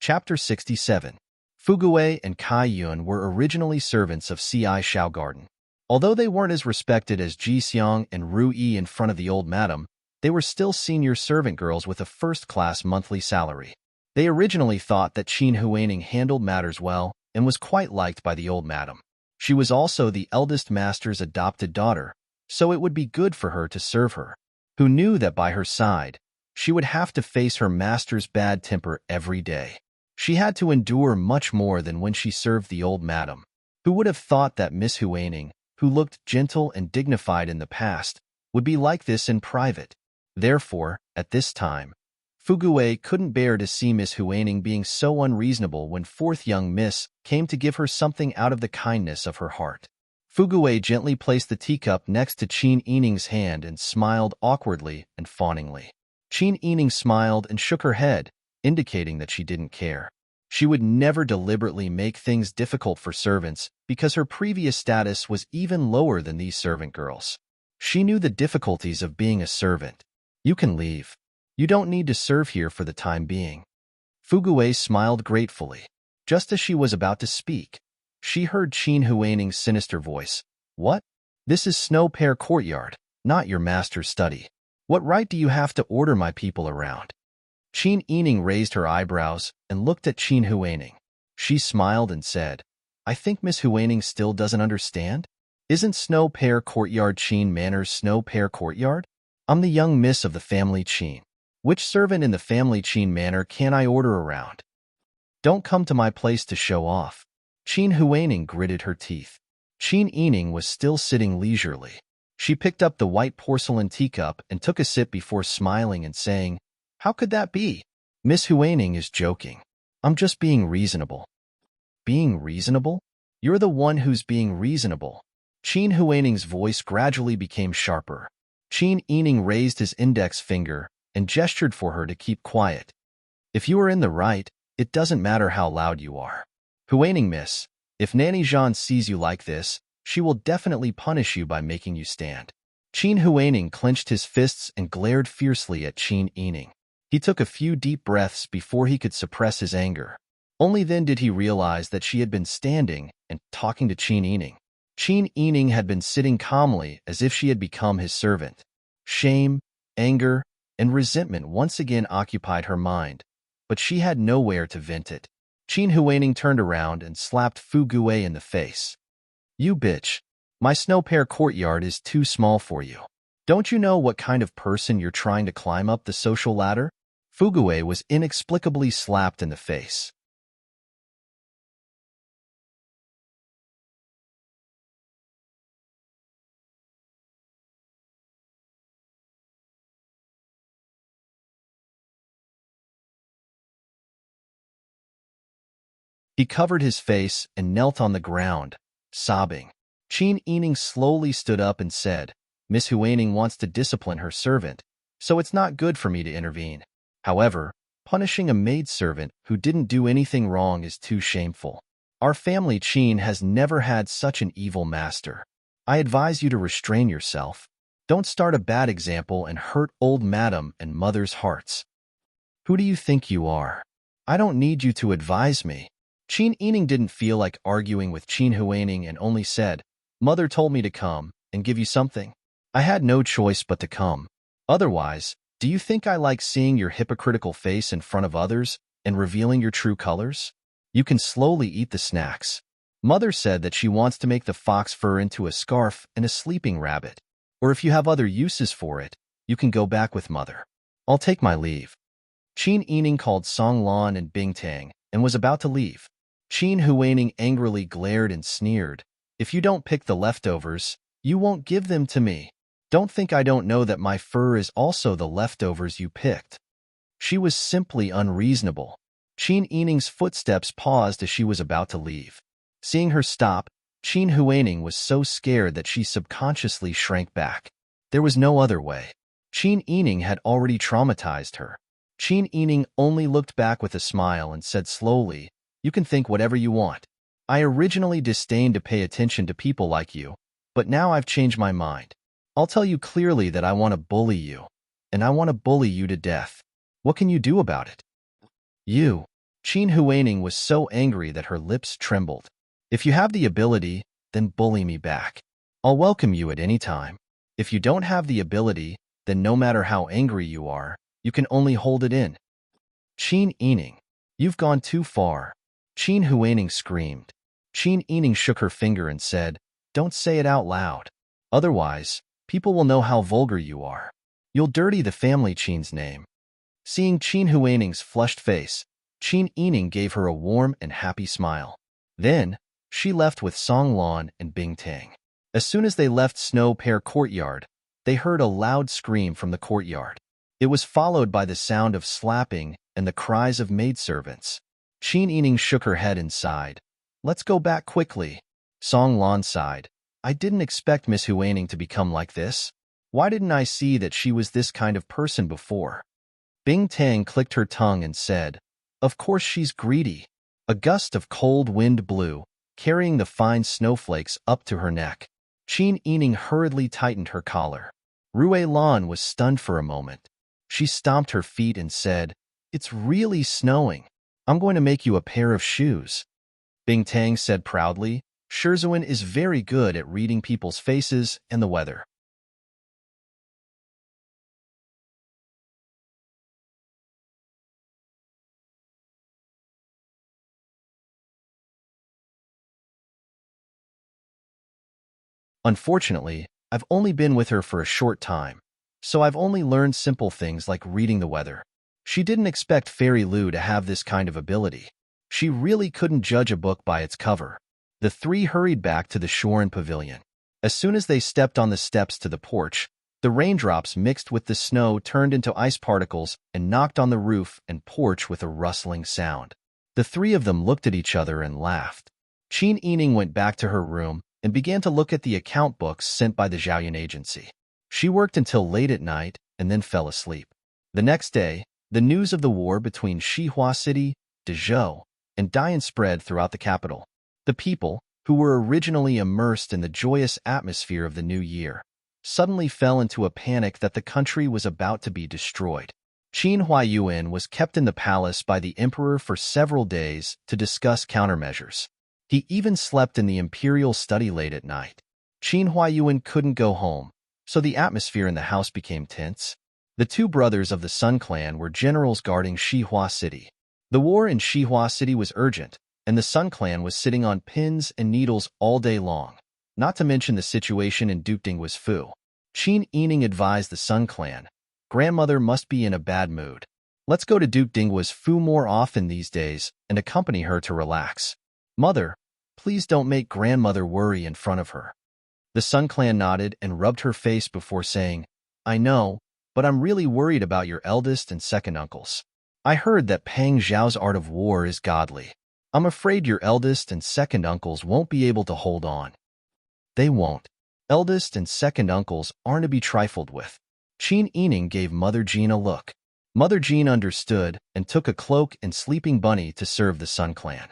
Chapter 67. Fugui and Kai Yun were originally servants of Ci Shao Garden. Although they weren't as respected as Ji Xiang and Ru Yi in front of the old madam, they were still senior servant girls with a first-class monthly salary. They originally thought that Qin Huaning handled matters well and was quite liked by the old madam. She was also the eldest master's adopted daughter, so it would be good for her to serve her, who knew that by her side, she would have to face her master's bad temper every day. She had to endure much more than when she served the old madam. Who would have thought that Miss Huaning, who looked gentle and dignified in the past, would be like this in private? Therefore, at this time, Fugui couldn't bear to see Miss Huaning being so unreasonable when fourth young Miss came to give her something out of the kindness of her heart. Fugui gently placed the teacup next to Qin Yining's hand and smiled awkwardly and fawningly. Qin Yining smiled and shook her head, indicating that she didn't care. She would never deliberately make things difficult for servants because her previous status was even lower than these servant girls. She knew the difficulties of being a servant. You can leave. You don't need to serve here for the time being. Fugui smiled gratefully. Just as she was about to speak, she heard Qin Huaning's sinister voice. What? This is Snow Pear Courtyard, not your master's study. What right do you have to order my people around? Qin Yining raised her eyebrows and looked at Qin Huaning. She smiled and said, I think Miss Huaning still doesn't understand? Isn't Snow Pear Courtyard Qin Manor's Snow Pear Courtyard? I'm the young miss of the family Qin. Which servant in the family Qin Manor can I order around? Don't come to my place to show off. Qin Huaning gritted her teeth. Qin Yining was still sitting leisurely. She picked up the white porcelain teacup and took a sip before smiling and saying, How could that be? Miss Huaning is joking. I'm just being reasonable. Being reasonable? You're the one who's being reasonable. Qin Huaning's voice gradually became sharper. Qin Yining raised his index finger and gestured for her to keep quiet. If you are in the right, it doesn't matter how loud you are. Huaning miss, if Nanny Jean sees you like this, she will definitely punish you by making you stand. Qin Huaning clenched his fists and glared fiercely at Qin Yining. He took a few deep breaths before he could suppress his anger. Only then did he realize that she had been standing and talking to Qin Yining. Qin Yining had been sitting calmly as if she had become his servant. Shame, anger, and resentment once again occupied her mind, but she had nowhere to vent it. Qin Huaning turned around and slapped Fugui in the face. You bitch. My Snow Pear Courtyard is too small for you. Don't you know what kind of person you're trying to climb up the social ladder? Fugui was inexplicably slapped in the face. He covered his face and knelt on the ground, sobbing. Qin Yining slowly stood up and said, Miss Huaning wants to discipline her servant, so it's not good for me to intervene. However, punishing a maidservant who didn't do anything wrong is too shameful. Our family Qin has never had such an evil master. I advise you to restrain yourself. Don't start a bad example and hurt old madam and mother's hearts. Who do you think you are? I don't need you to advise me. Qin Yining didn't feel like arguing with Qin Huaning and only said, Mother told me to come and give you something. I had no choice but to come. Otherwise, do you think I like seeing your hypocritical face in front of others and revealing your true colors? You can slowly eat the snacks. Mother said that she wants to make the fox fur into a scarf and a sleeping rabbit. Or if you have other uses for it, you can go back with Mother. I'll take my leave. Qin Yining called Song Lan and Bing Tang and was about to leave. Qin Huaning angrily glared and sneered, If you don't pick the leftovers, you won't give them to me. Don't think I don't know that my fur is also the leftovers you picked. She was simply unreasonable. Qin Yining's footsteps paused as she was about to leave. Seeing her stop, Qin Huaning was so scared that she subconsciously shrank back. There was no other way. Qin Yining had already traumatized her. Qin Yining only looked back with a smile and said slowly, You can think whatever you want. I originally disdained to pay attention to people like you, but now I've changed my mind. I'll tell you clearly that I want to bully you, and I want to bully you to death. What can you do about it? You. Qin Huaning was so angry that her lips trembled. If you have the ability, then bully me back. I'll welcome you at any time. If you don't have the ability, then no matter how angry you are, you can only hold it in. Qin Yining, you've gone too far. Qin Huaning screamed. Qin Yining shook her finger and said, Don't say it out loud. Otherwise, people will know how vulgar you are. You'll dirty the family Qin's name. Seeing Qin Huaning's flushed face, Qin Yining gave her a warm and happy smile. Then, she left with Song Lan and Bing Tang. As soon as they left Snow Pear Courtyard, they heard a loud scream from the courtyard. It was followed by the sound of slapping and the cries of maidservants. Qin Yining shook her head and sighed. Let's go back quickly. Song Lan sighed. I didn't expect Miss Huaning to become like this. Why didn't I see that she was this kind of person before? Bing Tang clicked her tongue and said, Of course she's greedy. A gust of cold wind blew, carrying the fine snowflakes up to her neck. Qin Yining hurriedly tightened her collar. Rui Lan was stunned for a moment. She stomped her feet and said, It's really snowing. I'm going to make you a pair of shoes. Bing Tang said proudly, Shizuan is very good at reading people's faces and the weather. Unfortunately, I've only been with her for a short time, so I've only learned simple things like reading the weather. She didn't expect Fairy Lu to have this kind of ability. She really couldn't judge a book by its cover. The three hurried back to the shore and pavilion. As soon as they stepped on the steps to the porch, the raindrops mixed with the snow turned into ice particles and knocked on the roof and porch with a rustling sound. The three of them looked at each other and laughed. Qin Yining went back to her room and began to look at the account books sent by the Zhaoyan agency. She worked until late at night and then fell asleep. The next day, the news of the war between Xihua City, Dezhou, and Dian spread throughout the capital. The people, who were originally immersed in the joyous atmosphere of the new year, suddenly fell into a panic that the country was about to be destroyed. Qin Huaiyuan was kept in the palace by the emperor for several days to discuss countermeasures. He even slept in the imperial study late at night. Qin Huaiyuan couldn't go home, so the atmosphere in the house became tense. The two brothers of the Sun Clan were generals guarding Xihua City. The war in Xihua City was urgent, and the Sun Clan was sitting on pins and needles all day long, not to mention the situation in Dupdingwa's Fu. Qin Yining advised the Sun Clan, Grandmother must be in a bad mood. Let's go to Dupdingwa's Fu more often these days and accompany her to relax. Mother, please don't make Grandmother worry in front of her. The Sun Clan nodded and rubbed her face before saying, I know, but I'm really worried about your eldest and second uncles. I heard that Pang Zhao's art of war is godly. I'm afraid your eldest and second uncles won't be able to hold on. They won't. Eldest and second uncles aren't to be trifled with. Qin Yining gave Mother Jean a look. Mother Jean understood and took a cloak and sleeping bunny to serve the Sun Clan.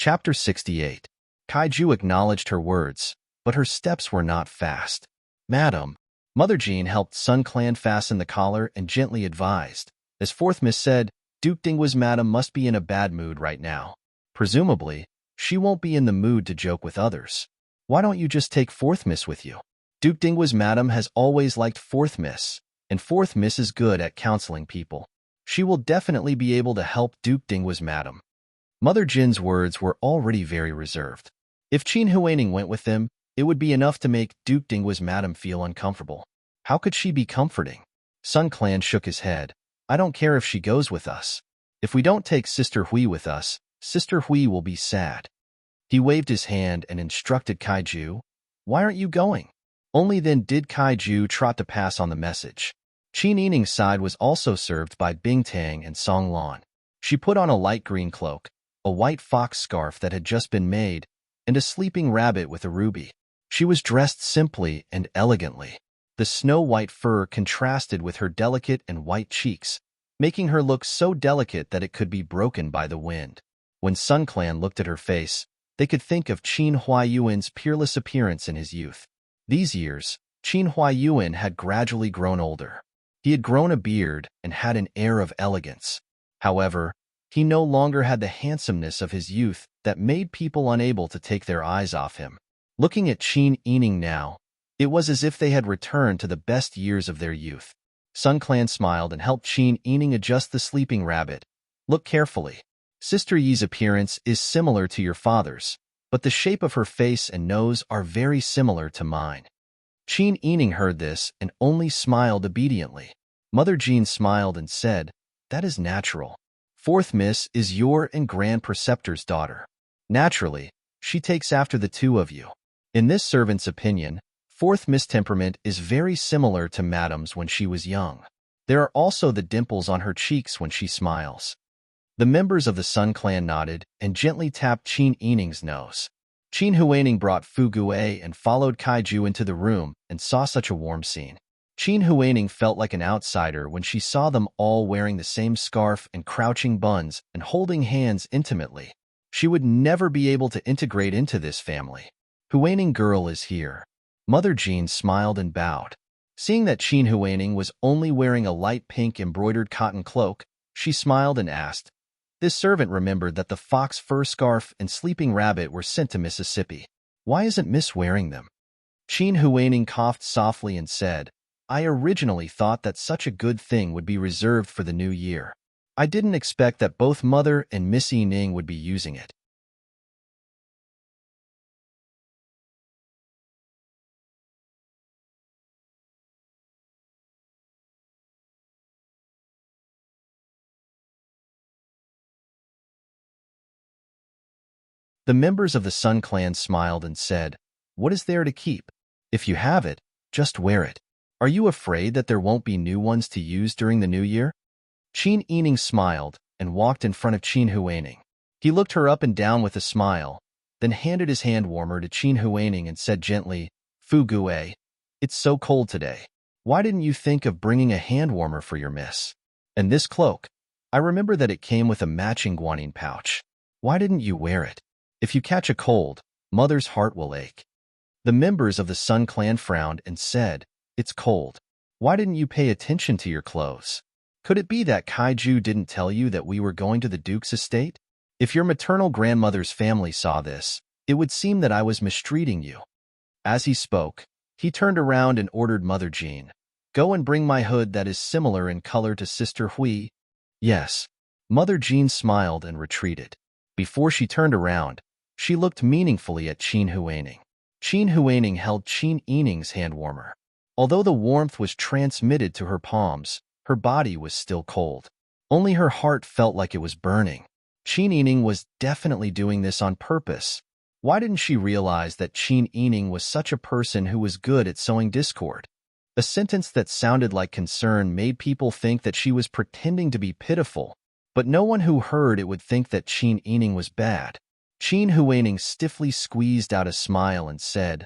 Chapter 68. Kaiju acknowledged her words, but her steps were not fast. Madam, Mother Jean helped Sun Clan fasten the collar and gently advised. As Fourth Miss said, Duke Dingwa's madam must be in a bad mood right now. Presumably, she won't be in the mood to joke with others. Why don't you just take Fourth Miss with you? Duke Dingwa's madam has always liked Fourth Miss, and Fourth Miss is good at counseling people. She will definitely be able to help Duke Dingwa's madam. Mother Jin's words were already very reserved. If Qin Huaining went with them, it would be enough to make Duke Dingwa's madam feel uncomfortable. How could she be comforting? Sun Clan shook his head. I don't care if she goes with us. If we don't take Sister Hui with us, Sister Hui will be sad. He waved his hand and instructed Kaiju. Why aren't you going? Only then did Kaiju trot to pass on the message. Qin Yining's side was also served by Bing Tang and Song Lan. She put on a light green cloak, a white fox scarf that had just been made, and a sleeping rabbit with a ruby. She was dressed simply and elegantly. The snow-white fur contrasted with her delicate and white cheeks, making her look so delicate that it could be broken by the wind. When Sun Clan looked at her face, they could think of Qin Huaiyuan's peerless appearance in his youth. These years, Qin Huaiyuan had gradually grown older. He had grown a beard and had an air of elegance. However, he no longer had the handsomeness of his youth that made people unable to take their eyes off him. Looking at Qin Yining now, it was as if they had returned to the best years of their youth. Sun Clan smiled and helped Qin Yining adjust the sleeping rabbit. Look carefully. Sister Yi's appearance is similar to your father's, but the shape of her face and nose are very similar to mine. Qin Yining heard this and only smiled obediently. Mother Jean smiled and said, That is natural. Fourth Miss is your and Grand Preceptor's daughter. Naturally, she takes after the two of you. In this servant's opinion, Fourth Miss' temperament is very similar to Madam's when she was young. There are also the dimples on her cheeks when she smiles. The members of the Sun Clan nodded and gently tapped Qin Yining's nose. Qin Huaining brought Fu Gue and followed Kaiju into the room and saw such a warm scene. Qin Huaining felt like an outsider when she saw them all wearing the same scarf and crouching buns and holding hands intimately. She would never be able to integrate into this family. Huaining girl is here. Mother Jean smiled and bowed. Seeing that Qin Huaining was only wearing a light pink embroidered cotton cloak, she smiled and asked. This servant remembered that the fox fur scarf and sleeping rabbit were sent to Mississippi. Why isn't Miss wearing them? Qin Huaining coughed softly and said, I originally thought that such a good thing would be reserved for the new year. I didn't expect that both Mother and Miss Yining would be using it. The members of the Sun Clan smiled and said, What is there to keep? If you have it, just wear it. Are you afraid that there won't be new ones to use during the new year? Qin Yining smiled and walked in front of Qin Huaining. He looked her up and down with a smile, then handed his hand warmer to Qin Huaining and said gently, Fu Gue, it's so cold today. Why didn't you think of bringing a hand warmer for your miss? And this cloak, I remember that it came with a matching guanine pouch. Why didn't you wear it? If you catch a cold, Mother's heart will ache. The members of the Sun Clan frowned and said, It's cold. Why didn't you pay attention to your clothes? Could it be that Kaiju didn't tell you that we were going to the Duke's estate? If your maternal grandmother's family saw this, it would seem that I was mistreating you. As he spoke, he turned around and ordered Mother Jean, Go and bring my hood that is similar in color to Sister Hui. Yes. Mother Jean smiled and retreated. Before she turned around, she looked meaningfully at Qin Huaining. Qin Huaining held Qin Yining's hand warmer. Although the warmth was transmitted to her palms, her body was still cold. Only her heart felt like it was burning. Qin Yining was definitely doing this on purpose. Why didn't she realize that Qin Yining was such a person who was good at sowing discord? A sentence that sounded like concern made people think that she was pretending to be pitiful, but no one who heard it would think that Qin Yining was bad. Qin Huaining stiffly squeezed out a smile and said,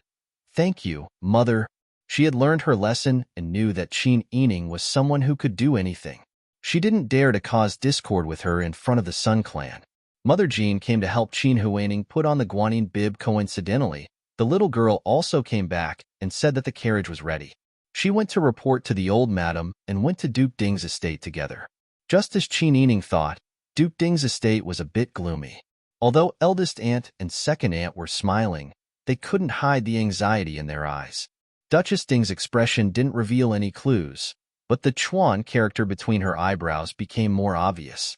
"Thank you, Mother." She had learned her lesson and knew that Qin Yining was someone who could do anything. She didn't dare to cause discord with her in front of the Sun Clan. Mother Jean came to help Qin Huaining put on the guanyin bib. Coincidentally, the little girl also came back and said that the carriage was ready. She went to report to the old madam and went to Duke Ding's estate together. Just as Qin Yining thought, Duke Ding's estate was a bit gloomy. Although eldest aunt and second aunt were smiling, they couldn't hide the anxiety in their eyes. Duchess Ding's expression didn't reveal any clues, but the Chuan character between her eyebrows became more obvious.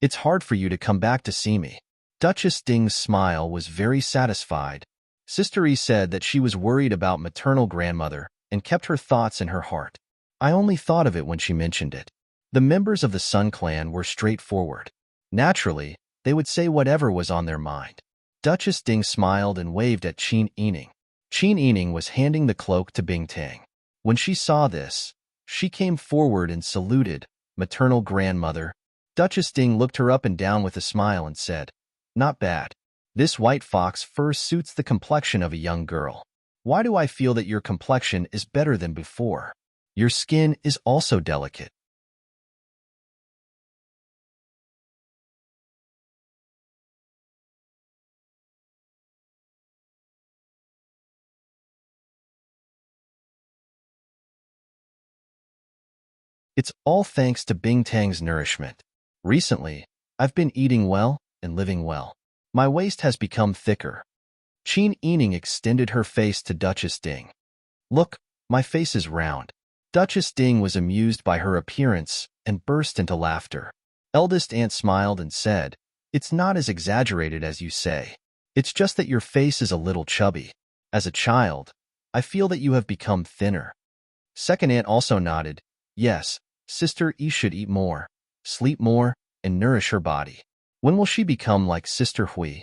"It's hard for you to come back to see me." Duchess Ding's smile was very satisfied. Sister Yi said that she was worried about maternal grandmother and kept her thoughts in her heart. I only thought of it when she mentioned it. The members of the Sun Clan were straightforward. Naturally, they would say whatever was on their mind. Duchess Ding smiled and waved at Qin Yining. Qin Yining was handing the cloak to Bing Tang. When she saw this, she came forward and saluted, "Maternal grandmother." Duchess Ding looked her up and down with a smile and said, "Not bad. This white fox fur suits the complexion of a young girl. Why do I feel that your complexion is better than before? Your skin is also delicate." It's all thanks to Bing Tang's nourishment. Recently, I've been eating well and living well. My waist has become thicker. Qin Yining extended her face to Duchess Ding. "Look, my face is round." Duchess Ding was amused by her appearance and burst into laughter. Eldest aunt smiled and said, "It's not as exaggerated as you say. It's just that your face is a little chubby. As a child, I feel that you have become thinner." Second aunt also nodded. "Yes, Sister Yi should eat more, sleep more, and nourish her body. When will she become like Sister Hui?"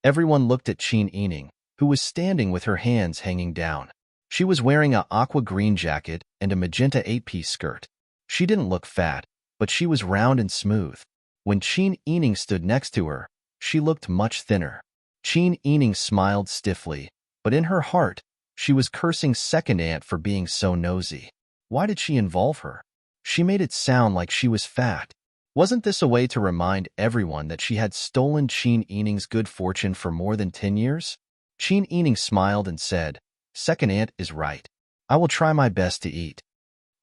Everyone looked at Qin Yining, who was standing with her hands hanging down. She was wearing an aqua green jacket and a magenta 8-piece skirt. She didn't look fat, but she was round and smooth. When Qin Yining stood next to her, she looked much thinner. Qin Yining smiled stiffly, but in her heart, she was cursing second aunt for being so nosy. Why did she involve her? She made it sound like she was fat. Wasn't this a way to remind everyone that she had stolen Qin Yining's good fortune for more than 10 years? Qin Yining smiled and said, "Second aunt is right. I will try my best to eat."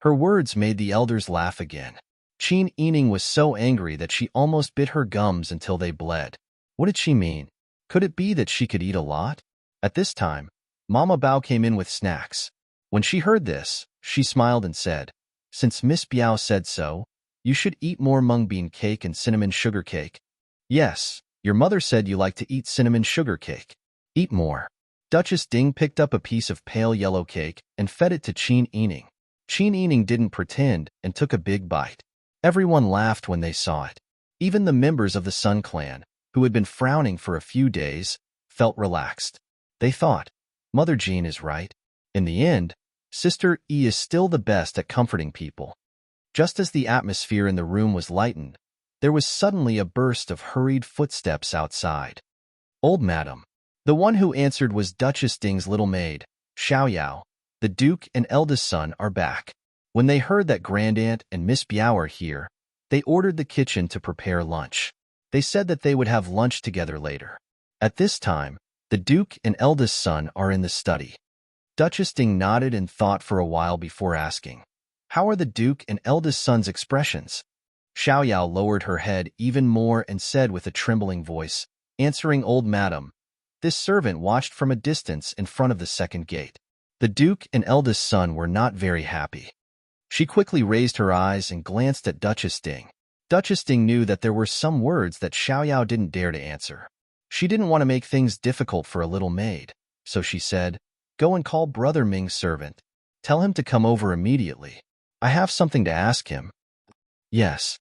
Her words made the elders laugh again. Qin Yining was so angry that she almost bit her gums until they bled. What did she mean? Could it be that she could eat a lot? At this time, Mama Bao came in with snacks. When she heard this, she smiled and said, "Since Miss Biao said so, you should eat more mung bean cake and cinnamon sugar cake." "Yes, your mother said you like to eat cinnamon sugar cake. Eat more." Duchess Ding picked up a piece of pale yellow cake and fed it to Qin Yining. Qin Yining didn't pretend and took a big bite. Everyone laughed when they saw it. Even the members of the Sun Clan, who had been frowning for a few days, felt relaxed. They thought, Mother Jean is right. In the end, Sister Yi is still the best at comforting people. Just as the atmosphere in the room was lightened, there was suddenly a burst of hurried footsteps outside. "Old Madam." The one who answered was Duchess Ding's little maid, Xiaoyao. "The Duke and eldest son are back." When they heard that Grandaunt and Miss Biao are here, they ordered the kitchen to prepare lunch. They said that they would have lunch together later. At this time, the Duke and eldest son are in the study. Duchess Ding nodded and thought for a while before asking, "How are the Duke and eldest son's expressions?" Xiaoyao lowered her head even more and said with a trembling voice, answering Old Madam, "This servant watched from a distance in front of the second gate." The Duke and eldest son were not very happy. She quickly raised her eyes and glanced at Duchess Ding. Duchess Ding knew that there were some words that Xiaoyao didn't dare to answer. She didn't want to make things difficult for a little maid, so she said, "Go and call Brother Ming's servant. Tell him to come over immediately. I have something to ask him." "Yes."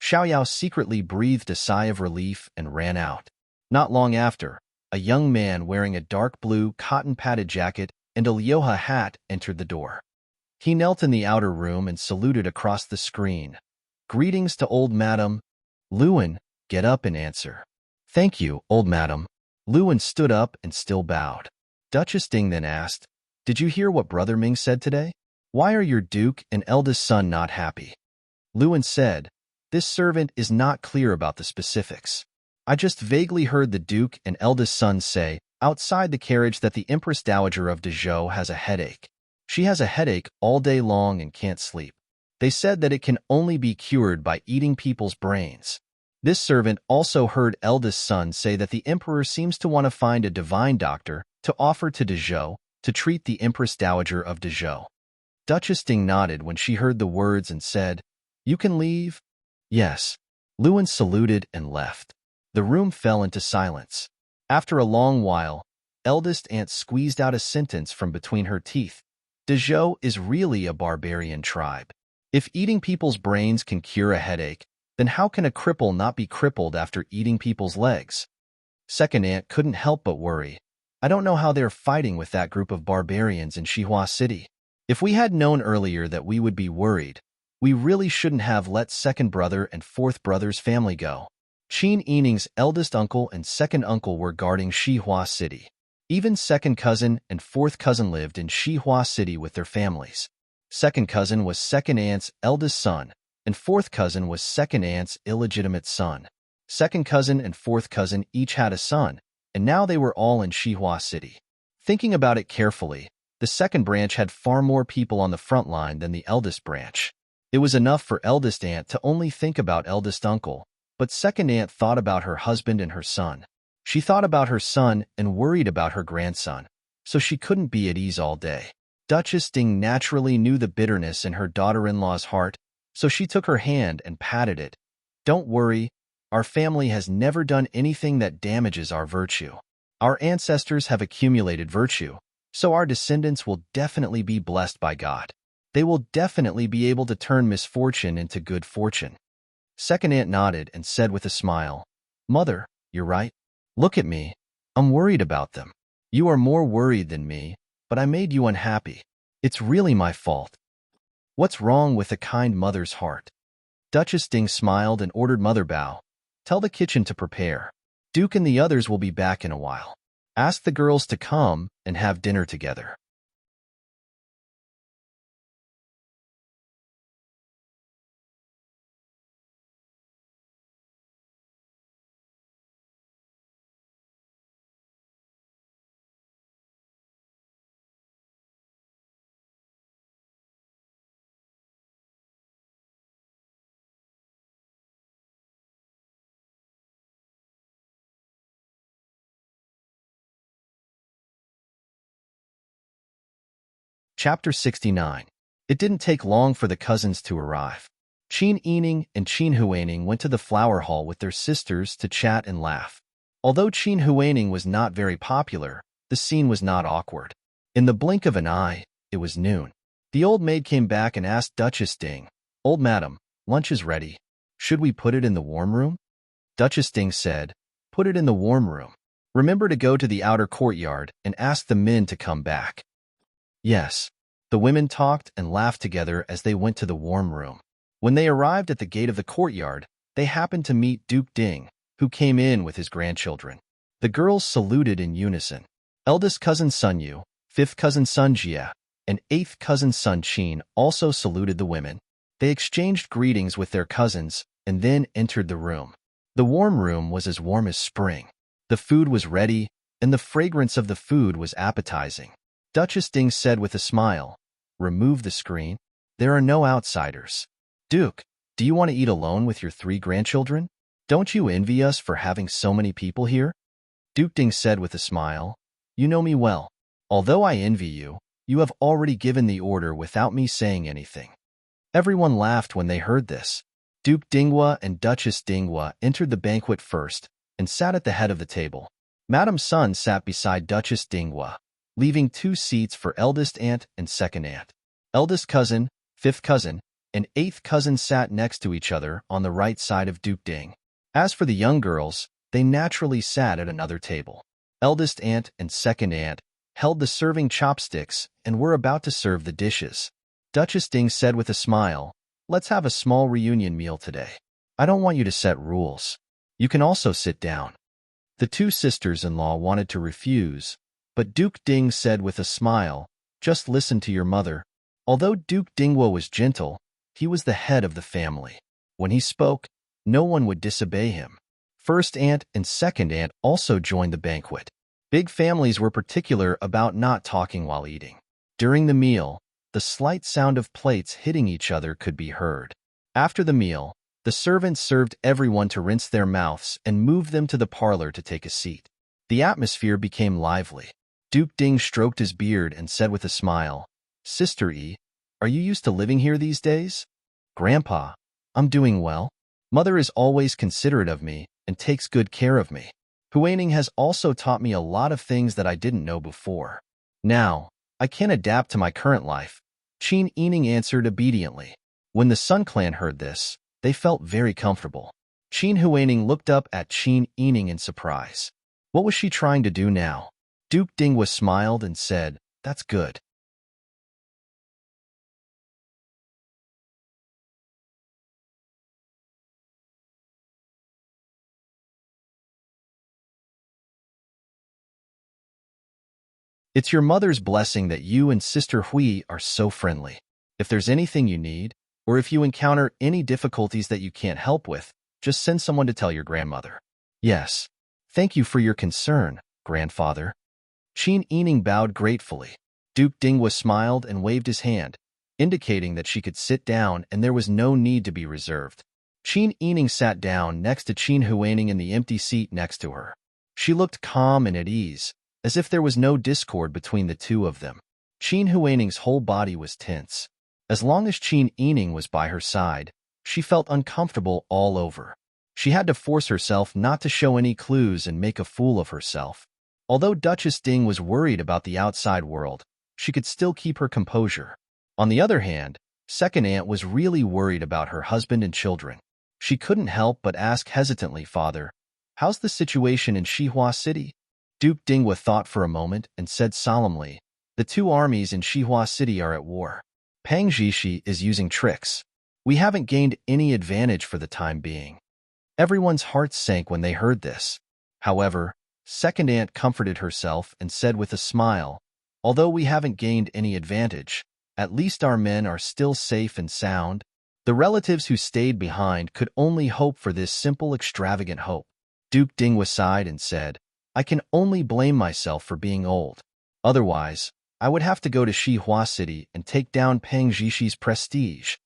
Xiaoyao secretly breathed a sigh of relief and ran out. Not long after, a young man wearing a dark blue cotton-padded jacket and a Lioha hat entered the door. He knelt in the outer room and saluted across the screen. "Greetings to old madam." "Luan, get up and answer." "Thank you, old madam." Luan stood up and still bowed. Duchess Ding then asked, "Did you hear what Brother Ming said today? Why are your duke and eldest son not happy?" Luan said, "This servant is not clear about the specifics. I just vaguely heard the duke and eldest son say, outside the carriage, that the Empress Dowager of Dezhou has a headache. She has a headache all day long and can't sleep. They said that it can only be cured by eating people's brains." This servant also heard eldest son say that the emperor seems to want to find a divine doctor to offer to Dezhou to treat the Empress Dowager of Dezhou. Duchess Ding nodded when she heard the words and said, "You can leave?" "Yes." Luan saluted and left. The room fell into silence. After a long while, eldest aunt squeezed out a sentence from between her teeth. "Dezhou is really a barbarian tribe. If eating people's brains can cure a headache, then how can a cripple not be crippled after eating people's legs?" Second aunt couldn't help but worry. "I don't know how they're fighting with that group of barbarians in Xihua City. If we had known earlier that we would be worried, we really shouldn't have let second brother and fourth brother's family go." Qin Yining's eldest uncle and second uncle were guarding Xihua City. Even second cousin and fourth cousin lived in Xihua City with their families. Second cousin was second aunt's eldest son, and fourth cousin was second aunt's illegitimate son. Second cousin and fourth cousin each had a son, and now they were all in Xihua City. Thinking about it carefully, the second branch had far more people on the front line than the eldest branch. It was enough for eldest aunt to only think about eldest uncle, but second aunt thought about her husband and her son. She thought about her son and worried about her grandson, so she couldn't be at ease all day. Duchess Ding naturally knew the bitterness in her daughter-in-law's heart, so she took her hand and patted it. "Don't worry, our family has never done anything that damages our virtue. Our ancestors have accumulated virtue, so our descendants will definitely be blessed by God. They will definitely be able to turn misfortune into good fortune." Second aunt nodded and said with a smile, "Mother, you're right. Look at me. I'm worried about them. You are more worried than me, but I made you unhappy. It's really my fault. What's wrong with a kind mother's heart?" Duchess Ding smiled and ordered Mother Bao, "Tell the kitchen to prepare. Duke and the others will be back in a while. Ask the girls to come and have dinner together." Chapter 69. It didn't take long for the cousins to arrive. Qin Yining and Qin Huaining went to the flower hall with their sisters to chat and laugh. Although Qin Huaining was not very popular, the scene was not awkward. In the blink of an eye, it was noon. The old maid came back and asked Duchess Ding, "Old madam, lunch is ready. Should we put it in the warm room?" Duchess Ding said, "Put it in the warm room. Remember to go to the outer courtyard and ask the men to come back." "Yes." The women talked and laughed together as they went to the warm room. When they arrived at the gate of the courtyard, they happened to meet Duke Ding, who came in with his grandchildren. The girls saluted in unison. Eldest cousin Sun Yu, fifth cousin Sun Jia, and eighth cousin Sun Qin also saluted the women. They exchanged greetings with their cousins and then entered the room. The warm room was as warm as spring. The food was ready, and the fragrance of the food was appetizing. Duchess Ding said with a smile, "Remove the screen. There are no outsiders. Duke, do you want to eat alone with your 3 grandchildren?" Don't you envy us for having so many people here? Duke Ding said with a smile. You know me well. Although I envy you, you have already given the order without me saying anything. Everyone laughed when they heard this. Duke Dinghua and Duchess Dinghua entered the banquet first and sat at the head of the table. Madame Sun sat beside Duchess Dinghua, leaving 2 seats for eldest aunt and second aunt. Eldest cousin, fifth cousin, and eighth cousin sat next to each other on the right side of Duke Ding. As for the young girls, they naturally sat at another table. Eldest aunt and second aunt held the serving chopsticks and were about to serve the dishes. Duchess Ding said with a smile, Let's have a small reunion meal today. I don't want you to set rules. You can also sit down. The 2 sisters-in-law wanted to refuse, but Duke Ding said with a smile, Just listen to your mother. Although Duke Dinghua was gentle, he was the head of the family. When he spoke, no one would disobey him. First aunt and second aunt also joined the banquet. Big families were particular about not talking while eating. During the meal, the slight sound of plates hitting each other could be heard. After the meal, the servants served everyone to rinse their mouths and moved them to the parlor to take a seat. The atmosphere became lively. Duke Ding stroked his beard and said with a smile, Sister Yi, are you used to living here these days? Grandpa, I'm doing well. Mother is always considerate of me and takes good care of me. Huaining has also taught me a lot of things that I didn't know before. Now, I can adapt to my current life. Qin Yining answered obediently. When the Sun Clan heard this, they felt very comfortable. Qin Huaining looked up at Qin Yining in surprise. What was she trying to do now? Duke Dinghua smiled and said, That's good. It's your mother's blessing that you and Sister Hui are so friendly. If there's anything you need, or if you encounter any difficulties that you can't help with, just send someone to tell your grandmother. Yes. Thank you for your concern, grandfather. Qin Yining bowed gratefully. Duke Dinghua smiled and waved his hand, indicating that she could sit down and there was no need to be reserved. Qin Yining sat down next to Qin Huaining in the empty seat next to her. She looked calm and at ease, as if there was no discord between the two of them. Qin Huaining's whole body was tense. As long as Qin Yining was by her side, she felt uncomfortable all over. She had to force herself not to show any clues and make a fool of herself. Although Duchess Ding was worried about the outside world, she could still keep her composure. On the other hand, second aunt was really worried about her husband and children. She couldn't help but ask hesitantly, Father, how's the situation in Xihua City? Duke Dinghua thought for a moment and said solemnly, The 2 armies in Xihua City are at war. Pang Zhishi is using tricks. We haven't gained any advantage for the time being. Everyone's hearts sank when they heard this. However, second aunt comforted herself and said with a smile, Although we haven't gained any advantage, at least our men are still safe and sound. The relatives who stayed behind could only hope for this simple, extravagant hope. Duke Dinghua sighed and said, I can only blame myself for being old. Otherwise, I would have to go to Xihua City and take down Pang Zhishi's prestige.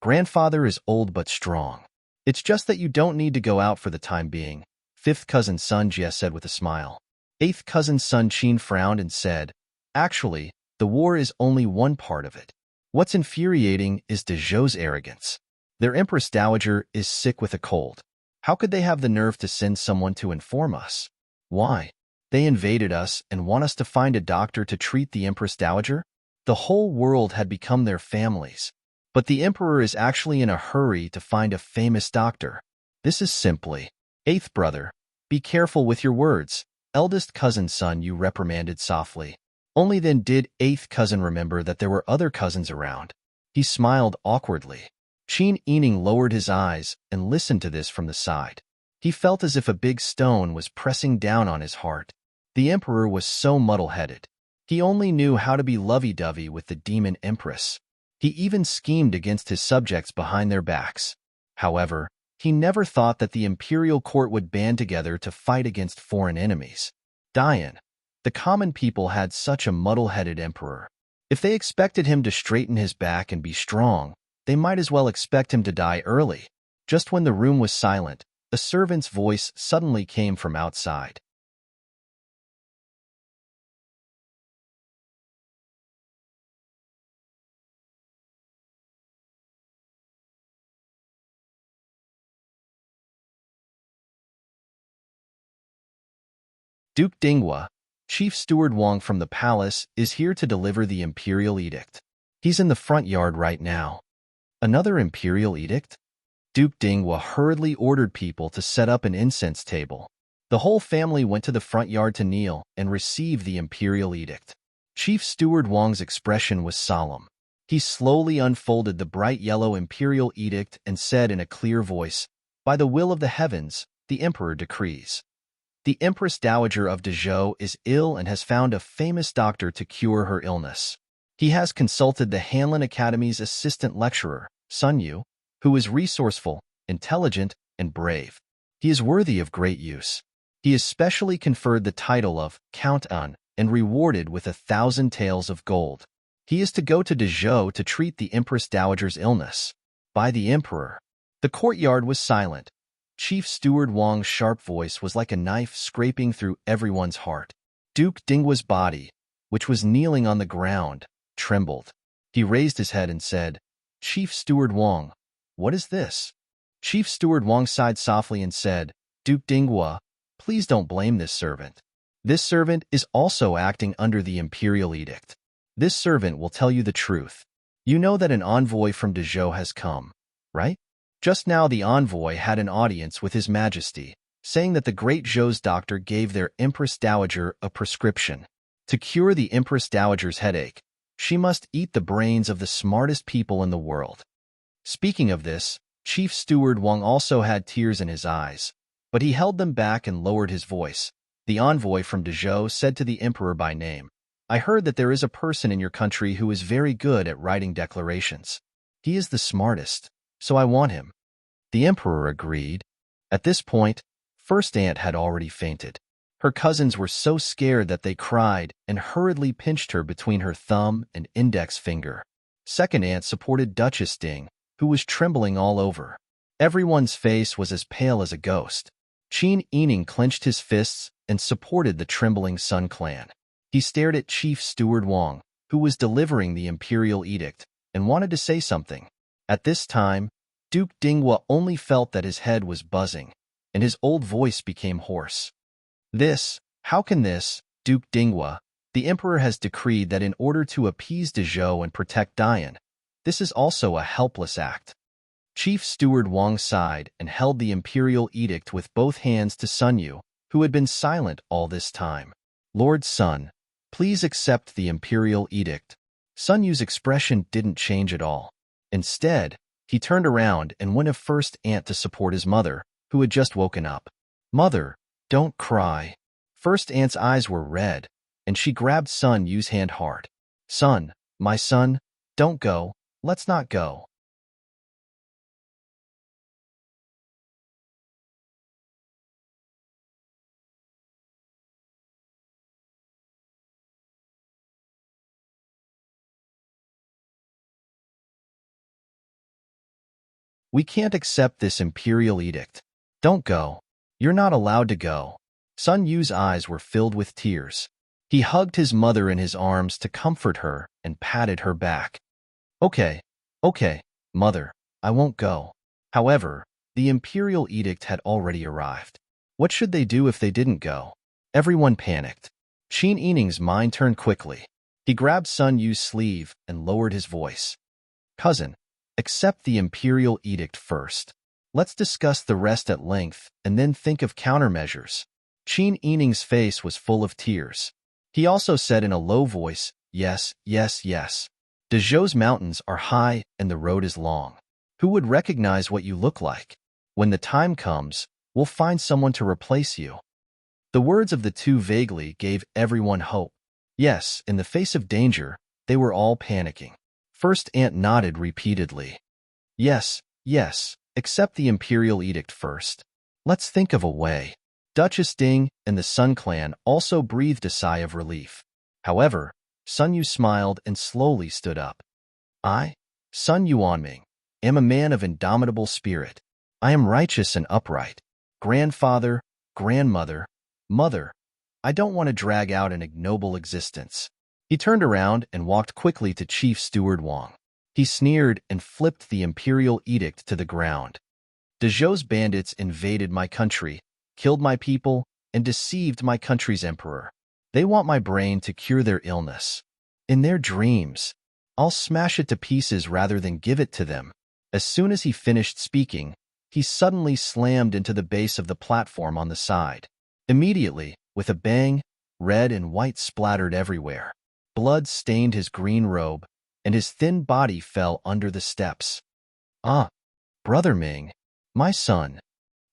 Grandfather is old but strong. It's just that you don't need to go out for the time being, fifth cousin Sun Jie said with a smile. Eighth cousin Sun Qin frowned and said, Actually, the war is only one part of it. What's infuriating is de Zhou's arrogance. Their Empress Dowager is sick with a cold. How could they have the nerve to send someone to inform us? Why? They invaded us and want us to find a doctor to treat the Empress Dowager? The whole world had become their families. But the Emperor is actually in a hurry to find a famous doctor. This is simply, Eighth brother, be careful with your words. Eldest cousin Sun Yu reprimanded softly. Only then did eighth cousin remember that there were other cousins around. He smiled awkwardly. Qin Yining lowered his eyes and listened to this from the side. He felt as if a big stone was pressing down on his heart. The Emperor was so muddle-headed. He only knew how to be lovey-dovey with the demon Empress. He even schemed against his subjects behind their backs. However, he never thought that the imperial court would band together to fight against foreign enemies. Dian, the common people had such a muddle-headed emperor. If they expected him to straighten his back and be strong, they might as well expect him to die early. Just when the room was silent, a a servant's voice suddenly came from outside. Duke Dinghua, Chief Steward Wang from the palace, is here to deliver the imperial edict. He's in the front yard right now. Another imperial edict? Duke Dinghua hurriedly ordered people to set up an incense table. The whole family went to the front yard to kneel and receive the imperial edict. Chief Steward Wang's expression was solemn. He slowly unfolded the bright yellow imperial edict and said in a clear voice, "By the will of the heavens, the emperor decrees. The Empress Dowager of Dezhou is ill and has found a famous doctor to cure her illness. He has consulted the Hanlin Academy's assistant lecturer, Sun Yu, who is resourceful, intelligent, and brave. He is worthy of great use. He is specially conferred the title of Count An and rewarded with 1,000 taels of gold. He is to go to Dezhou to treat the Empress Dowager's illness. By the emperor." The courtyard was silent. Chief Steward Wang's sharp voice was like a knife scraping through everyone's heart. Duke Dinghua's body, which was kneeling on the ground, trembled. He raised his head and said, "Chief Steward Wang, what is this?" Chief Steward Wang sighed softly and said, "Duke Dinghua, please don't blame this servant. This servant is also acting under the imperial edict. This servant will tell you the truth. You know that an envoy from Dezhou has come, right? Just now the envoy had an audience with His Majesty, saying that the great Zhou's doctor gave their Empress Dowager a prescription. To cure the Empress Dowager's headache, she must eat the brains of the smartest people in the world." Speaking of this, Chief Steward Wang also had tears in his eyes, but he held them back and lowered his voice. The envoy from Dezhou said to the emperor by name, "I heard that there is a person in your country who is very good at writing declarations. He is the smartest, so I want him." The emperor agreed. At this point, First Aunt had already fainted. Her cousins were so scared that they cried and hurriedly pinched her between her thumb and index finger. Second Aunt supported Duchess Ding, who was trembling all over. Everyone's face was as pale as a ghost. Qin Yining clenched his fists and supported the trembling Sun clan. He stared at Chief Steward Wang, who was delivering the imperial edict, and wanted to say something. At this time, Duke Dinghua only felt that his head was buzzing, and his old voice became hoarse. How can this, Duke Dinghua? The emperor has decreed that in order to appease Dezhou and protect Dian, this is also a helpless act." Chief Steward Wang sighed and held the imperial edict with both hands to Sun Yu, who had been silent all this time. "Lord Sun, please accept the imperial edict." Sun Yu's expression didn't change at all. Instead, he turned around and went of First Aunt to support his mother, who had just woken up. "Mother, don't cry." First Aunt's eyes were red, and she grabbed Sun Yu's hand hard. "Son, my son, don't go, let's not go." "We can't accept this imperial edict. Don't go. You're not allowed to go." Sun Yu's eyes were filled with tears. He hugged his mother in his arms to comfort her and patted her back. Okay, mother, I won't go." However, the imperial edict had already arrived. What should they do if they didn't go? Everyone panicked. Qin Yining's mind turned quickly. He grabbed Sun Yu's sleeve and lowered his voice. "Cousin, accept the imperial edict first. Let's discuss the rest at length and then think of countermeasures." Qin Yining's face was full of tears. He also said in a low voice, "Yes, yes, yes. Dezhou's mountains are high and the road is long. Who would recognize what you look like? When the time comes, we'll find someone to replace you." The words of the two vaguely gave everyone hope. Yes, in the face of danger, they were all panicking. First Aunt nodded repeatedly. Yes, accept the imperial edict first. Let's think of a way." Duchess Ding and the Sun clan also breathed a sigh of relief. However, Sun Yu smiled and slowly stood up. "I, Sun Yuanming, am a man of indomitable spirit. I am righteous and upright. Grandfather, grandmother, mother, I don't want to drag out an ignoble existence. He turned around and walked quickly to Chief Steward Wang. He sneered and flipped the imperial edict to the ground. Dezhou's bandits invaded my country, killed my people, and deceived my country's emperor. They want my brain to cure their illness. In their dreams, I'll smash it to pieces rather than give it to them. As soon as he finished speaking, he suddenly slammed into the base of the platform on the side. Immediately, with a bang, red and white splattered everywhere. Blood stained his green robe, and his thin body fell under the steps. Ah, Brother Ming, my son.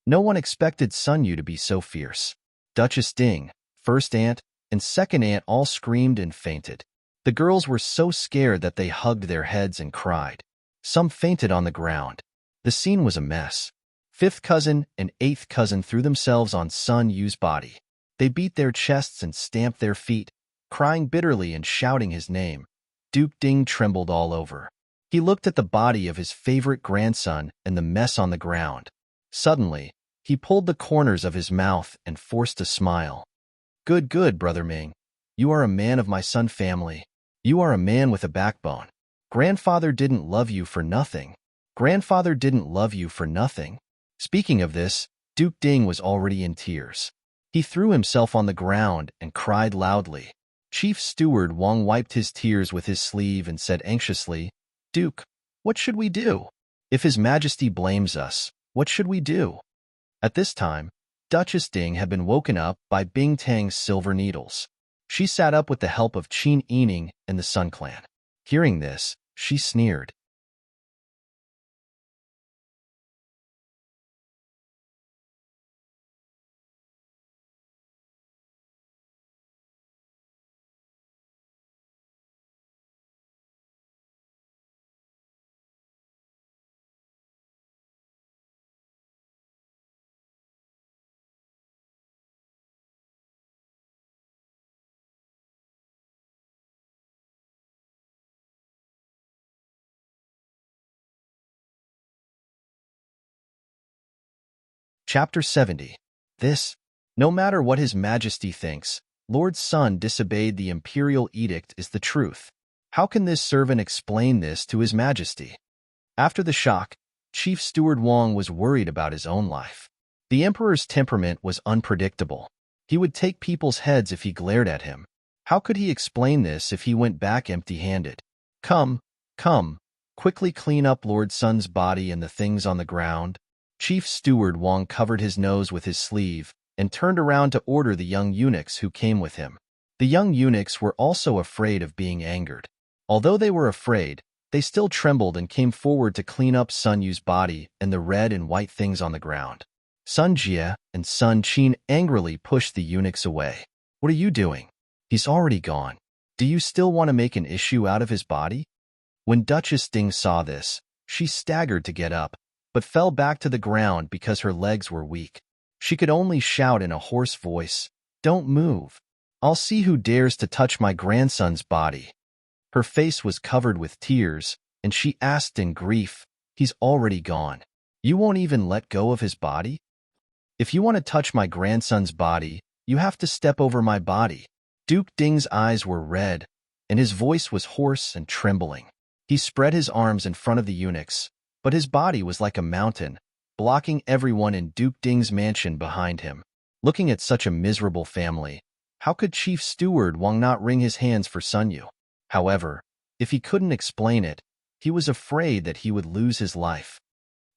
No one expected Sun Yu to be so fierce. Duchess Ding, first aunt, and second aunt all screamed and fainted. The girls were so scared that they hugged their heads and cried. Some fainted on the ground. The scene was a mess. Fifth cousin and eighth cousin threw themselves on Sun Yu's body. They beat their chests and stamped their feet, crying bitterly and shouting his name. Duke Ding trembled all over. He looked at the body of his favorite grandson and the mess on the ground. Suddenly, he pulled the corners of his mouth and forced a smile. Good, good, Brother Ming. You are a man of my Sun family. You are a man with a backbone. Grandfather didn't love you for nothing. Grandfather didn't love you for nothing. Speaking of this, Duke Ding was already in tears. He threw himself on the ground and cried loudly. Chief Steward Wang wiped his tears with his sleeve and said anxiously, Duke, what should we do? If His Majesty blames us, what should we do? At this time, Duchess Ding had been woken up by Bing Tang's silver needles. She sat up with the help of Qin Yining and the Sun Clan. Hearing this, she sneered. Chapter 70. No matter what His Majesty thinks, Lord Sun disobeyed the imperial edict is the truth. How can this servant explain this to His Majesty? After the shock, Chief Steward Wang was worried about his own life. The emperor's temperament was unpredictable. He would take people's heads if he glared at him. How could he explain this if he went back empty-handed? Come, quickly clean up Lord Sun's body and the things on the ground. Chief Steward Wang covered his nose with his sleeve and turned around to order the young eunuchs who came with him. The young eunuchs were also afraid of being angered. Although they were afraid, they still trembled and came forward to clean up Sun Yu's body and the red and white things on the ground. Sun Jie and Sun Qin angrily pushed the eunuchs away. What are you doing? He's already gone. Do you still want to make an issue out of his body? When Duchess Ding saw this, she staggered to get up, but fell back to the ground because her legs were weak. She could only shout in a hoarse voice, Don't move. I'll see who dares to touch my grandson's body. Her face was covered with tears, and she asked in grief, He's already gone. You won't even let go of his body? If you want to touch my grandson's body, you have to step over my body. Duke Ding's eyes were red, and his voice was hoarse and trembling. He spread his arms in front of the eunuchs, but his body was like a mountain, blocking everyone in Duke Ding's mansion behind him. Looking at such a miserable family, how could Chief Steward Wang not wring his hands for Sun Yu? However, if he couldn't explain it, he was afraid that he would lose his life.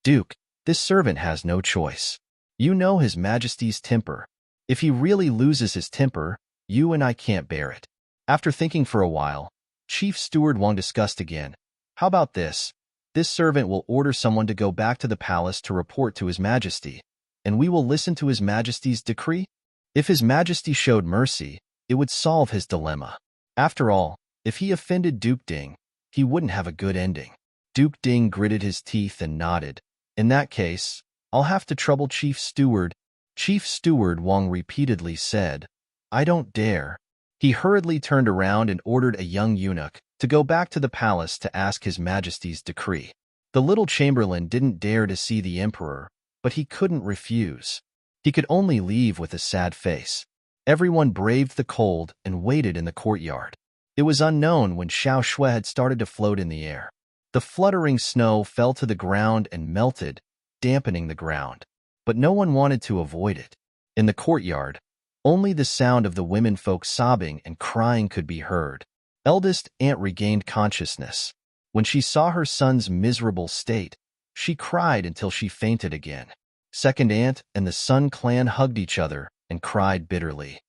Duke, this servant has no choice. You know His Majesty's temper. If he really loses his temper, you and I can't bear it. After thinking for a while, Chief Steward Wang discussed again. How about this? This servant will order someone to go back to the palace to report to His Majesty, and we will listen to His Majesty's decree. If His Majesty showed mercy, it would solve his dilemma. After all, if he offended Duke Ding, he wouldn't have a good ending. Duke Ding gritted his teeth and nodded. In that case, I'll have to trouble Chief Steward. Chief Steward Wang repeatedly said, I don't dare. He hurriedly turned around and ordered a young eunuch to go back to the palace to ask His Majesty's decree. The little chamberlain didn't dare to see the emperor, but he couldn't refuse. He could only leave with a sad face. Everyone braved the cold and waited in the courtyard. It was unknown when Xiao Shui had started to float in the air. The fluttering snow fell to the ground and melted, dampening the ground. But no one wanted to avoid it. In the courtyard, only the sound of the womenfolk sobbing and crying could be heard. Eldest aunt regained consciousness. When she saw her son's miserable state, she cried until she fainted again. Second aunt and the Sun clan hugged each other and cried bitterly.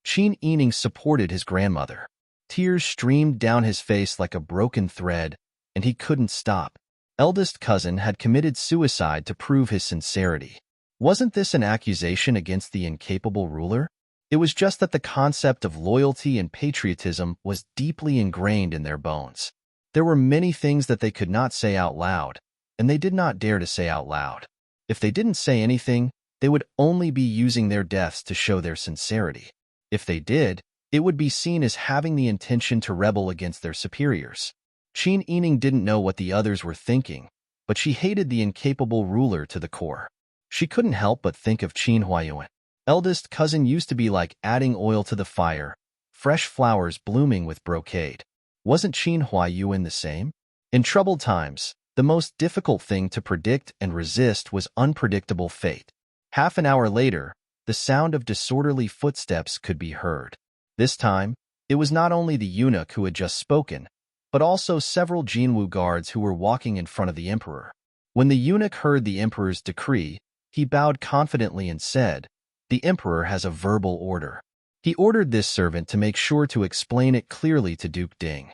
Qin Yining supported his grandmother. Tears streamed down his face like a broken thread, and he couldn't stop. Eldest cousin had committed suicide to prove his sincerity. Wasn't this an accusation against the incapable ruler? It was just that the concept of loyalty and patriotism was deeply ingrained in their bones. There were many things that they could not say out loud, and they did not dare to say out loud. If they didn't say anything, they would only be using their deaths to show their sincerity. If they did, it would be seen as having the intention to rebel against their superiors. Qin Yining didn't know what the others were thinking, but she hated the incapable ruler to the core. She couldn't help but think of Qin Huayuan. Eldest cousin used to be like adding oil to the fire, fresh flowers blooming with brocade. Wasn't Qin Huayuan the same? In troubled times, the most difficult thing to predict and resist was unpredictable fate. Half an hour later, the sound of disorderly footsteps could be heard. This time, it was not only the eunuch who had just spoken, but also several Jinwu guards who were walking in front of the emperor. When the eunuch heard the emperor's decree, he bowed confidently and said, "The emperor has a verbal order." He ordered this servant to make sure to explain it clearly to Duke Ding.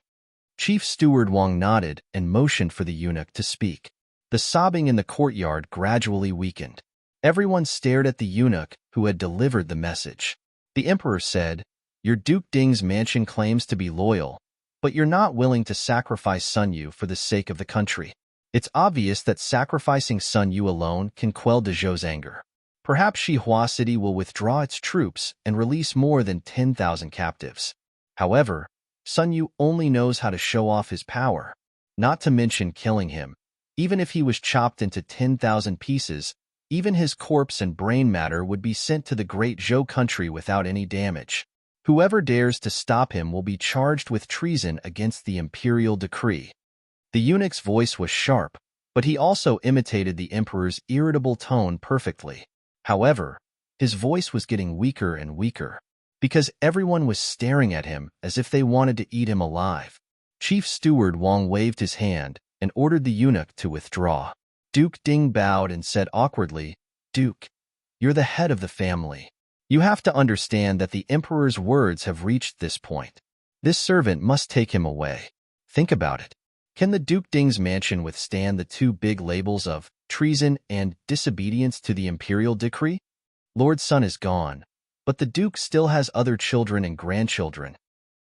Chief Steward Wang nodded and motioned for the eunuch to speak. The sobbing in the courtyard gradually weakened. Everyone stared at the eunuch who had delivered the message. The emperor said, "Your Duke Ding's mansion claims to be loyal, but you're not willing to sacrifice Sun Yu for the sake of the country. It's obvious that sacrificing Sun Yu alone can quell Dezhou's anger. Perhaps Xihua City will withdraw its troops and release more than 10,000 captives. However, Sun Yu only knows how to show off his power, not to mention killing him. Even if he was chopped into 10,000 pieces, even his corpse and brain matter would be sent to the great Zhou country without any damage. Whoever dares to stop him will be charged with treason against the imperial decree." The eunuch's voice was sharp, but he also imitated the emperor's irritable tone perfectly. However, his voice was getting weaker and weaker, because everyone was staring at him as if they wanted to eat him alive. Chief Steward Wang waved his hand and ordered the eunuch to withdraw. Duke Ding bowed and said awkwardly, "Duke, you're the head of the family. You have to understand that the emperor's words have reached this point. This servant must take him away. Think about it. Can the Duke Ding's mansion withstand the two big labels of treason and disobedience to the imperial decree? Lord Sun is gone, but the Duke still has other children and grandchildren."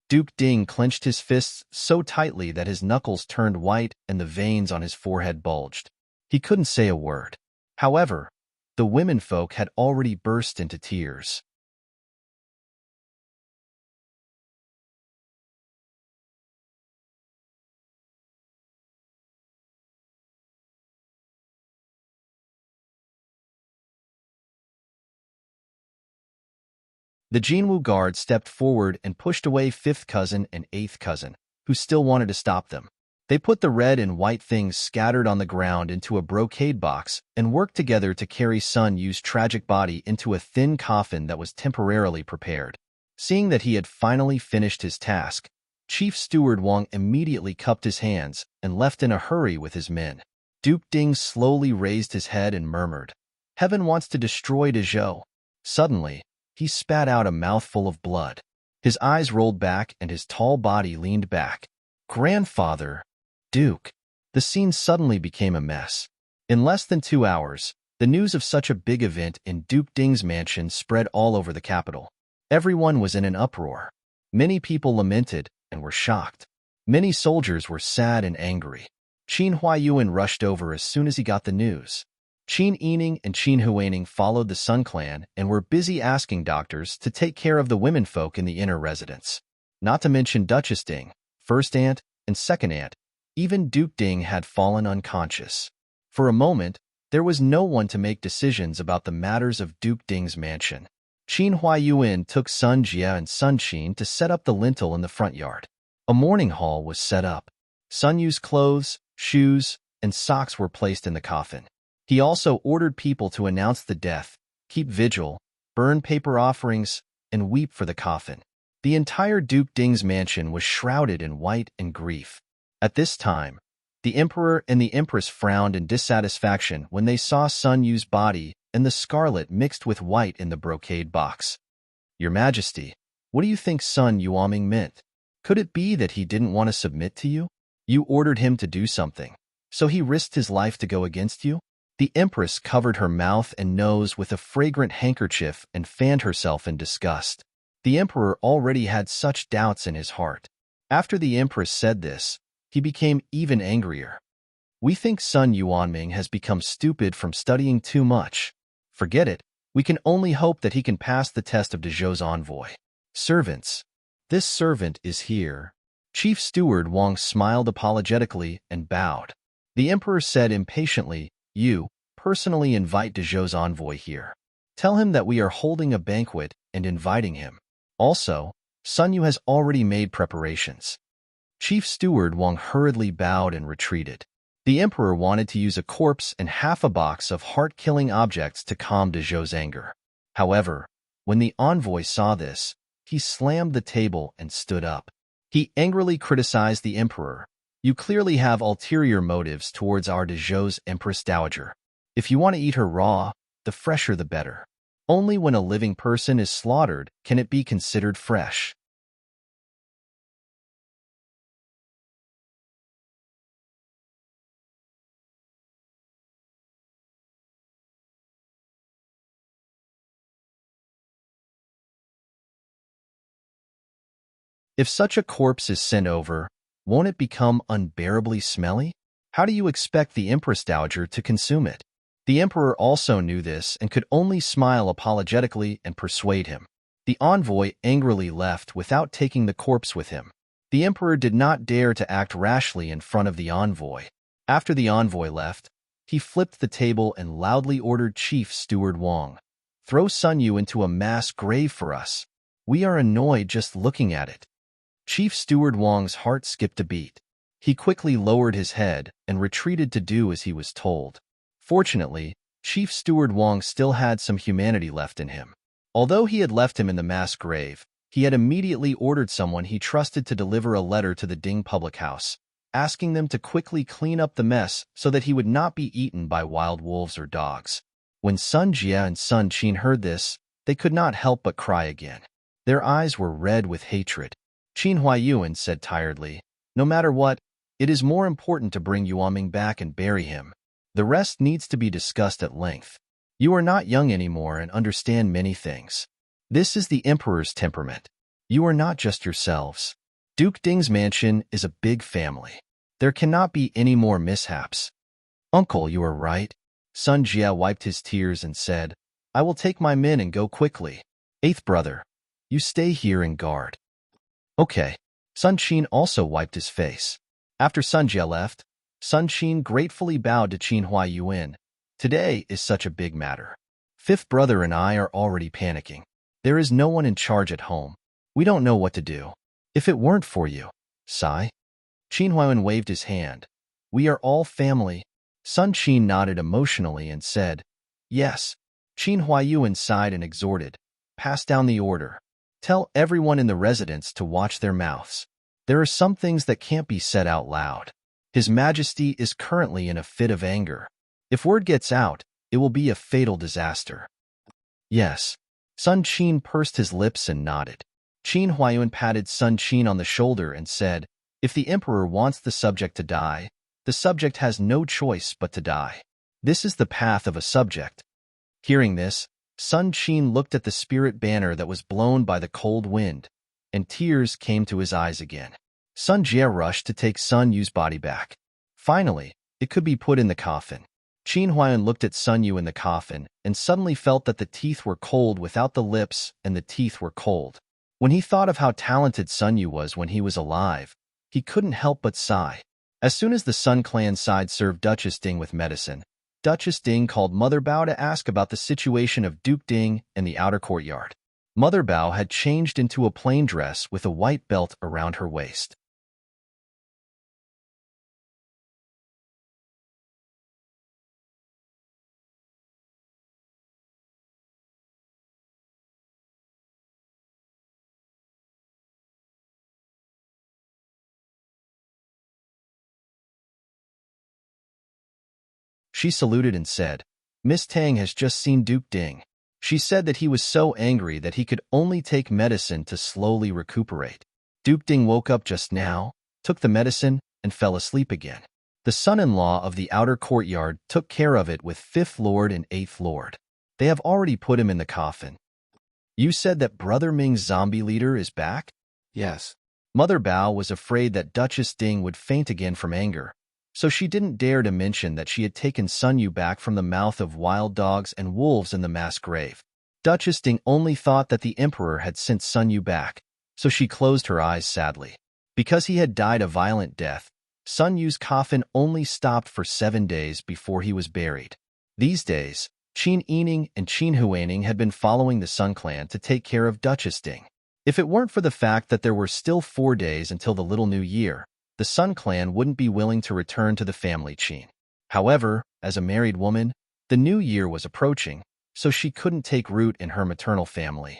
Duke Ding clenched his fists so tightly that his knuckles turned white and the veins on his forehead bulged. He couldn't say a word. However, the womenfolk had already burst into tears. The Jinwu guard stepped forward and pushed away fifth cousin and eighth cousin, who still wanted to stop them. They put the red and white things scattered on the ground into a brocade box and worked together to carry Sun Yu's tragic body into a thin coffin that was temporarily prepared. Seeing that he had finally finished his task, Chief Steward Wang immediately cupped his hands and left in a hurry with his men. Duke Ding slowly raised his head and murmured, "Heaven wants to destroy Dezhou." Suddenly, he spat out a mouthful of blood. His eyes rolled back and his tall body leaned back. "Grandfather, Duke." The scene suddenly became a mess. In less than 2 hours, the news of such a big event in Duke Ding's mansion spread all over the capital. Everyone was in an uproar. Many people lamented and were shocked. Many soldiers were sad and angry. Qin Huayuan rushed over as soon as he got the news. Qin Yining and Qin Huaining followed the Sun clan and were busy asking doctors to take care of the womenfolk in the inner residence. Not to mention Duchess Ding, first aunt and second aunt. Even Duke Ding had fallen unconscious. For a moment, there was no one to make decisions about the matters of Duke Ding's mansion. Qin Huayuan took Sun Jia and Sun Qin to set up the lintel in the front yard. A mourning hall was set up. Sun Yu's clothes, shoes, and socks were placed in the coffin. He also ordered people to announce the death, keep vigil, burn paper offerings, and weep for the coffin. The entire Duke Ding's mansion was shrouded in white and grief. At this time, the Emperor and the Empress frowned in dissatisfaction when they saw Sun Yu's body and the scarlet mixed with white in the brocade box. Your Majesty, what do you think Sun Yuaming meant? Could it be that he didn't want to submit to you? You ordered him to do something, so he risked his life to go against you? The Empress covered her mouth and nose with a fragrant handkerchief and fanned herself in disgust. The Emperor already had such doubts in his heart. After the Empress said this, he became even angrier. We think Sun Yuanming has become stupid from studying too much. Forget it. We can only hope that he can pass the test of Dezhou's envoy. Servants. This servant is here. Chief Steward Wang smiled apologetically and bowed. The Emperor said impatiently, You personally invite Dezhou's envoy here. Tell him that we are holding a banquet and inviting him. Also, Sun Yu has already made preparations. Chief Steward Wang hurriedly bowed and retreated. The Emperor wanted to use a corpse and half a box of heart-killing objects to calm Dezhou's anger. However, when the envoy saw this, he slammed the table and stood up. He angrily criticized the Emperor. You clearly have ulterior motives towards our Dezhou's Empress Dowager. If you want to eat her raw, the fresher the better. Only when a living person is slaughtered can it be considered fresh. If such a corpse is sent over, won't it become unbearably smelly? How do you expect the Empress Dowager to consume it? The Emperor also knew this and could only smile apologetically and persuade him. The envoy angrily left without taking the corpse with him. The Emperor did not dare to act rashly in front of the envoy. After the envoy left, he flipped the table and loudly ordered Chief Steward Wang, Throw Sun Yu into a mass grave for us. We are annoyed just looking at it. Chief Steward Wang's heart skipped a beat. He quickly lowered his head and retreated to do as he was told. Fortunately, Chief Steward Wang still had some humanity left in him. Although he had left him in the mass grave, he had immediately ordered someone he trusted to deliver a letter to the Ding public house, asking them to quickly clean up the mess so that he would not be eaten by wild wolves or dogs. When Sun Jia and Sun Qin heard this, they could not help but cry again. Their eyes were red with hatred. Qin Huayuan said tiredly, No matter what, it is more important to bring Yuanming back and bury him. The rest needs to be discussed at length. You are not young anymore and understand many things. This is the Emperor's temperament. You are not just yourselves. Duke Ding's mansion is a big family. There cannot be any more mishaps. Uncle, you are right. Sun Jia wiped his tears and said, I will take my men and go quickly. Eighth brother, you stay here and guard. Okay. Sun Qin also wiped his face. After Sun Jia left, Sun Qin gratefully bowed to Qin Huayuan. Today is such a big matter. Fifth brother and I are already panicking. There is no one in charge at home. We don't know what to do. If it weren't for you, sigh. Qin Huayuan waved his hand. We are all family. Sun Qin nodded emotionally and said, Yes. Qin Huayuan sighed and exhorted, Pass down the order. Tell everyone in the residence to watch their mouths. There are some things that can't be said out loud. His Majesty is currently in a fit of anger. If word gets out, it will be a fatal disaster. Yes. Sun Qin pursed his lips and nodded. Qin Huayuan patted Sun Qin on the shoulder and said, If the Emperor wants the subject to die, the subject has no choice but to die. This is the path of a subject. Hearing this, Sun Qin looked at the spirit banner that was blown by the cold wind, and tears came to his eyes again. Sun Jia rushed to take Sun Yu's body back. Finally, it could be put in the coffin. Qin Huayan looked at Sun Yu in the coffin and suddenly felt that the teeth were cold without the lips and the teeth were cold. When he thought of how talented Sun Yu was when he was alive, he couldn't help but sigh. As soon as the Sun Clan side served Duchess Ding with medicine, Duchess Ding called Mother Bao to ask about the situation of Duke Ding in the outer courtyard. Mother Bao had changed into a plain dress with a white belt around her waist. She saluted and said, "Miss Tang has just seen Duke Ding." She said that he was so angry that he could only take medicine to slowly recuperate. Duke Ding woke up just now, took the medicine, and fell asleep again. The son-in-law of the outer courtyard took care of it with 5th Lord and 8th Lord. They have already put him in the coffin. You said that Brother Ming's zombie leader is back? Yes. Mother Bao was afraid that Duchess Ding would faint again from anger, so she didn't dare to mention that she had taken Sun Yu back from the mouth of wild dogs and wolves in the mass grave. Duchess Ding only thought that the Emperor had sent Sun Yu back, so she closed her eyes sadly. Because he had died a violent death, Sun Yu's coffin only stopped for 7 days before he was buried. These days, Qin Yining and Qin Huaning had been following the Sun Clan to take care of Duchess Ding. If it weren't for the fact that there were still 4 days until the Little New Year, the Sun Clan wouldn't be willing to return to the family Qin. However, as a married woman, the new year was approaching, so she couldn't take root in her maternal family.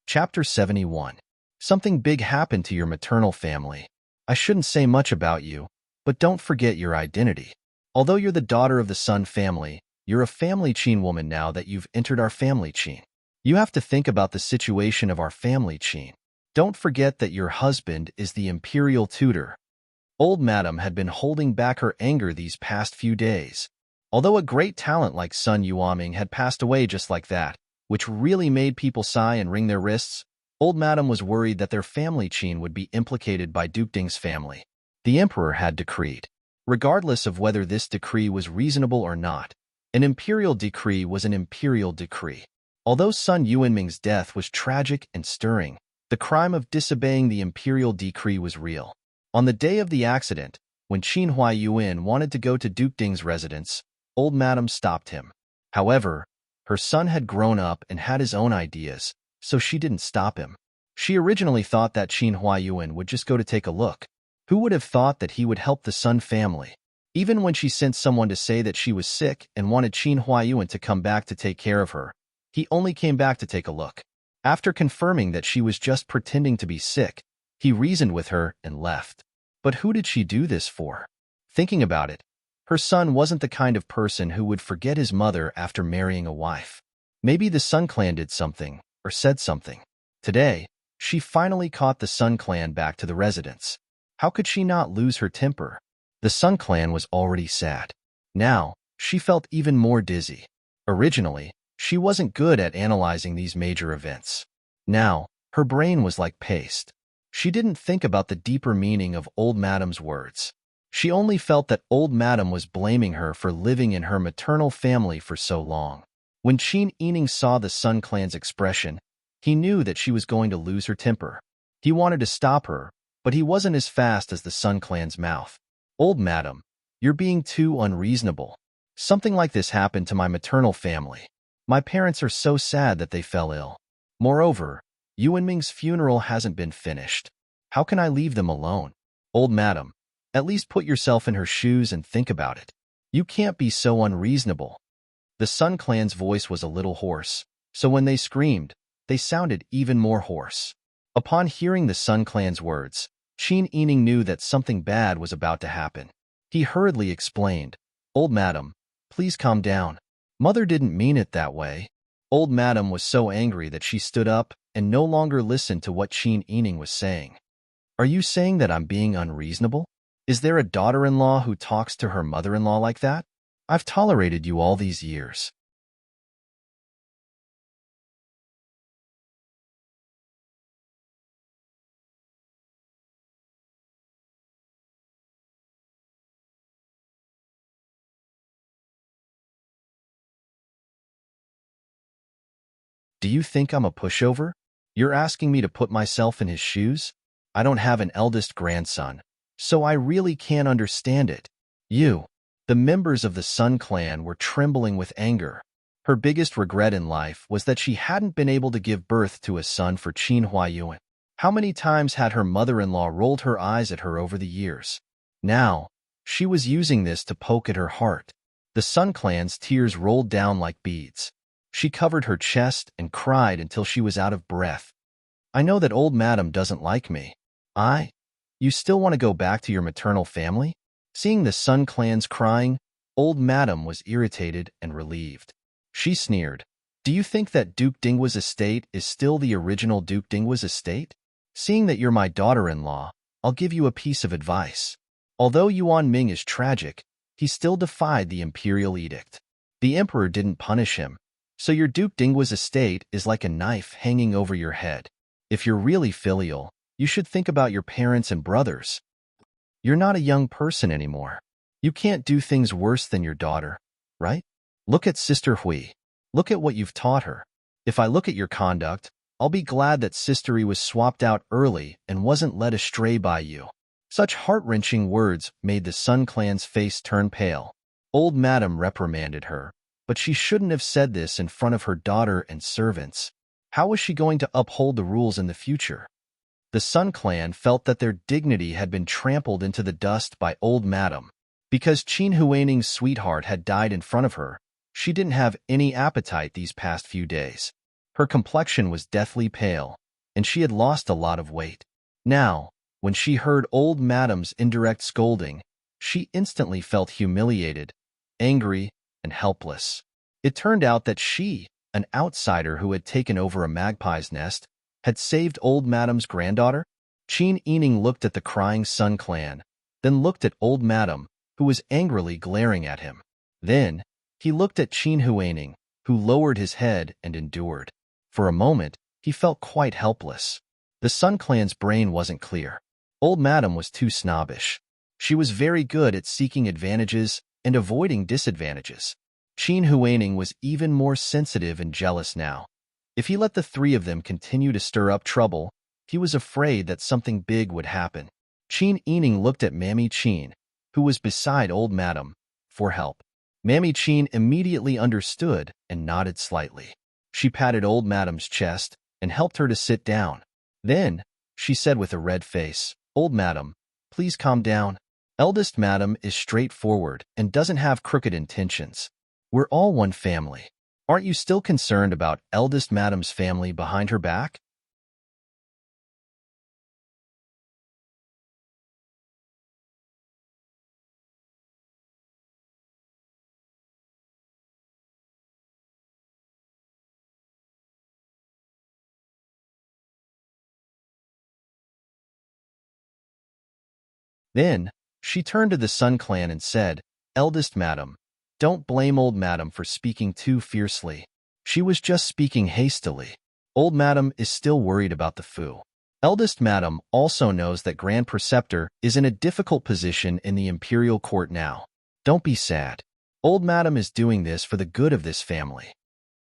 Chapter 71. Something big happened to your maternal family. I shouldn't say much about you, but don't forget your identity. Although you're the daughter of the Sun family, you're a family Qin woman now that you've entered our family Qin. You have to think about the situation of our family Qin. Don't forget that your husband is the imperial tutor. Old Madam had been holding back her anger these past few days. Although a great talent like Sun Yuaming had passed away just like that, which really made people sigh and wring their wrists, Old Madam was worried that their family Qin would be implicated by Duke Ding's family. The Emperor had decreed. Regardless of whether this decree was reasonable or not, an imperial decree was an imperial decree. Although Sun Yuanming's death was tragic and stirring, the crime of disobeying the imperial decree was real. On the day of the accident, when Qin Huayuan wanted to go to Duke Ding's residence, Old Madam stopped him. However, her son had grown up and had his own ideas, so she didn't stop him. She originally thought that Qin Huayuan would just go to take a look. Who would have thought that he would help the Sun family? Even when she sent someone to say that she was sick and wanted Qin Huayuan to come back to take care of her, he only came back to take a look. After confirming that she was just pretending to be sick, he reasoned with her and left. But who did she do this for? Thinking about it, her son wasn't the kind of person who would forget his mother after marrying a wife. Maybe the Sun Clan did something, or said something. Today, she finally caught the Sun Clan back to the residence. How could she not lose her temper? The Sun Clan was already sad. Now, she felt even more dizzy. Originally, she wasn't good at analyzing these major events. Now, her brain was like paste. She didn't think about the deeper meaning of Old Madam's words. She only felt that Old Madam was blaming her for living in her maternal family for so long. When Qin Yining saw the Sun Clan's expression, he knew that she was going to lose her temper. He wanted to stop her, but he wasn't as fast as the Sun Clan's mouth. Old Madam, you're being too unreasonable. Something like this happened to my maternal family. My parents are so sad that they fell ill. Moreover, Yuanming's funeral hasn't been finished. How can I leave them alone? Old Madam, at least put yourself in her shoes and think about it. You can't be so unreasonable. The Sun Clan's voice was a little hoarse, so when they screamed, they sounded even more hoarse. Upon hearing the Sun Clan's words, Qin Yining knew that something bad was about to happen. He hurriedly explained, "Old madam, please calm down. Mother didn't mean it that way." Old madam was so angry that she stood up and no longer listened to what Qin Yining was saying. "Are you saying that I'm being unreasonable? Is there a daughter-in-law who talks to her mother-in-law like that? I've tolerated you all these years." "Do you think I'm a pushover? You're asking me to put myself in his shoes? I don't have an eldest grandson, so I really can't understand it." The members of the Sun Clan were trembling with anger. Her biggest regret in life was that she hadn't been able to give birth to a son for Qin Huayuan. How many times had her mother-in-law rolled her eyes at her over the years? Now, she was using this to poke at her heart. The Sun Clan's tears rolled down like beads. She covered her chest and cried until she was out of breath. "I know that old madam doesn't like me. You still want to go back to your maternal family?" Seeing the Sun Clan's crying, old madam was irritated and relieved. She sneered, "Do you think that Duke Dingwa's estate is still the original Duke Dingwa's estate? Seeing that you're my daughter-in-law, I'll give you a piece of advice. Although Yuan Ming is tragic, he still defied the imperial edict. The emperor didn't punish him, so your Duke Dingwa's estate is like a knife hanging over your head. If you're really filial, you should think about your parents and brothers. You're not a young person anymore. You can't do things worse than your daughter, right? Look at Sister Hui. Look at what you've taught her. If I look at your conduct, I'll be glad that Sister Hui was swapped out early and wasn't led astray by you." Such heart-wrenching words made the Sun Clan's face turn pale. Old madam reprimanded her, but she shouldn't have said this in front of her daughter and servants. How was she going to uphold the rules in the future? The Sun Clan felt that their dignity had been trampled into the dust by old madam. Because Qin Huaining's sweetheart had died in front of her, she didn't have any appetite these past few days. Her complexion was deathly pale, and she had lost a lot of weight. Now, when she heard old madam's indirect scolding, she instantly felt humiliated, angry, and helpless. It turned out that she, an outsider who had taken over a magpie's nest, had saved old madam's granddaughter. Qin Yining looked at the crying Sun Clan, then looked at old madam, who was angrily glaring at him. Then, he looked at Qin Huaining, who lowered his head and endured. For a moment, he felt quite helpless. The Sun Clan's brain wasn't clear. Old madam was too snobbish. She was very good at seeking advantages and avoiding disadvantages. Qin Huaining was even more sensitive and jealous now. If he let the three of them continue to stir up trouble, he was afraid that something big would happen. Qin Yining looked at Mammy Qin, who was beside old madam, for help. Mammy Qin immediately understood and nodded slightly. She patted old madam's chest and helped her to sit down. Then, she said with a red face, "Old madam, please calm down. Eldest madam is straightforward and doesn't have crooked intentions. We're all one family. Aren't you still concerned about eldest madam's family behind her back?" Then, she turned to the Sun Clan and said, "Eldest madam, don't blame old madam for speaking too fiercely. She was just speaking hastily. Old madam is still worried about the Fu. Eldest madam also knows that Grand Preceptor is in a difficult position in the imperial court now. Don't be sad. Old madam is doing this for the good of this family."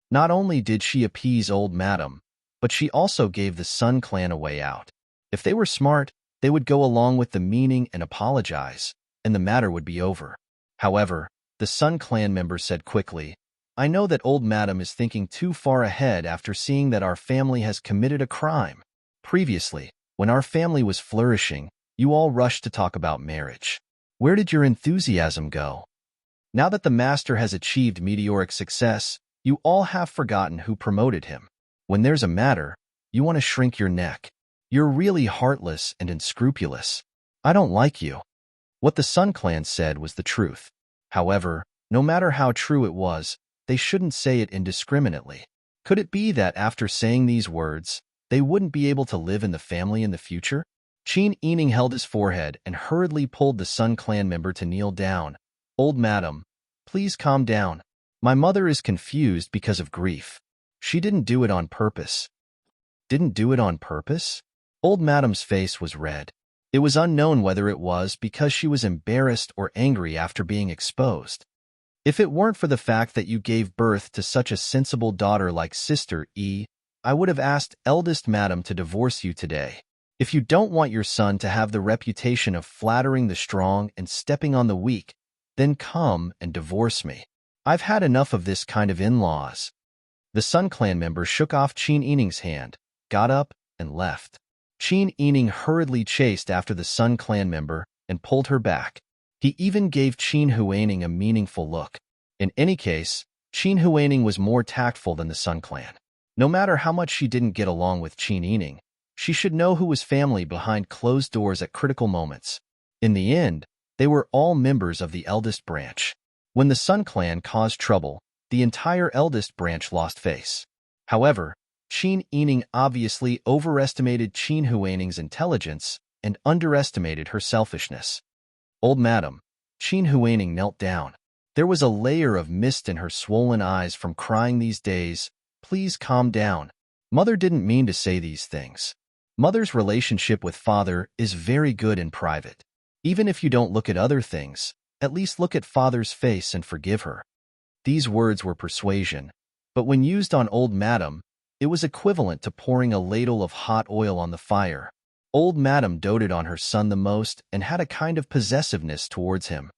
Not only did she appease old madam, but she also gave the Sun Clan a way out. If they were smart, they would go along with the meaning and apologize, and the matter would be over. However, the Sun Clan member said quickly, "I know that old madam is thinking too far ahead after seeing that our family has committed a crime. Previously, when our family was flourishing, you all rushed to talk about marriage. Where did your enthusiasm go? Now that the master has achieved meteoric success, you all have forgotten who promoted him. When there's a matter, you want to shrink your neck. You're really heartless and unscrupulous. I don't like you. What the Sun Clan said was the truth. However, no matter how true it was, they shouldn't say it indiscriminately. Could it be that after saying these words, they wouldn't be able to live in the family in the future? Qin Yining held his forehead and hurriedly pulled the Sun Clan member to kneel down. Old madam, please calm down. My mother is confused because of grief. She didn't do it on purpose. Didn't do it on purpose? Old madam's face was red. It was unknown whether it was because she was embarrassed or angry after being exposed. If it weren't for the fact that you gave birth to such a sensible daughter like Sister E, I would have asked eldest madam to divorce you today. If you don't want your son to have the reputation of flattering the strong and stepping on the weak, then come and divorce me. I've had enough of this kind of in-laws. The Sun Clan member shook off Qin Yining's hand, got up, and left. Qin Yining hurriedly chased after the Sun Clan member and pulled her back. He even gave Qin Huaining a meaningful look. In any case, Qin Huaining was more tactful than the Sun Clan. No matter how much she didn't get along with Qin Yining, she should know who was family behind closed doors at critical moments. In the end, they were all members of the eldest branch. When the Sun Clan caused trouble, the entire eldest branch lost face. However, Qin Yining obviously overestimated Qin Huaining's intelligence and underestimated her selfishness. Old madam, Qin Huaining knelt down. There was a layer of mist in her swollen eyes from crying these days. Please calm down. Mother didn't mean to say these things. Mother's relationship with father is very good in private. Even if you don't look at other things, at least look at father's face and forgive her. These words were persuasion, but when used on old madam, it was equivalent to pouring a ladle of hot oil on the fire. Old madam doted on her son the most and had a kind of possessiveness towards him.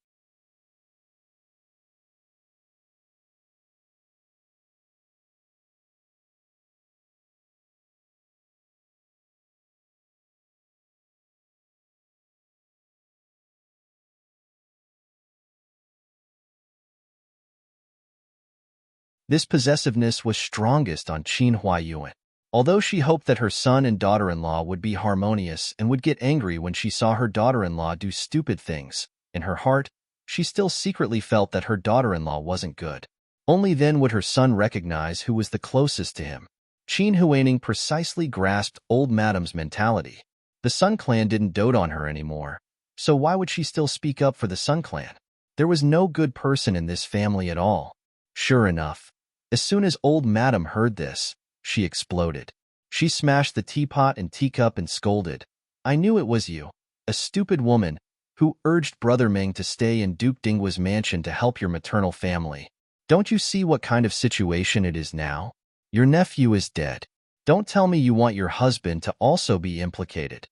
This possessiveness was strongest on Qin Huaiyuan. Although she hoped that her son and daughter-in-law would be harmonious and would get angry when she saw her daughter-in-law do stupid things, in her heart, she still secretly felt that her daughter-in-law wasn't good. Only then would her son recognize who was the closest to him. Qin Huaining precisely grasped old madam's mentality. The Sun Clan didn't dote on her anymore, so why would she still speak up for the Sun Clan? There was no good person in this family at all. Sure enough, as soon as old madam heard this, she exploded. She smashed the teapot and teacup and scolded. I knew it was you, a stupid woman, who urged Brother Ming to stay in Duke Dinghua's mansion to help your maternal family. Don't you see what kind of situation it is now? Your nephew is dead. Don't tell me you want your husband to also be implicated.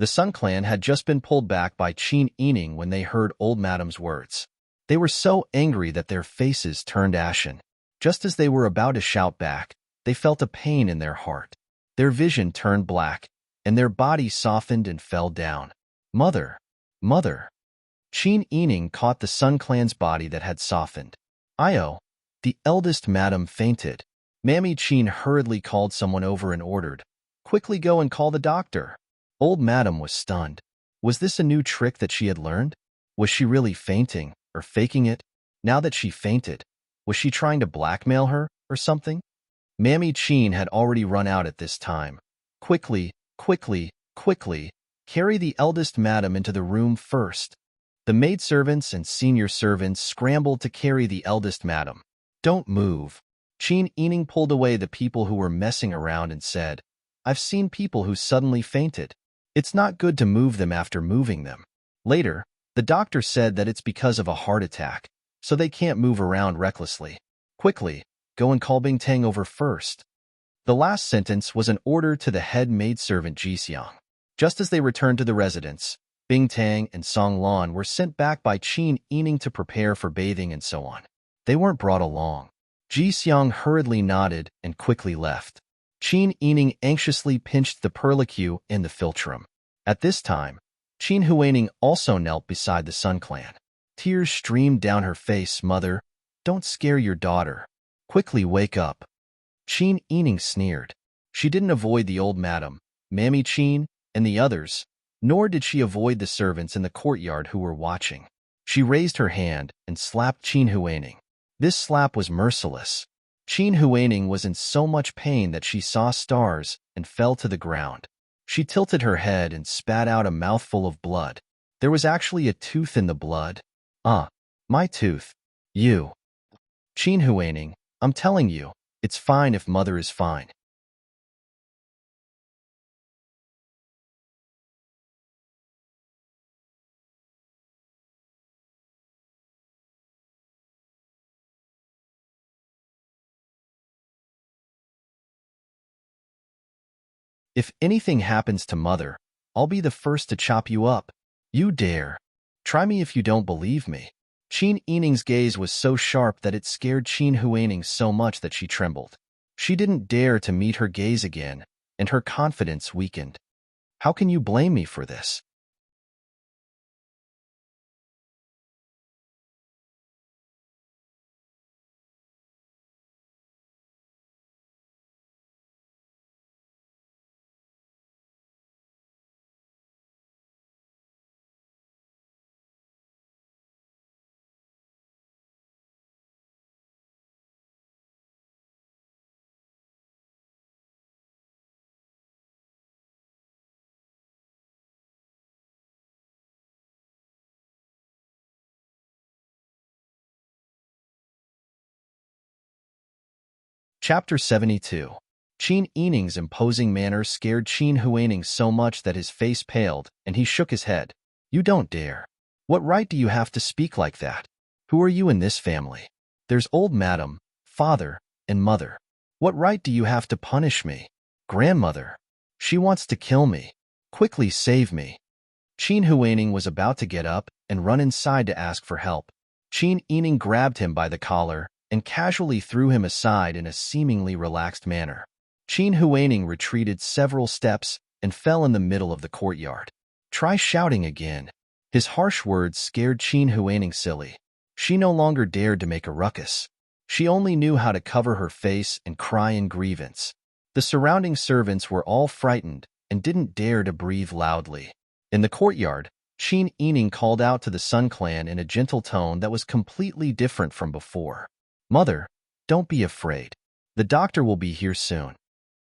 The Sun Clan had just been pulled back by Qin Yining when they heard old madam's words. They were so angry that their faces turned ashen. Just as they were about to shout back, they felt a pain in their heart. Their vision turned black, and their body softened and fell down. Mother! Mother! Qin Yining caught the Sun Clan's body that had softened. Io! The eldest madam fainted. Mammy Qin hurriedly called someone over and ordered, quickly go and call the doctor. Old madam was stunned. Was this a new trick that she had learned? Was she really fainting, or faking it? Now that she fainted, was she trying to blackmail her, or something? Mammy Qin had already run out at this time. Quickly, quickly, quickly, carry the eldest madam into the room first. The maidservants and senior servants scrambled to carry the eldest madam. Don't move. Qin Yining pulled away the people who were messing around and said, I've seen people who suddenly fainted. It's not good to move them after moving them. Later, the doctor said that it's because of a heart attack, so they can't move around recklessly. Quickly, go and call Bing Tang over first. The last sentence was an order to the head maidservant Ji Xiang. Just as they returned to the residence, Bing Tang and Song Lan were sent back by Qin Yining to prepare for bathing and so on. They weren't brought along. Ji Xiang hurriedly nodded and quickly left. Qin Yining anxiously pinched the perlicue in the philtrum. At this time, Qin Huaining also knelt beside the Sun Clan. Tears streamed down her face. Mother, don't scare your daughter. Quickly wake up. Qin Yining sneered. She didn't avoid the old madam. Mammy Chin, and the others, nor did she avoid the servants in the courtyard who were watching. She raised her hand and slapped Qin Huaining. This slap was merciless. Qin Huaining was in so much pain that she saw stars and fell to the ground. She tilted her head and spat out a mouthful of blood. There was actually a tooth in the blood. Ah, my tooth. You. Qin Huaining, I'm telling you, it's fine if mother is fine. If anything happens to mother, I'll be the first to chop you up. You dare. Try me if you don't believe me. Qin Ening's gaze was so sharp that it scared Qin Huaining so much that she trembled. She didn't dare to meet her gaze again, and her confidence weakened. How can you blame me for this? Chapter 72. Qin Ening's imposing manner scared Qin Huaining so much that his face paled, and he shook his head. You don't dare. What right do you have to speak like that? Who are you in this family? There's old madam, father, and mother. What right do you have to punish me? Grandmother. She wants to kill me. Quickly save me. Qin Huaining was about to get up and run inside to ask for help. Qin Ening grabbed him by the collar and casually threw him aside in a seemingly relaxed manner. Qin Huaining retreated several steps and fell in the middle of the courtyard. Try shouting again. His harsh words scared Qin Huaining silly. She no longer dared to make a ruckus. She only knew how to cover her face and cry in grievance. The surrounding servants were all frightened and didn't dare to breathe loudly. In the courtyard, Qin Ening called out to the Sun Clan in a gentle tone that was completely different from before. Mother, don't be afraid. The doctor will be here soon.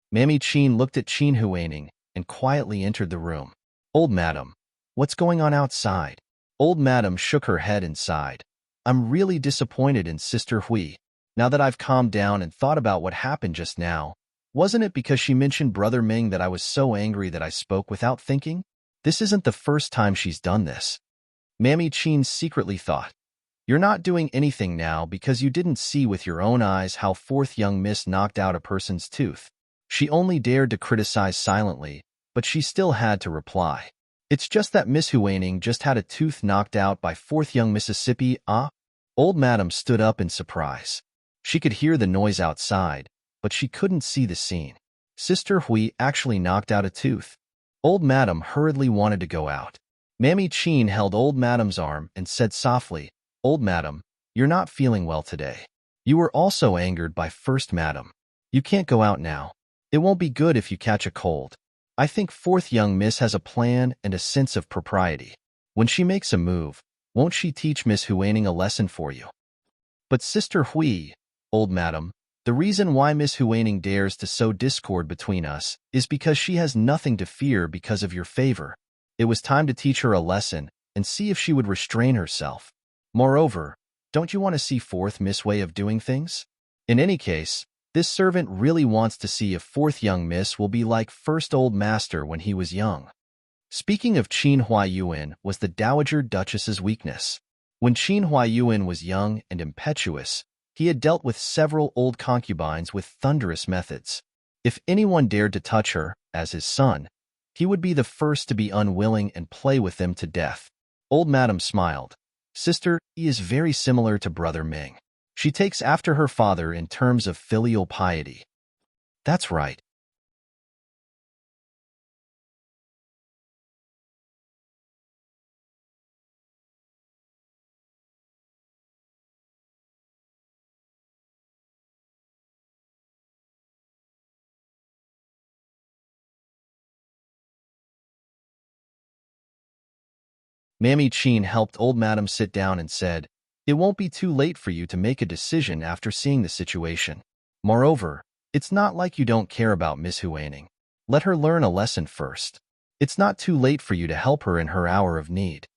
Mammy Qin looked at Qin Huaining and quietly entered the room. Old madam, what's going on outside? Old madam shook her head and sighed. I'm really disappointed in Sister Hui. Now that I've calmed down and thought about what happened just now, wasn't it because she mentioned Brother Ming that I was so angry that I spoke without thinking? This isn't the first time she's done this. Mammy Qin secretly thought. You're not doing anything now because you didn't see with your own eyes how fourth young miss knocked out a person's tooth. She only dared to criticize silently, but she still had to reply. It's just that Miss Huaining just had a tooth knocked out by fourth young Mississippi, ah? Old madam stood up in surprise. She could hear the noise outside, but she couldn't see the scene. Sister Hui actually knocked out a tooth. Old madam hurriedly wanted to go out. Mammy Qin held old madam's arm and said softly, Old madam, you're not feeling well today. You were also angered by first madam. You can't go out now. It won't be good if you catch a cold. I think fourth young miss has a plan and a sense of propriety. When she makes a move, won't she teach Miss Huaining a lesson for you? But Sister Hui, old madam, the reason why Miss Huaining dares to sow discord between us is because she has nothing to fear because of your favor. It was time to teach her a lesson and see if she would restrain herself. Moreover, don't you want to see fourth miss way of doing things? In any case, this servant really wants to see if fourth young miss will be like first old master when he was young. Speaking of Qin Huaiyuan was the Dowager Duchess's weakness. When Qin Huaiyuan was young and impetuous, he had dealt with several old concubines with thunderous methods. If anyone dared to touch her, as his son, he would be the first to be unwilling and play with them to death. Old madam smiled. Sister, he is very similar to Brother Ming. She takes after her father in terms of filial piety. That's right. Mammy Chin helped old Madam sit down and said, "It won't be too late for you to make a decision after seeing the situation. Moreover, it's not like you don't care about Miss Huaning. Let her learn a lesson first. It's not too late for you to help her in her hour of need."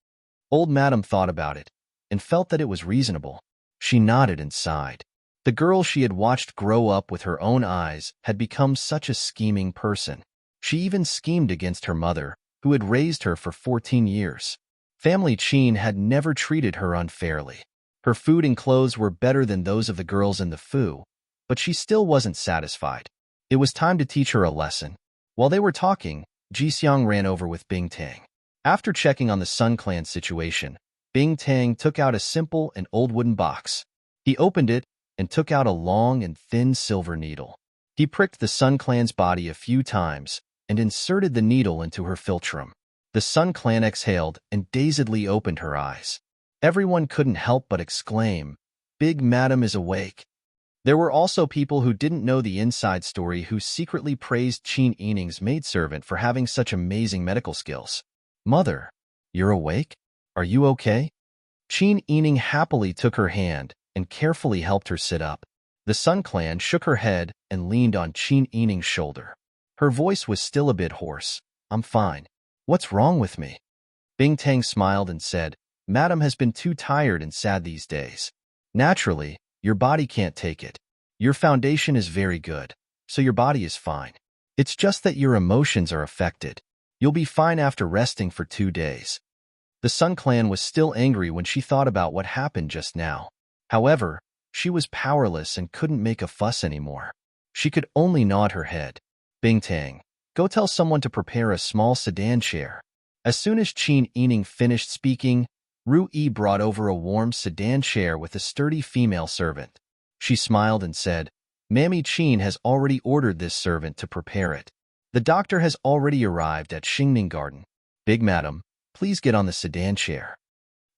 Old Madam thought about it and felt that it was reasonable. She nodded and sighed. The girl she had watched grow up with her own eyes had become such a scheming person. She even schemed against her mother, who had raised her for 14 years. Family Chin had never treated her unfairly. Her food and clothes were better than those of the girls in the Fu, but she still wasn't satisfied. It was time to teach her a lesson. While they were talking, Ji Xiang ran over with Bing Tang. After checking on the Sun Clan situation, Bing Tang took out a simple and old wooden box. He opened it and took out a long and thin silver needle. He pricked the Sun Clan's body a few times and inserted the needle into her philtrum. The Sun Clan exhaled and dazedly opened her eyes. Everyone couldn't help but exclaim, "Big Madam is awake." There were also people who didn't know the inside story who secretly praised Qin Yining's maidservant for having such amazing medical skills. "Mother, you're awake? Are you okay?" Qin Yining happily took her hand and carefully helped her sit up. The Sun Clan shook her head and leaned on Qin Yining's shoulder. Her voice was still a bit hoarse. "I'm fine. What's wrong with me?" Bing Tang smiled and said, "Madam has been too tired and sad these days. Naturally, your body can't take it. Your foundation is very good, so your body is fine. It's just that your emotions are affected. You'll be fine after resting for 2 days." The Sun Clan was still angry when she thought about what happened just now. However, she was powerless and couldn't make a fuss anymore. She could only nod her head. "Bing Tang, go tell someone to prepare a small sedan chair." As soon as Qin Yining finished speaking, Ru Yi brought over a warm sedan chair with a sturdy female servant. She smiled and said, "Mammy Qin has already ordered this servant to prepare it. The doctor has already arrived at Xingning Garden. Big Madam, please get on the sedan chair."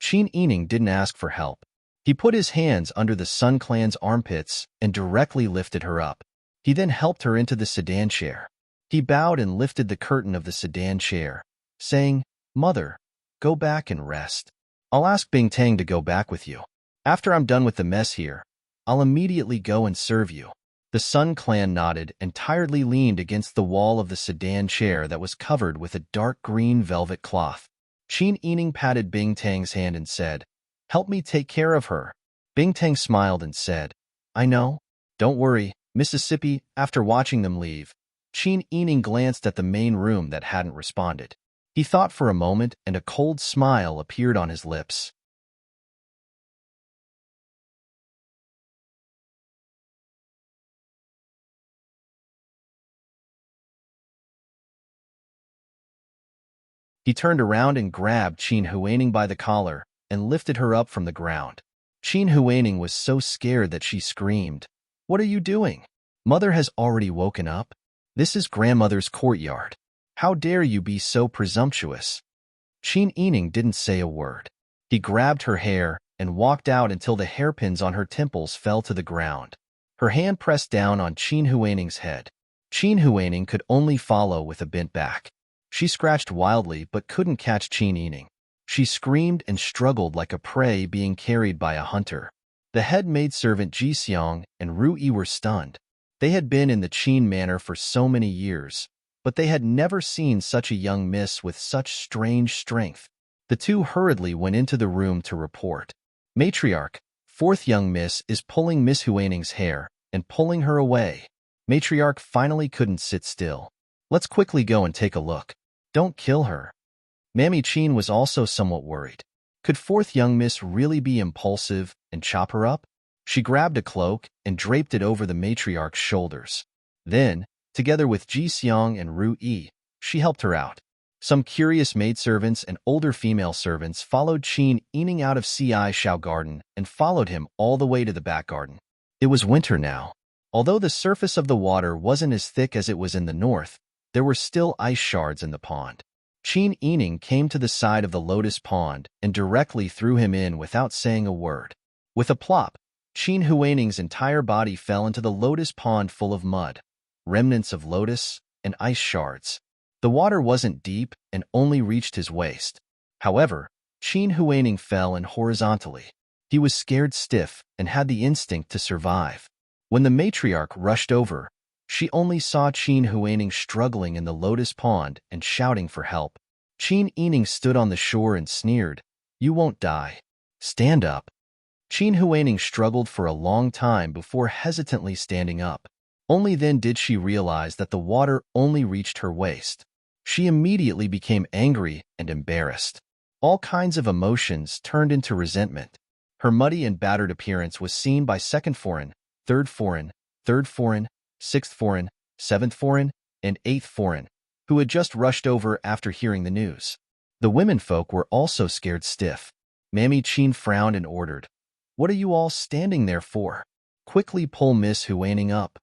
Qin Yining didn't ask for help. He put his hands under the Sun Clan's armpits and directly lifted her up. He then helped her into the sedan chair. He bowed and lifted the curtain of the sedan chair, saying, "Mother, go back and rest. I'll ask Bing Tang to go back with you. After I'm done with the mess here, I'll immediately go and serve you." The Sun Clan nodded and tiredly leaned against the wall of the sedan chair that was covered with a dark green velvet cloth. Qin Yining patted Bing Tang's hand and said, "Help me take care of her." Bing Tang smiled and said, "I know. Don't worry, Mississippi." After watching them leave, Qin Yining glanced at the main room that hadn't responded. He thought for a moment and a cold smile appeared on his lips. He turned around and grabbed Qin Huaning by the collar and lifted her up from the ground. Qin Huaning was so scared that she screamed, "What are you doing? Mother has already woken up. This is grandmother's courtyard. How dare you be so presumptuous?" Qin Yining didn't say a word. He grabbed her hair and walked out until the hairpins on her temples fell to the ground. Her hand pressed down on Qin Huaning's head. Qin Huaning could only follow with a bent back. She scratched wildly but couldn't catch Qin Yining. She screamed and struggled like a prey being carried by a hunter. The head maidservant Ji Xiang and Ru Yi were stunned. They had been in the Qin manor for so many years, but they had never seen such a young miss with such strange strength. The two hurriedly went into the room to report. "Matriarch, fourth young miss is pulling Miss Huaning's hair and pulling her away." Matriarch finally couldn't sit still. "Let's quickly go and take a look. Don't kill her." Mammy Chin was also somewhat worried. Could fourth young miss really be impulsive and chop her up? She grabbed a cloak and draped it over the matriarch's shoulders. Then, together with Ji Xiang and Ru Yi, she helped her out. Some curious maidservants and older female servants followed Qin Yining out of Ci Shao Garden and followed him all the way to the back garden. It was winter now. Although the surface of the water wasn't as thick as it was in the north, there were still ice shards in the pond. Qin Yining came to the side of the lotus pond and directly threw him in without saying a word. With a plop, Qin Huaning's entire body fell into the lotus pond full of mud, remnants of lotus, and ice shards. The water wasn't deep and only reached his waist. However, Qin Huaining fell in horizontally. He was scared stiff and had the instinct to survive. When the matriarch rushed over, she only saw Qin Huaining struggling in the lotus pond and shouting for help. Qin Yining stood on the shore and sneered, "You won't die. Stand up." Qin Huaining struggled for a long time before hesitantly standing up. Only then did she realize that the water only reached her waist. She immediately became angry and embarrassed. All kinds of emotions turned into resentment. Her muddy and battered appearance was seen by second foreign, third foreign, sixth foreign, seventh foreign, and eighth foreign, who had just rushed over after hearing the news. The womenfolk were also scared stiff. Mammy Qin frowned and ordered, "What are you all standing there for? Quickly pull Miss Huaining up."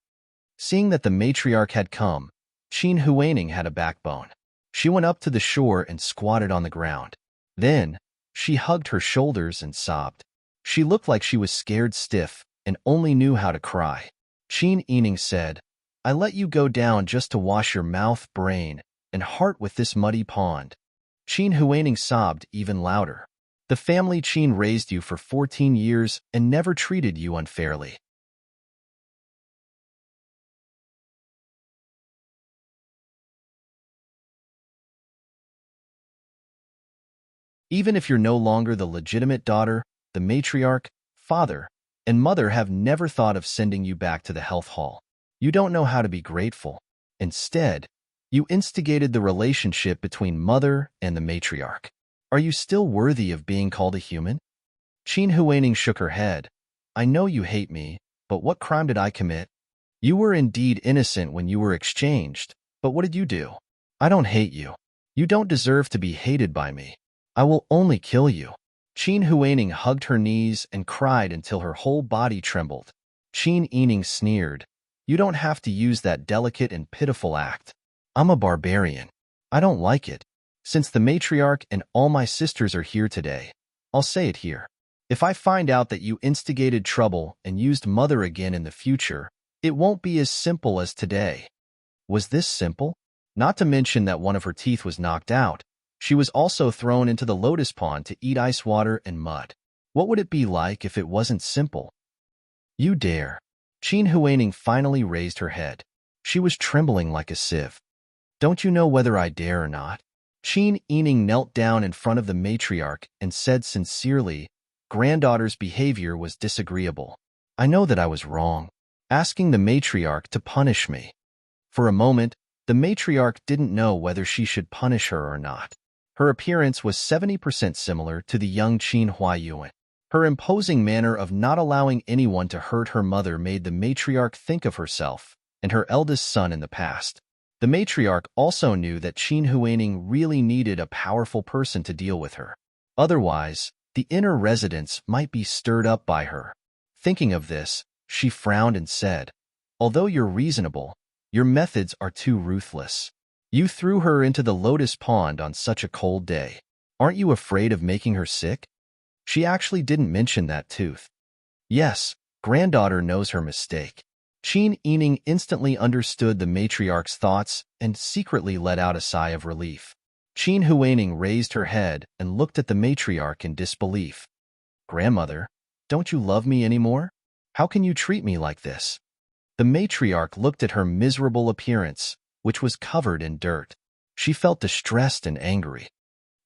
Seeing that the matriarch had come, Qin Huaining had a backbone. She went up to the shore and squatted on the ground. Then, she hugged her shoulders and sobbed. She looked like she was scared stiff and only knew how to cry. Qin Yining said, "I let you go down just to wash your mouth, brain, and heart with this muddy pond." Qin Huaining sobbed even louder. "The family Qin raised you for 14 years and never treated you unfairly. Even if you're no longer the legitimate daughter, the matriarch, father, and mother have never thought of sending you back to the health hall. You don't know how to be grateful. Instead, you instigated the relationship between mother and the matriarch. Are you still worthy of being called a human?" Qin Huaining shook her head. "I know you hate me, but what crime did I commit? You were indeed innocent when you were exchanged, but what did you do? I don't hate you. You don't deserve to be hated by me. I will only kill you." Qin Huaining hugged her knees and cried until her whole body trembled. Qin Yining sneered, "You don't have to use that delicate and pitiful act. I'm a barbarian. I don't like it. Since the matriarch and all my sisters are here today, I'll say it here. If I find out that you instigated trouble and used mother again in the future, it won't be as simple as today." Was this simple? Not to mention that one of her teeth was knocked out. She was also thrown into the lotus pond to eat ice water and mud. What would it be like if it wasn't simple? "You dare." Qin Huaining finally raised her head. She was trembling like a sieve. "Don't you know whether I dare or not?" Qin Yining knelt down in front of the matriarch and said sincerely, "Granddaughter's behavior was disagreeable. I know that I was wrong, asking the matriarch to punish me." For a moment, the matriarch didn't know whether she should punish her or not. Her appearance was 70% similar to the young Qin Huayuan. Her imposing manner of not allowing anyone to hurt her mother made the matriarch think of herself and her eldest son in the past. The matriarch also knew that Qin Huaining really needed a powerful person to deal with her. Otherwise, the inner residents might be stirred up by her. Thinking of this, she frowned and said, "Although you're reasonable, your methods are too ruthless. You threw her into the lotus pond on such a cold day. Aren't you afraid of making her sick?" She actually didn't mention that tooth. Yes, granddaughter knows her mistake. Qin Yining instantly understood the matriarch's thoughts and secretly let out a sigh of relief. Qin Huaining raised her head and looked at the matriarch in disbelief. "Grandmother, don't you love me anymore? How can you treat me like this?" The matriarch looked at her miserable appearance, which was covered in dirt. She felt distressed and angry.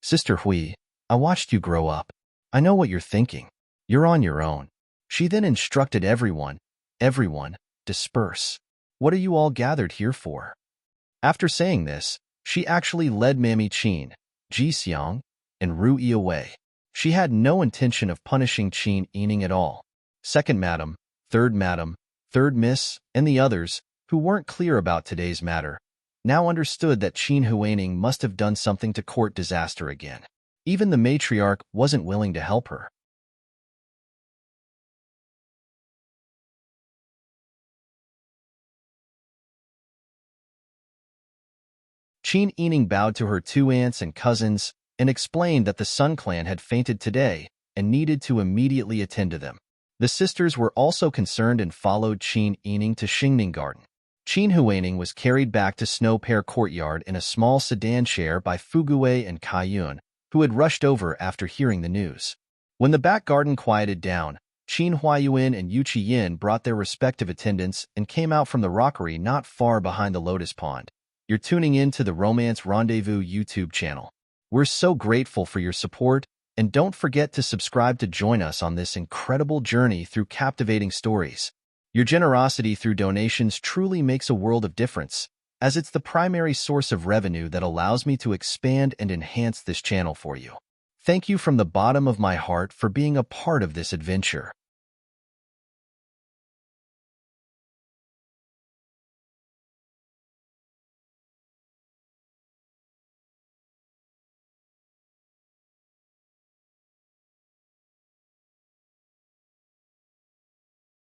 "Sister Hui, I watched you grow up. I know what you're thinking. You're on your own." She then instructed everyone, disperse. What are you all gathered here for?" After saying this, she actually led Mammy Qin, Ji Xiang, and Ru Yi away. She had no intention of punishing Qin Yining at all. Second Madam, Third Miss, and the others, who weren't clear about today's matter, now understood that Qin Huaining must have done something to court disaster again. Even the matriarch wasn't willing to help her. Qin Yining bowed to her two aunts and cousins and explained that the Sun clan had fainted today and needed to immediately attend to them. The sisters were also concerned and followed Qin Yining to Xingning Garden. Qin Huaining was carried back to Snow Pear Courtyard in a small sedan chair by Fuguwei and Kaiyun, who had rushed over after hearing the news. When the back garden quieted down, Qin Huayuan and Yu Yin brought their respective attendants and came out from the rockery not far behind the lotus pond. You're tuning in to the Romance Rendezvous YouTube channel. We're so grateful for your support, and don't forget to subscribe to join us on this incredible journey through captivating stories. Your generosity through donations truly makes a world of difference, as it's the primary source of revenue that allows me to expand and enhance this channel for you. Thank you from the bottom of my heart for being a part of this adventure.